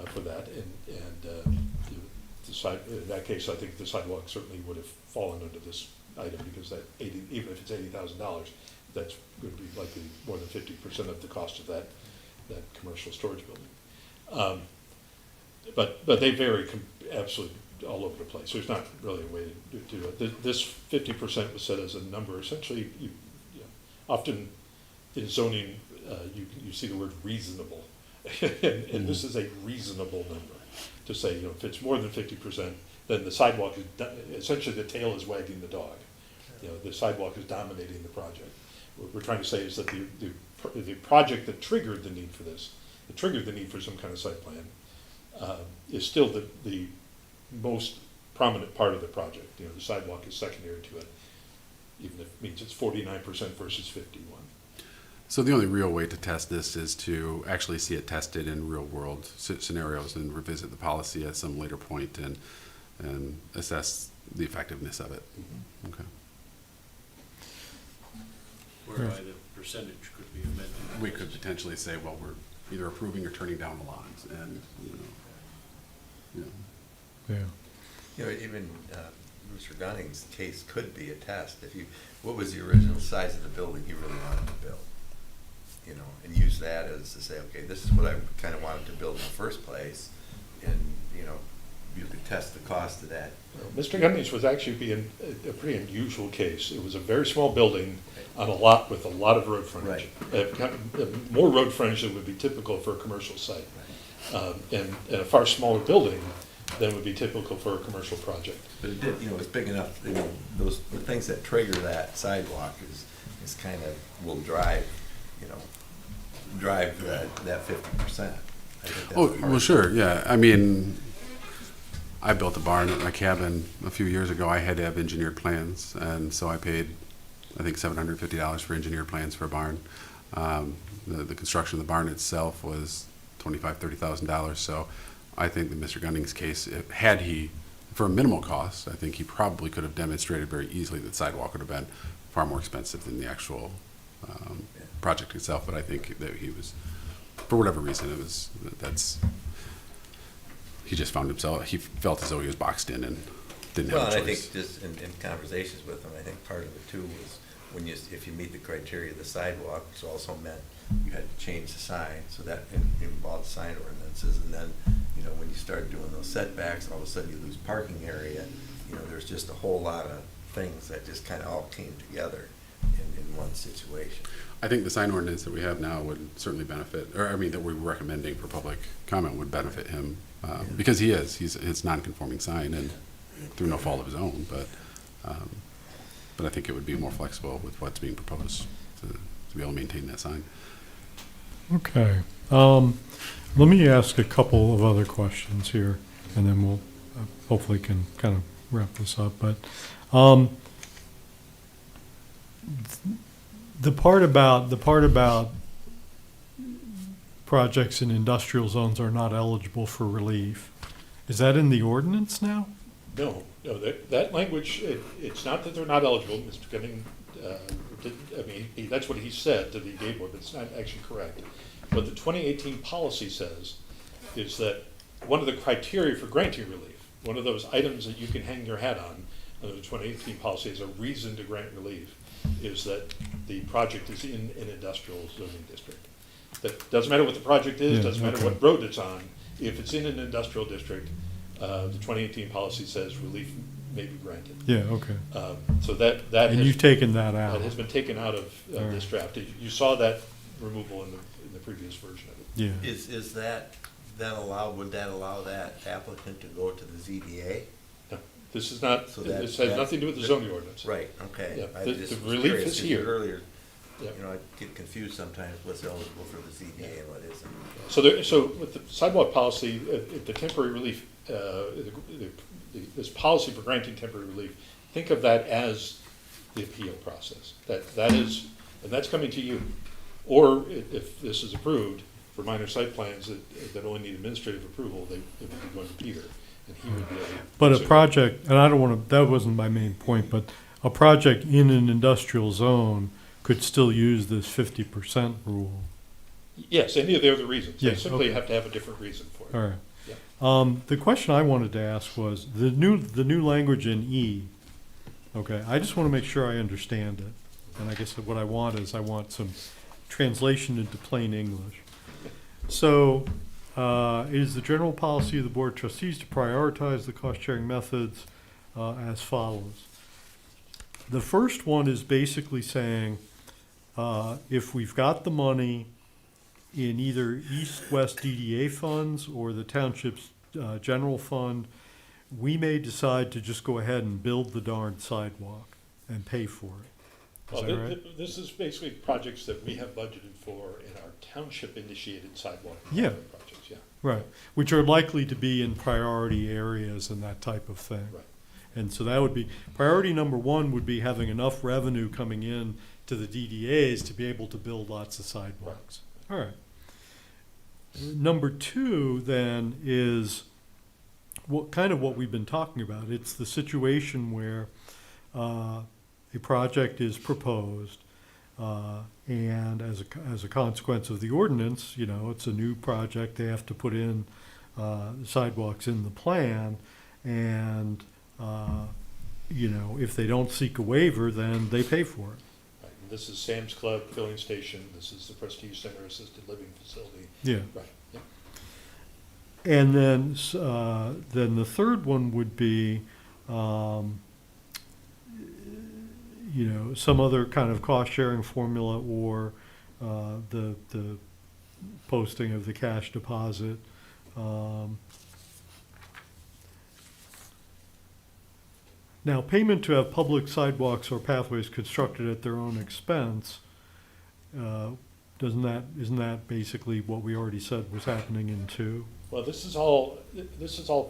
for that, and in that case, I think the sidewalk certainly would have fallen under this item, because that even if it's $80,000, that's going to be likely more than 50% of the cost of that commercial storage building. But they vary absolutely all over the place. There's not really a way to do it. This 50% was set as a number. Essentially, you know, often in zoning, you see the word reasonable, and this is a reasonable number to say, you know, if it's more than 50%, then the sidewalk is essentially the tail is wagging the dog. You know, the sidewalk is dominating the project. What we're trying to say is that the project that triggered the need for this, that triggered the need for some kind of site plan, is still the most prominent part of the project. You know, the sidewalk is secondary to it, even if it means it's 49% versus 51%. So the only real way to test this is to actually see it tested in real world scenarios and revisit the policy at some later point and assess the effectiveness of it. Mm-hmm. Okay. Whereby the percentage could be amended. We could potentially say, well, we're either approving or turning down the lines, and Yeah. You know, even Mr. Gunning's case could be a test. What was the original size of the building he really wanted to build? You know, and use that as to say, okay, this is what I kind of wanted to build in the first place, and, you know, you could test the cost of that. Mr. Gunning's was actually a pretty unusual case. It was a very small building on a lot with a lot of road frontage. More road frontage than would be typical for a commercial site. And a far smaller building than would be typical for a commercial project. But it did, you know, it's big enough, you know, the things that trigger that sidewalk is kind of will drive, you know, that 50%. Oh, well, sure, yeah. I mean, I built a barn at my cabin a few years ago. I had to have engineered plans, and so I paid, I think, $750 for engineered plans for a barn. The construction of the barn itself was $25,000, $30,000. So I think that Mr. Gunning's case, had he, for a minimal cost, I think he probably could have demonstrated very easily that sidewalk would have been far more expensive than the actual project itself. But I think that he was, for whatever reason, he just found himself, he felt as though he was boxed in and didn't have a choice. Well, and I think just in conversations with him, I think part of it too was if you meet the criteria of the sidewalk, which also meant you had to change the sign, so that involved sign ordinances, and then, you know, when you start doing those setbacks, all of a sudden you lose parking area. You know, there's just a whole lot of things that just kind of all came together in one situation. I think the sign ordinance that we have now would certainly benefit, or I mean, that we're recommending for public comment would benefit him, because he's non-conforming sign and through no fault of his own, but I think it would be more flexible with what's being proposed to be able to maintain that sign. Okay. Let me ask a couple of other questions here, and then we'll hopefully can kind of wrap this up. But the part about projects in industrial zones are not eligible for relief, is that in the ordinance now? No, that language, it's not that they're not eligible, Mr. Gunning, that's what he said to the EDA board, but it's not actually correct. What the 2018 policy says is that one of the criteria for granting relief, one of those items that you can hang your hat on under the 2018 policy as a reason to grant relief, is that the project is in an industrial zoning district. That doesn't matter what the project is, Yeah, doesn't matter okay. what road it's on, if it's in an industrial district, the 2018 policy says relief may be granted. Yeah, okay. So that And has, you've taken that out? that has been taken out of All this right. draft. You saw that removal in the previous version of it. Yeah. Is that then would that allow that applicant to go to the ZBA? No, this is not, So that- this has that- nothing to do with the zoning ordinance. Right, okay. Yeah, I the just was relief curious, is 'cause here. Earlier, Yeah. you know, I get confused sometimes what's eligible for the ZBA and what isn't. So with the sidewalk policy, the temporary relief, this policy for granting temporary relief, think of that as the appeal process. That is, and that's coming to you. Or if this is approved for minor site plans that only need administrative approval, it would be going to Peter, and he would be able to. But a project, and I don't want to, that wasn't my main point, but a project in an industrial zone could still use this 50% rule. Yes, any of the other reasons. They Yeah, simply okay. have to have a different reason for it. All right. Yeah. The question I wanted to ask was, the new language in E, okay, I just want to make sure I understand it. And I guess what I want is, I want some translation into plain English. So, it is the general policy of the Board of Trustees to prioritize the cost-sharing methods as follows. The first one is basically saying, if we've got the money in either East-West DDA funds or the township's general fund, we may decide to just go ahead and build the darn sidewalk and pay for it. Is Well, that right? this is basically projects that we have budgeted for in our township-initiated sidewalk Yeah. projects, yeah. Right, which are likely to be in priority areas and that type of thing. Right. And so that would be, priority number one would be having enough revenue coming in to the DDAs to be able to build lots of sidewalks. All right. Number two then is what we've been talking about. It's the situation where a project is proposed, and as a consequence of the ordinance, it's a new project, they have to put in sidewalks in the plan, and if they don't seek a waiver, then they pay for it. Right, and this is Sam's Club filling station, this is the Prestige Center Assisted Living Facility. Yeah. Right, yeah. And then the third one would be, some other kind of cost-sharing formula, or the posting of the cash deposit. Now, payment to have public sidewalks or pathways constructed at their own expense, isn't that basically what we already said was happening in 2? Well, this is all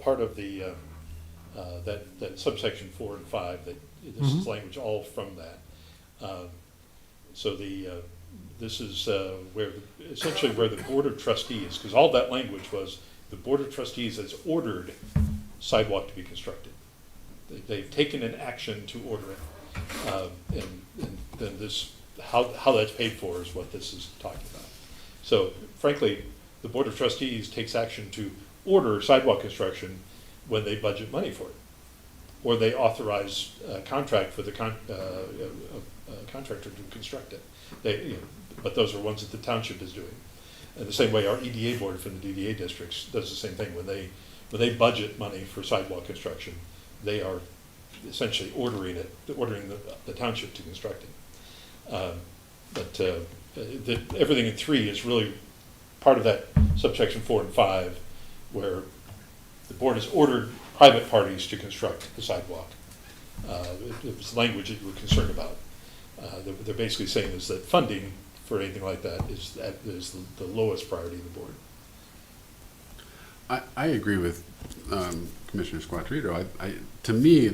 part of the, that subsection 4 and 5, this is Mhm. language all from that. So this is essentially where the Board of Trustees, because all that language was, the Board of Trustees has ordered sidewalk to be constructed. They've taken an action to order it. And then this, how that's paid for is what this is talking about. So frankly, the Board of Trustees takes action to order sidewalk construction when they budget money for it, or they authorize a contract for the contractor to construct it. But those are ones that the township is doing. And the same way our EDA board from the DDA districts does the same thing. When they budget money for sidewalk construction, they are essentially ordering the township to construct it. Everything in 3 is really part of that subsection 4 and 5, where the board has ordered private parties to construct the sidewalk. It was language that you were concerned about. They're basically saying is that funding for anything like that is the lowest priority of the board. I agree with Commissioner Squattrito. To me,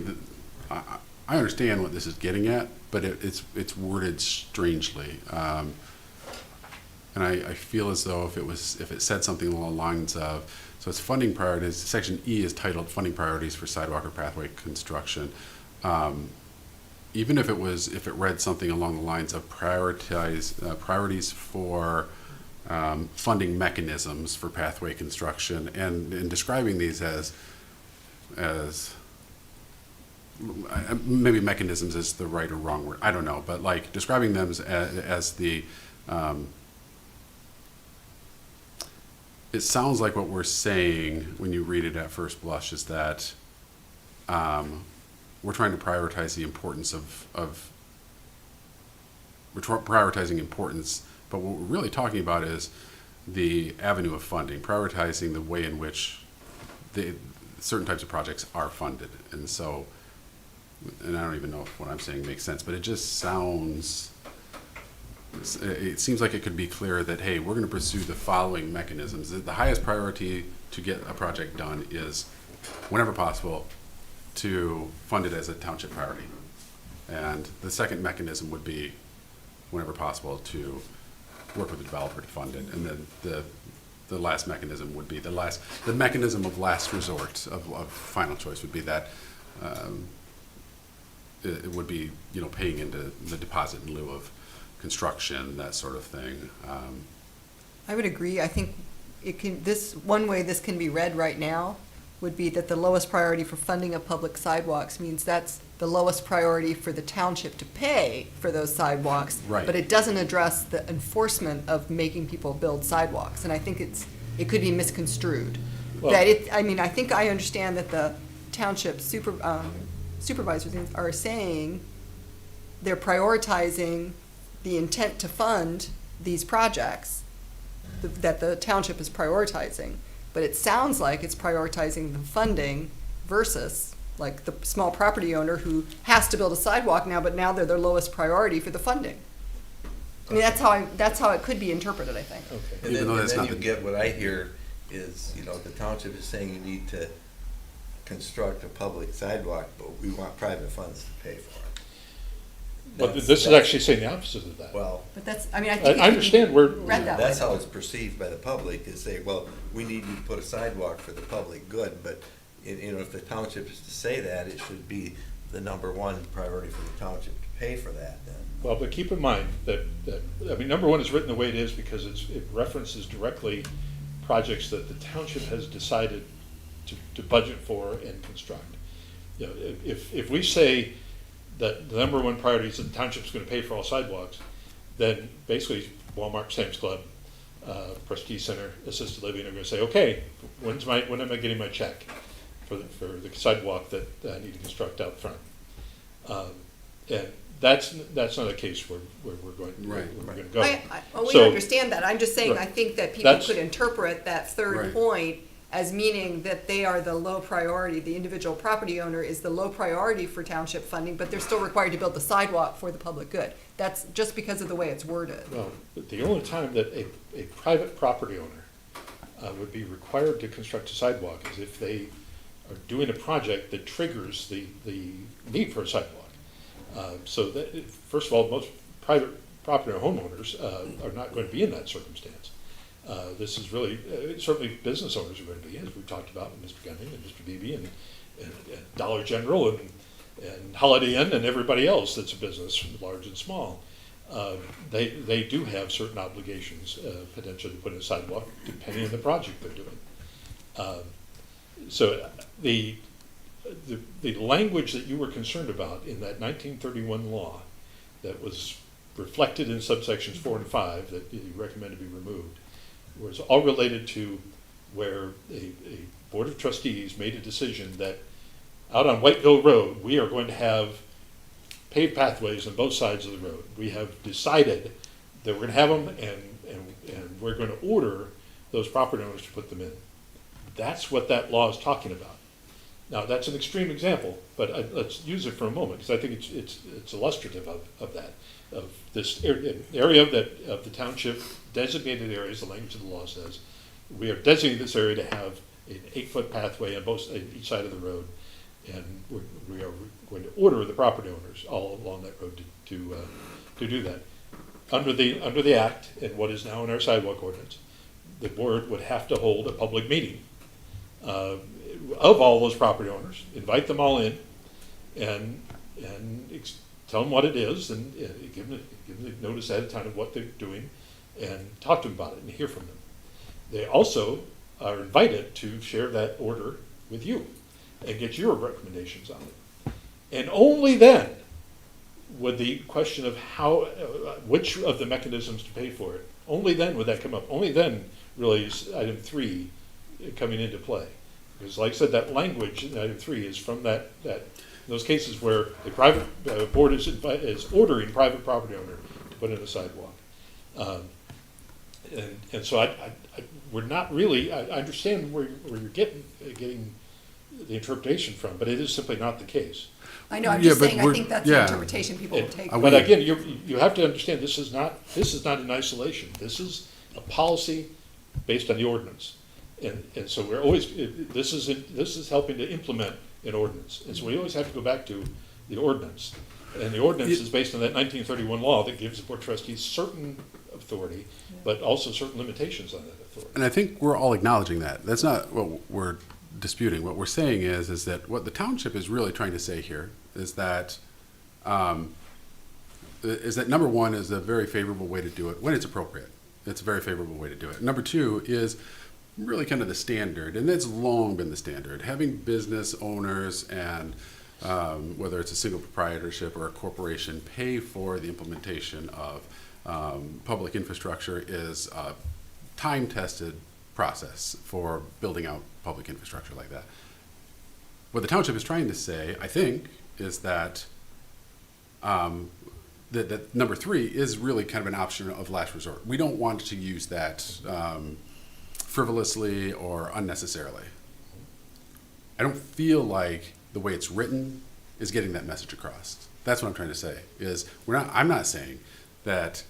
I understand what this is getting at, but it's worded strangely. and I feel as though if it said something along the lines of, so it's funding priorities, section E is titled funding priorities for sidewalk or pathway construction. Even if it read something along the lines of priorities for funding mechanisms for pathway construction, and describing these as maybe mechanisms is the right or wrong word, I don't know, but like describing them as the it sounds like what we're saying when you read it at first blush is that we're trying to prioritize the importance we're prioritizing importance, but what we're really talking about is the avenue of funding, prioritizing the way in which certain types of projects are funded. And so, and I don't even know if what I'm saying makes sense, but it just sounds, it seems like it could be clear that, hey, we're going to pursue the following mechanisms. The highest priority to get a project done is, whenever possible, to fund it as a township priority. And the second mechanism would be, whenever possible, to work with the developer to fund it. And then the last mechanism would be the mechanism of last resort, of final choice would be that it would be, paying into the deposit in lieu of construction, that sort of thing. I would agree. I think one way this can be read right now would be that the lowest priority for funding of public sidewalks means that's the lowest priority for the township to pay for those sidewalks. Right. But it doesn't address the enforcement of making people build sidewalks. And I think it could be misconstrued. Well- I think I understand that the township supervisors are saying they're prioritizing the intent to fund these projects that the township is prioritizing. But it sounds like it's prioritizing the funding versus like the small property owner who has to build a sidewalk now, but now they're their lowest priority for the funding. I mean, that's how it could be interpreted, I think. Okay. And Even though that's then not you the- get what I hear is, the township is saying you need to construct a public sidewalk, but we want private funds to pay for it. But That's- this is that's- actually saying the opposite of that. Well, But that's, I mean, I I think. I understand where, Read that way. that's how it's perceived by the public, is say, well, we need you to put a sidewalk for the public good, but, if the township is to say that, it should be the number one priority for the township to pay for that then. well, but keep in mind that, number one is written the way it is because it references directly projects that the township has decided to budget for and construct. If we say that the number one priority is that the township's gonna pay for all sidewalks, then basically Walmart, Sam's Club, Prestige Center, assisted living are gonna say, okay, when am I getting my check for the sidewalk that I need to construct out front? And that's not a case where we're going to go. We So- understand that. I'm just saying, I Right. think that people That's- could interpret that Right. third point as meaning that they are the low priority, the individual property owner is the low priority for township funding, but they're still required to build the sidewalk for the public good. That's just because of the way it's worded. Well, the only time that a private property owner would be required to construct a sidewalk is if they are doing a project that triggers the need for a sidewalk. So that, first of all, most private property or homeowners are not going to be in that circumstance. This is really, certainly business owners are going to be, as we've talked about with Mr. Gunning and Mr. Beebe and Dollar General and Holiday Inn and everybody else that's a business, large and small. They do have certain obligations, potentially to put in a sidewalk, depending on the project they're doing. So the language that you were concerned about in that 1931 law that was reflected in subsections 4 and 5 that you recommend to be removed was all related to where a board of trustees made a decision that out on Whiteville Road, we are going to have paved pathways on both sides of the road. We have decided that we're going to have them and we're going to order those property owners to put them in. That's what that law is talking about. Now, that's an extreme example, but let's use it for a moment because I think it's illustrative of that, of this area of the township, designated areas, the language of the law says, we are designating this area to have an 8-foot pathway on each side of the road, and we are going to order the property owners all along that road to do that. under the act and what is now in our sidewalk ordinance, the board would have to hold a public meeting of all those property owners, invite them all in, and tell them what it is, and give them the notice ahead of time of what they're doing, and talk to them about it and hear from them. They also are invited to share that order with you and get your recommendations on it. And only then would the question of how, which of the mechanisms to pay for it, only then would that come up. Only then really is item 3 coming into play. Because like I said, that language in item 3 is from those cases where the private board is ordering private property owner to put in a sidewalk. And so we're not really, I understand where you're getting the interpretation from, but it is simply not the case. I know, I'm Yeah, just but saying, I we're- think that's the yeah. interpretation people will take. But again, you have to understand, this is not in isolation. This is a policy based on the ordinance. And so we're always, this is helping to implement an ordinance. And so we always have to go back to the ordinance. And the ordinance is based on that 1931 law that gives the board of trustees certain authority, but also certain limitations on that authority. And I think we're all acknowledging that. That's not what we're disputing. What we're saying is that what the township is really trying to say here is that number one is a very favorable way to do it when it's appropriate. It's a very favorable way to do it. Number two is really kind of the standard, and it's long been the standard. Having business owners and whether it's a single proprietorship or a corporation pay for the implementation of public infrastructure is a time-tested process for building out public infrastructure like that. What the township is trying to say, I think, is that that number 3 is really kind of an option of last resort. We don't want to use that frivolously or unnecessarily. I don't feel like the way it's written is getting that message across. That's what I'm trying to say. I'm not saying that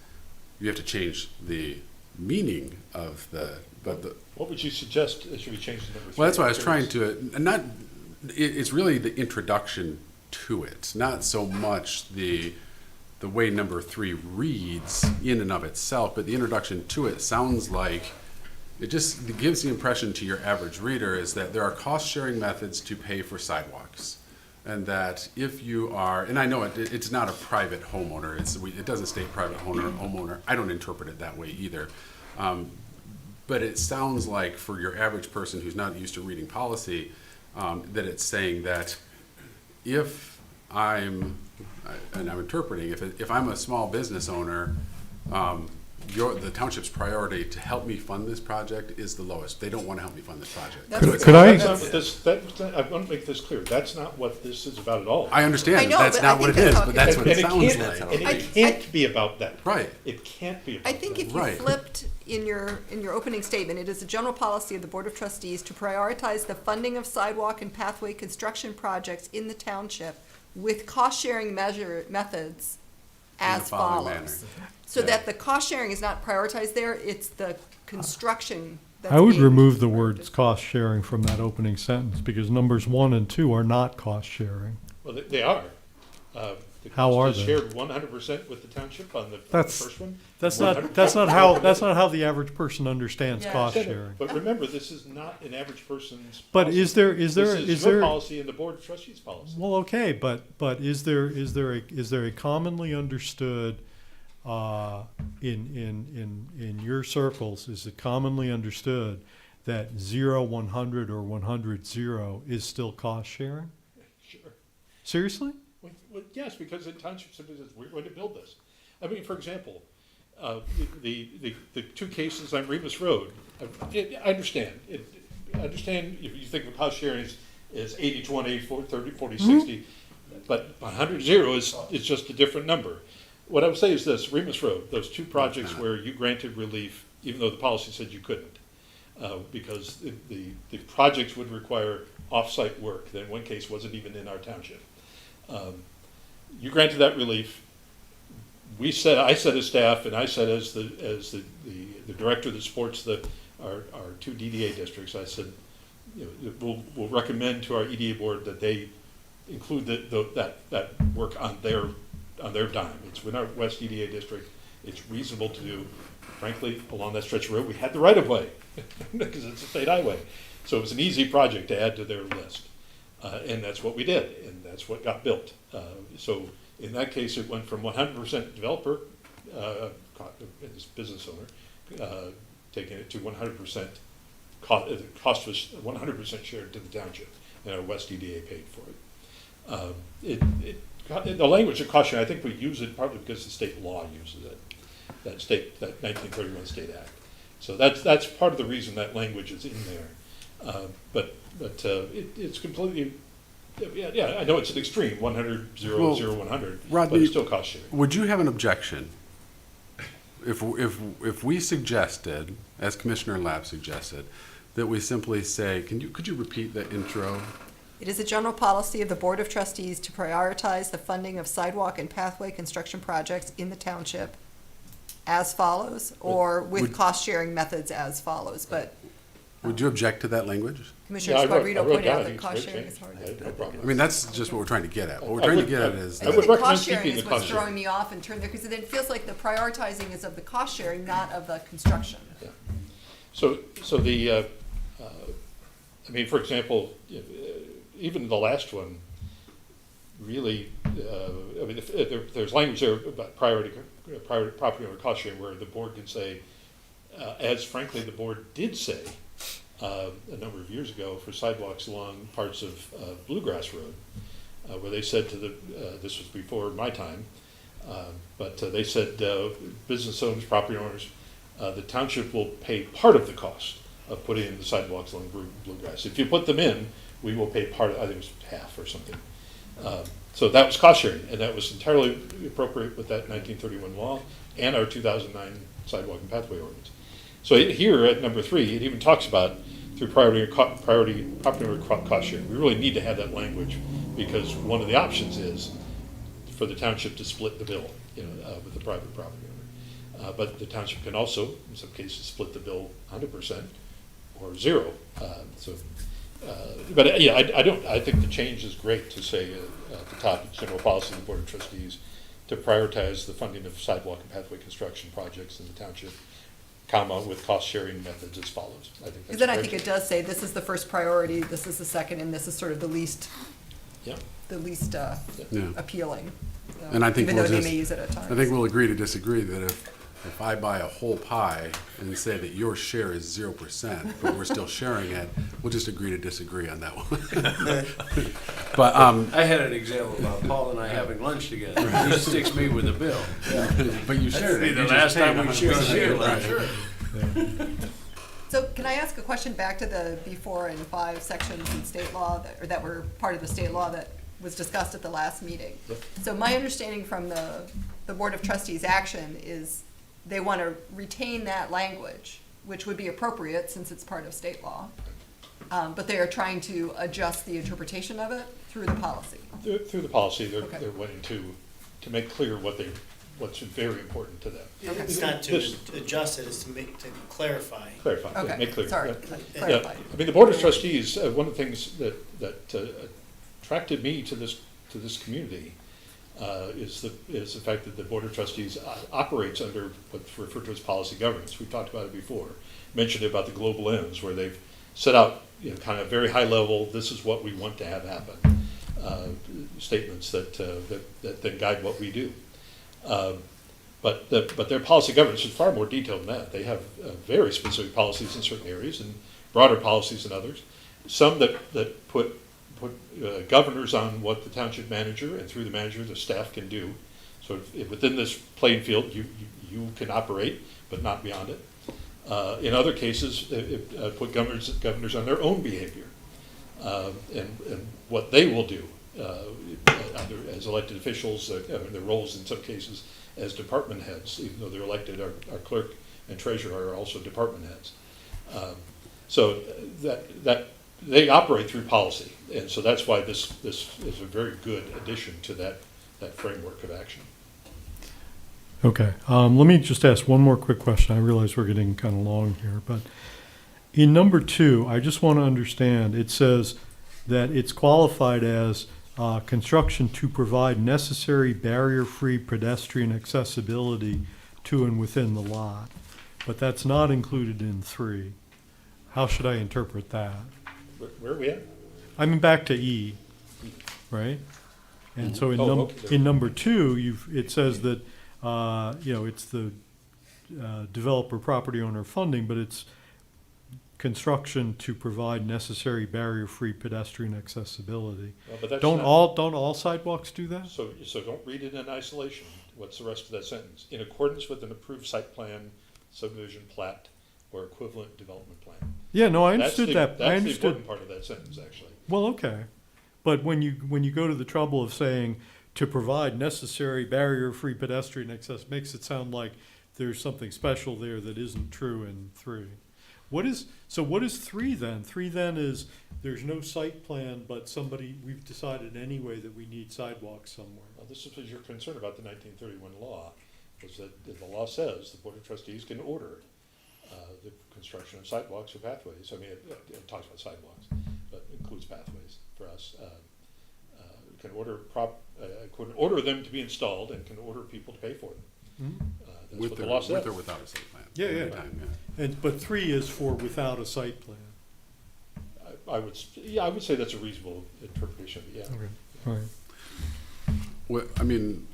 you have to change the meaning of What would you suggest should we change to number 3? well, that's why I was trying to, it's really the introduction to it, not so much the way number 3 reads in and of itself, but the introduction to it sounds like, it gives the impression to your average reader is that there are cost-sharing methods to pay for sidewalks. And that if you are, and I know it's not a private homeowner, it doesn't state private homeowner, I don't interpret it that way either. But it sounds like for your average person who's not used to reading policy, that it's saying that if and I'm interpreting, if I'm a small business owner, the township's priority to help me fund this project is the lowest. They don't want to help me fund this project. I want to make this clear. That's not what this is about at all. I understand. I know, That's but I not what it think is, that's but that's how- what it And sounds can't- like. And it can't be about that. Right. It can't be about I think that. if you Right. flipped in your opening statement, it is a general policy of the Board of Trustees to prioritize the funding of sidewalk and pathway construction projects in the township with cost-sharing methods In as the following follows. manner. So Yeah. that the cost-sharing is not prioritized there, it's the construction that's I would being remove the prioritized. words cost sharing from that opening sentence because numbers 1 and 2 are not cost sharing. Well, they are. The How cost are is they? shared 100% with the township on the That's- first one. That's 100% not how the average person understands Yeah. cost sharing. But remember, this is not an average person's But policy. is there This is your there policy and the board of trustees policy. well, okay, but is there a commonly understood in your circles, is it commonly understood that 0, 100 or 100, 0 is still cost sharing? Sure. Seriously? Well, yes, because the township simply says, we're going to build this. I mean, for example, the 2 cases on Remus Road, I understand. I understand if you think of cost sharing is 80, 20, 30, 40, 60, but 100, 0 is just a different number. What I would say is this, Remus Road, those 2 projects where you granted relief, even though the policy said you couldn't, because the projects would require off-site work. Then one case wasn't even in our township. You granted that relief. I said as staff, and I said as the director that supports our 2 DDA districts, I said, we'll recommend to our EDA board that they include that work on their dime. It's in our West EDA district. it's reasonable to do. Frankly, along that stretch of road, we had the right-of-way, because it's a state highway. So it was an easy project to add to their list. And that's what we did, and that's what got built. So in that case, it went from 100% developer, this business owner, taking it to 100%, the cost was 100% shared to the township, and our West EDA paid for it. The language of caution, I think we use it partly because the state law uses it, that 1931 State Act. So that's part of the reason that language is in there. But it's completely, yeah, I know it's an extreme, 100, 0, Well, 0, 100, Rodney, but it's still cost sharing. Would you have an objection if we suggested, as Commissioner Lapp suggested, that we simply say, could you repeat the intro? It is a general policy of the Board of Trustees to prioritize the funding of sidewalk and pathway construction projects in the township as follows, or with Would- cost-sharing methods as follows, but Would you object to that language? Commissioner Yeah, I wrote Spadrino pointed down, out I that think it's a great cost-sharing is change. hard I have no to. problem. I mean, that's just what we're trying to get at. What we're I trying to would- get at is I that would recommend Cost-sharing keeping is the what's cost-sharing. throwing me off in terms, because it feels like the prioritizing is of the cost-sharing, not of the construction. So the, I mean, for example, even the last one, really, I mean, if there's language there about property owner cost sharing, where the board can say, as frankly the board did say a number of years ago for sidewalks along parts of Bluegrass Road, where they said to the, this was before my time, but they said business owners, property owners, the township will pay part of the cost of putting in the sidewalks along Bluegrass. If you put them in, we will pay part, I think it was half or something. So that was cost sharing, and that was entirely appropriate with that 1931 law and our 2009 sidewalk and pathway ordinance. So here at number 3, it even talks about through priority property owner cost sharing. We really need to have that language, because one of the options is for the township to split the bill, with the private property owner. But the township can also, in some cases, split the bill 100% or 0. But yeah, I think the change is great to say at the top, it's general policy of the Board of Trustees to prioritize the funding of sidewalk and pathway construction projects in the township, comma, with cost-sharing methods as follows. I think that's Because then I great. think it does say, this is the first priority, this is the second, and this is sort of the least, Yeah. Yeah. appealing. And I think Even we'll though they just- may use it at times. I think we'll agree to disagree that if I buy a whole pie and say that your share is 0%, but we're still sharing it, we'll just agree to disagree on that one. But, I had an example about Paul and I having lunch together. He sticks me with a bill. but you shared it. the You just last paid time we shared a 100%. beer, Right. sure. So can I ask a question back to the before and 5 sections in state law that were part of the state law that was discussed at the last meeting? Yep. So my understanding from the Board of Trustees action is they want to retain that language, which would be appropriate since it's part of state law. But they are trying to adjust the interpretation of it through the policy. Through the policy, Okay. they're wanting to make clear what's very important to them. Okay. It's not to This- adjust it, it's to Clarify, clarify. yeah, Okay, make clear. sorry, Yeah. clarify. I mean, the Board of Trustees, one of the things that attracted me to this community is the fact that the Board of Trustees operates under what's referred to as policy governance. We've talked about it before. Mentioned about the global ends, where they've set out, kind of very high level, this is what we want to have happen, statements that then guide what we do. But their policy governance is far more detailed than that. They have very specific policies in certain areas and broader policies in others. Some that put governors on what the township manager, and through the manager, the staff can do. So if within this playing field, you can operate, but not beyond it. In other cases, it put governors on their own behavior and what they will do, either as elected officials, their roles in some cases as department heads, even though they're elected. Our clerk and treasurer are also department heads. So that they operate through policy, and so that's why this is a very good addition to that framework of action. Okay, let me just ask one more quick question. I realize we're getting kind of long here, but in number 2, I just want to understand, it says that it's qualified as construction to provide necessary barrier-free pedestrian accessibility to and within the lot, but that's not included in 3. How should I interpret that? Where are we at? I'm back to E, right? And so in Oh, okay. in number 2, it says that, it's the developer property owner funding, but it's construction to provide necessary barrier-free pedestrian accessibility. Well, but that's Don't not- all sidewalks do that? So don't read it in isolation. What's the rest of that sentence? In accordance with an approved site plan, subdivision plat, or equivalent development plan. Yeah, no, I That's understood the- that. I That's the understood. important part of that sentence, actually. Well, okay. But when you go to the trouble of saying to provide necessary barrier-free pedestrian access, makes it sound like there's something special there that isn't true in 3. What is 3 then? 3 then is there's no site plan, but we've decided anyway that we need sidewalks somewhere. Well, this is what your concern about the 1931 law, was that the law says the Board of Trustees can order the construction of sidewalks or pathways. I mean, it talks about sidewalks, but includes pathways for us. Can order them to be installed and can order people to pay for them. That's With what the or, law says. with or without a site plan? Yeah, yeah. Anytime, yeah. But 3 is for without a site plan. I would say that's a reasonable interpretation, yeah. Okay, all right. Well, I mean,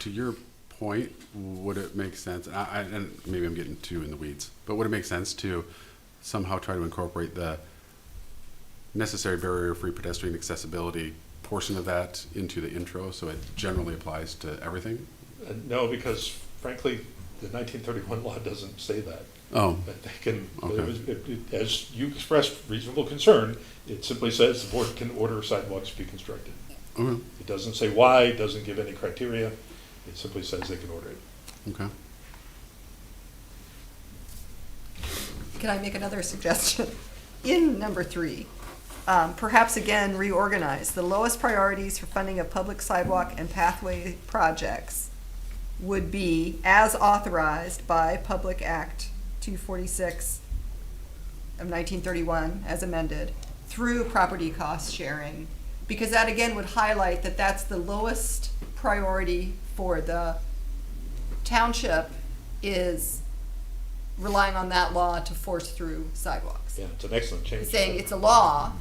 to your point, would it make sense, and maybe I'm getting too in the weeds, but would it make sense to somehow try to incorporate the necessary barrier-free pedestrian accessibility portion of that into the intro, so it generally applies to everything? No, because frankly, the 1931 law doesn't say that. Oh, But they can, Okay. as you expressed reasonable concern, it simply says the board can order sidewalks to be constructed. okay, It doesn't say why, it doesn't give any criteria, it simply says they can order it. okay. Can I make another suggestion? In number 3, perhaps again reorganize the lowest priorities for funding of public sidewalk and pathway projects would be as authorized by Public Act 246 of 1931 as amended through property cost sharing, because that again would highlight that that's the lowest priority for the township, is relying on that law to force through sidewalks. Yeah, it's an excellent change. Saying it's a law,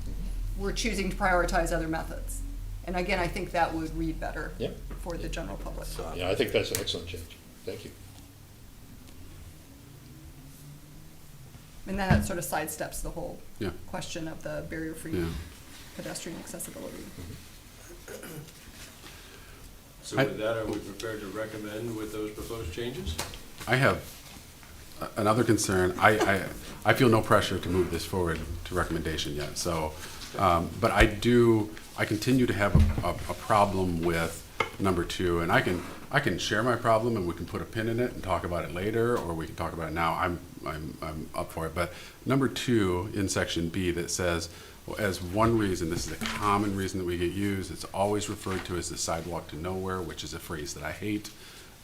we're choosing to prioritize other methods. And again, I think that would read better Yeah. for the general public. Yeah, I think that's an excellent change. Thank you. And then that sort of sidesteps the whole Yeah. question of the barrier-free Yeah. pedestrian accessibility. So with that, are we prepared to recommend with those proposed changes? I have another concern. I feel no pressure to move this forward to recommendation yet, so, but I continue to have a problem with number 2, and I can share my problem and we can put a pin in it and talk about it later, or we can talk about it now. I'm up for it. But number 2 in section B that says, well, as one reason, this is a common reason that we get used, it's always referred to as the sidewalk to nowhere, which is a phrase that I hate.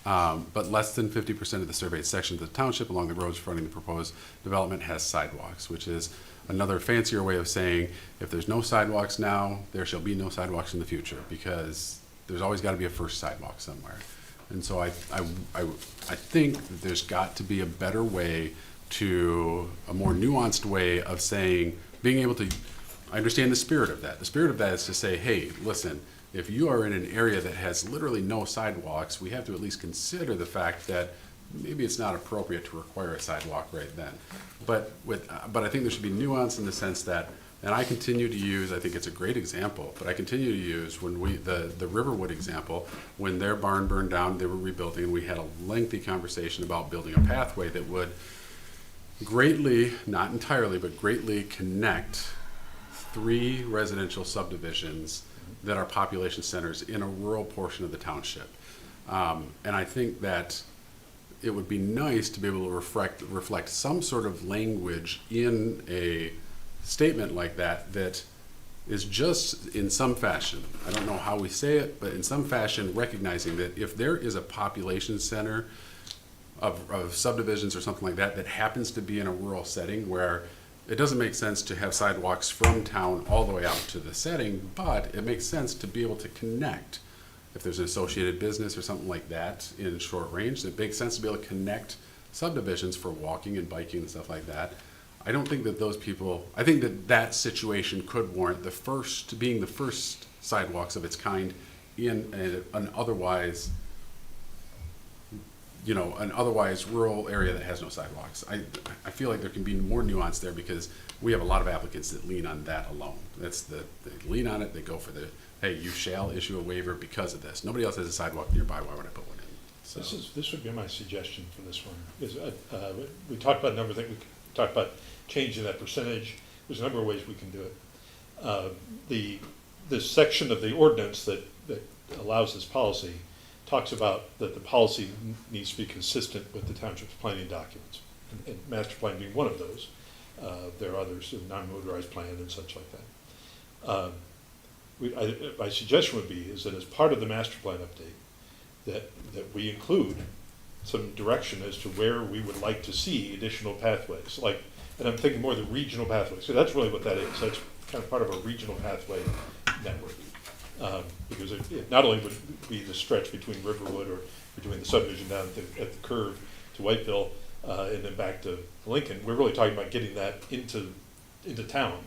But less than 50% of the surveyed sections of the township along the roads fronting the proposed development has sidewalks, which is another fancier way of saying, if there's no sidewalks now, there shall be no sidewalks in the future, because there's always got to be a first sidewalk somewhere. And so I think that there's got to be a better way, a more nuanced way of saying, being able to, I understand the spirit of that. The spirit of that is to say, hey, listen, if you are in an area that has literally no sidewalks, we have to at least consider the fact that maybe it's not appropriate to require a sidewalk right then. But I think there should be nuance in the sense that, and I continue to use, I think it's a great example, but I continue to use when the Riverwood example, when their barn burned down, they were rebuilding, and we had a lengthy conversation about building a pathway that would greatly, not entirely, but greatly connect 3 residential subdivisions that are population centers in a rural portion of the township. And I think that it would be nice to be able to reflect some sort of language in a statement like that that is just in some fashion, I don't know how we say it, but in some fashion recognizing that if there is a population center of subdivisions or something like that that happens to be in a rural setting where it doesn't make sense to have sidewalks from town all the way out to the setting, but it makes sense to be able to connect if there's an associated business or something like that in short range, it makes sense to be able to connect subdivisions for walking and biking and stuff like that. I don't think that those people, I think that that situation could warrant being the first sidewalks of its kind in an otherwise, an otherwise rural area that has no sidewalks. I feel like there can be more nuance there because we have a lot of applicants that lean on that alone. They lean on it, they go for hey, you shall issue a waiver because of this. Nobody else has a sidewalk nearby, why would I put one in? So. This would be my suggestion for this one. We talked about a number of things. We talked about changing that percentage. There's a number of ways we can do it. This section of the ordinance that allows this policy talks about that the policy needs to be consistent with the township's planning documents, and master plan being one of those. There are others, a non-motorized plan and such like that. My suggestion would be is that as part of the master plan update, that we include some direction as to where we would like to see additional pathways, and I'm thinking more the regional pathways. So that's really what that is. That's kind of part of a regional pathway network. Because it not only would be the stretch between Riverwood or between the subdivision down at the curve to Whiteville and then back to Lincoln, we're really talking about getting that into town,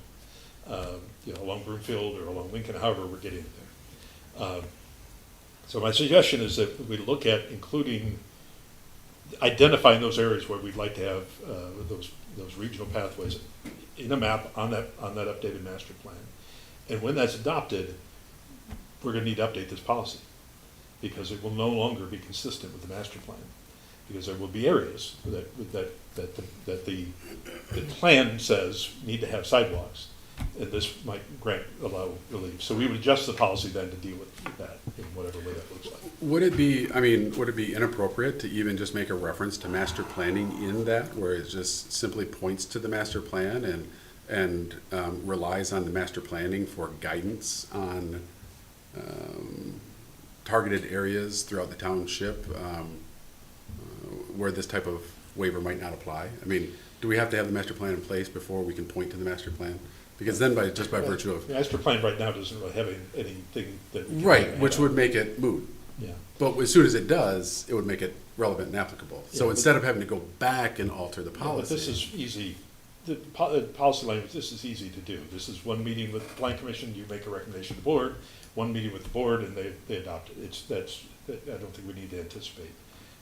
along Broomfield or along Lincoln, however we're getting it there. So my suggestion is that we look at identifying those areas where we'd like to have those regional pathways in a map on that updated master plan. And when that's adopted, we're going to need to update this policy because it will no longer be consistent with the master plan, because there will be areas that the plan says need to have sidewalks, and this might allow relief. So we would adjust the policy then to deal with that in whatever way that looks like. Would it be inappropriate to even just make a reference to master planning in that, where it just simply points to the master plan and relies on the master planning for guidance on targeted areas throughout the township where this type of waiver might not apply? I mean, do we have to have the master plan in place before we can point to the master plan? Because then by virtue of... The master plan right now doesn't really have anything that... Right, which would make it moot. Yeah. But as soon as it does, it would make it relevant and applicable. So Yeah, instead of having to go back and alter the But policy... this is easy. The policy language, this is easy to do. This is one meeting with the plan commission, you make a recommendation to the board, one meeting with the board, and they adopt it. I don't think we need to anticipate.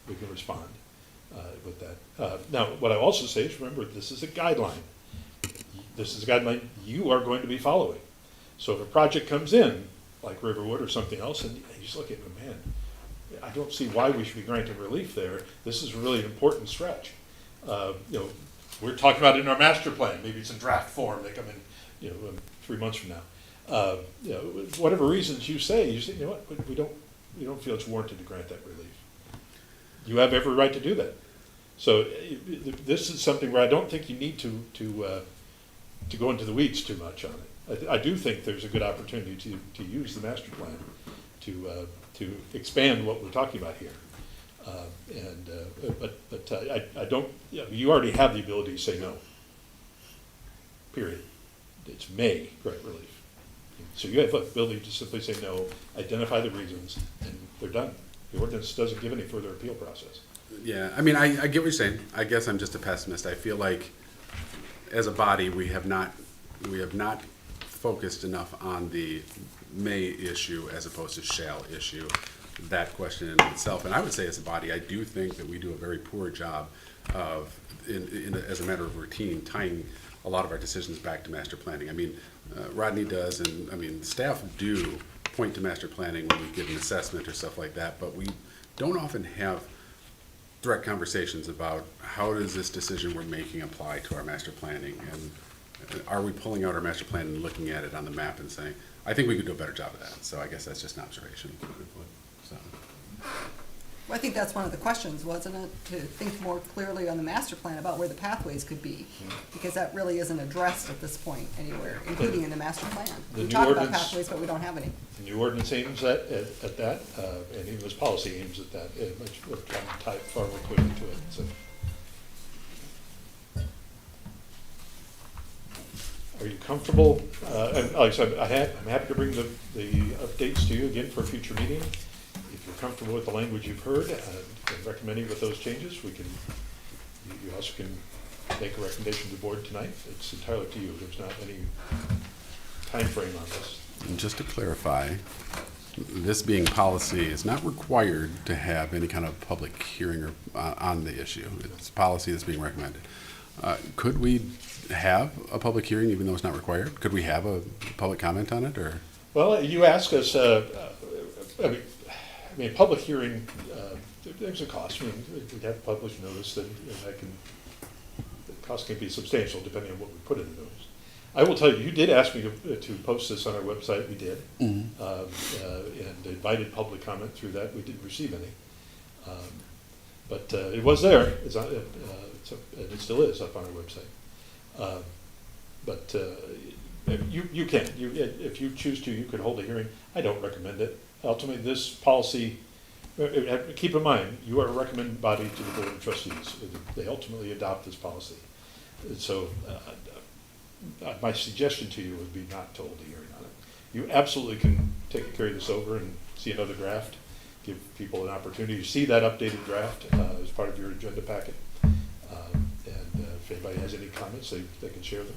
We can respond with that. Now, what I also say is, remember, this is a guideline. This is a guideline you are going to be following. So if a project comes in, like Riverwood or something else, and you just look at it, man, I don't see why we should be granting relief there. This is really an important stretch. We're talking about it in our master plan. Maybe it's in draft form. They come in, 3 months from now. Whatever reasons you say, you know what, we don't feel it's warranted to grant that relief. You have every right to do that. So this is something where I don't think you need to go into the weeds too much on it. I do think there's a good opportunity to use the master plan to expand what we're talking about here. But I don't. You already have the ability to say no. Period. It's may grant relief. So you have the ability to simply say no, identify the reasons, and they're done. The ordinance doesn't give any further appeal process. Yeah, I mean, I get what you're saying. I guess I'm just a pessimist. I feel like as a body, we have not focused enough on the may issue as opposed to shall issue, that question in itself. And I would say as a body, I do think that we do a very poor job of, as a matter of routine, tying a lot of our decisions back to master planning. I mean, Rodney does, and I mean, staff do point to master planning when we give an assessment or stuff like that, but we don't often have direct conversations about how does this decision we're making apply to our master planning, and are we pulling out our master plan and looking at it on the map and saying, I think we could do a better job of that. So I guess that's just an observation. So. Well, I think that's one of the questions, wasn't it? To think more clearly on the master plan about where the pathways could be, because that really isn't addressed at this point anywhere, including in the master plan. The We new talk about ordinance- pathways, but we don't have any. The new ordinance aims at that, and even this policy aims at that. We're trying to tie far more quickly to it. So. Are you comfortable? Like I said, I'm happy to bring the updates to you again for a future meeting. if you're comfortable with the language you've heard and recommending with those changes, we can, you also can make a recommendation to the board tonight. It's entirely up to you. There's not any time frame on this. And just to clarify, this being policy is not required to have any kind of public hearing or, on the issue. It's policy that's being recommended. Could we have a public hearing even though it's not required? Could we have a public comment on it, or? Well, you ask us, I mean, public hearing, there's a cost. I mean, we'd have to publish notice and that can, the cost can be substantial depending on what we put in the notice. I will tell you, you did ask me to post this on our website. We did. Mm-hmm. And invited public comment through that. We didn't receive any. But it was there. It's on, and it still is up on our website. But you can. If you choose to, you could hold a hearing. I don't recommend it. Ultimately, this policy, keep in mind, you are a recommending body to the Board of Trustees. They ultimately adopt this policy. And so my suggestion to you would be not to hold a hearing on it. You absolutely can carry this over and see another draft, give people an opportunity to see that updated draft as part of your agenda packet. And if anybody has any comments, they can share them.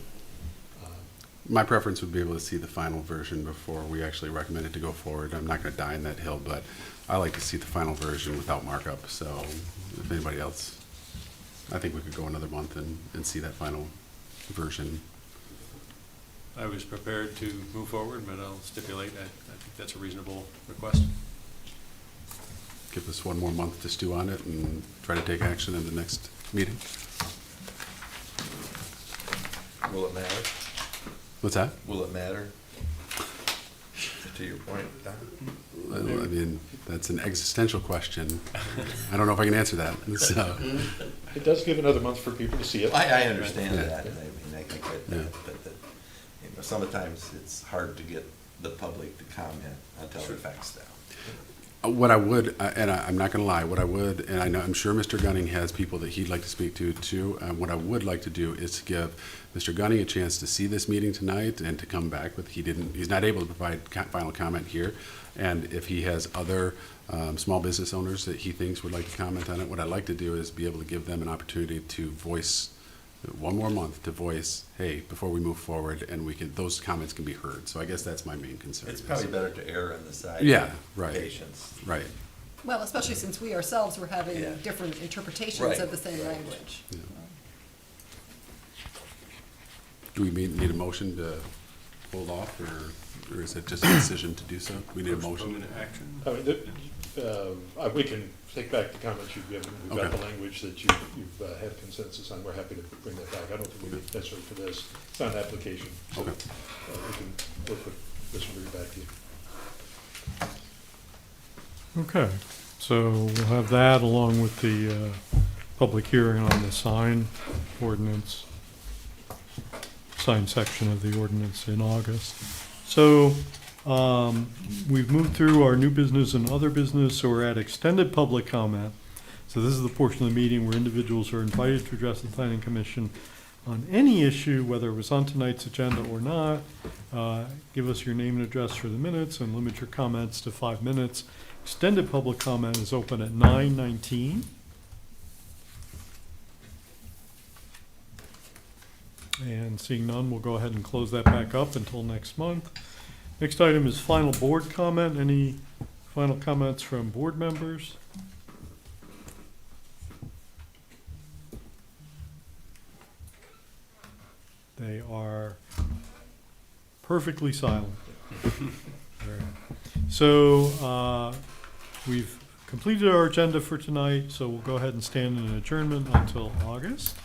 My preference would be able to see the final version before we actually recommend it to go forward. I'm not going to die in that hill, but I like to see the final version without markup. So if anybody else, I think we could go another month and see that final version. I was prepared to move forward, but I'll stipulate, I think that's a reasonable request. Give us one more month to stew on it and try to take action in the next meeting. Will it matter? What's that? Will it matter? To your point, Don? Well, I mean, that's an existential question. I don't know if I can answer that. So, It does give another month for people to see it. I understand Yeah. that, and I mean, I can get that, Yeah. but that, you know, sometimes it's hard to get the public to comment until it affects them. what I would, and I'm not going to lie, what I would, and I know, I'm sure Mr. Gunning has people that he'd like to speak to too. What I would like to do is to give Mr. Gunning a chance to see this meeting tonight and to come back with, he's not able to provide final comment here. And if he has other small business owners that he thinks would like to comment on it, what I'd like to do is be able to give them an opportunity to voice, one more month to voice, hey, before we move forward, and those comments can be heard. So I guess that's my main concern. It's probably better to err on the side Yeah, of right. patience. Right. Well, especially since we ourselves were having Yeah. different interpretations Right, of the same right. language. Yeah. Do we need a motion to hold off, or is it just a decision to do so? We need a motion. Postpone action. I mean, we can take back the comments you've given. We've got Okay. the language that you've had consensus on. We're happy to bring that back. I don't think we need necessarily for this. It's not an application. So Okay. we can work with this and bring it back to you. Okay, so we'll have that along with the public hearing on the sign ordinance, sign section of the ordinance in August. So we've moved through our new business and other business, so we're at extended public comment. So this is the portion of the meeting where individuals are invited to address the planning commission on any issue, whether it was on tonight's agenda or not. Give us your name and address for the minutes and limit your comments to 5 minutes. Extended public comment is open at 9:19. And seeing none, we'll go ahead and close that back up until next month. Next item is final board comment. Any final comments from board members? They are perfectly silent. All right. So we've completed our agenda for tonight, so we'll go ahead and stand in adjournment until August.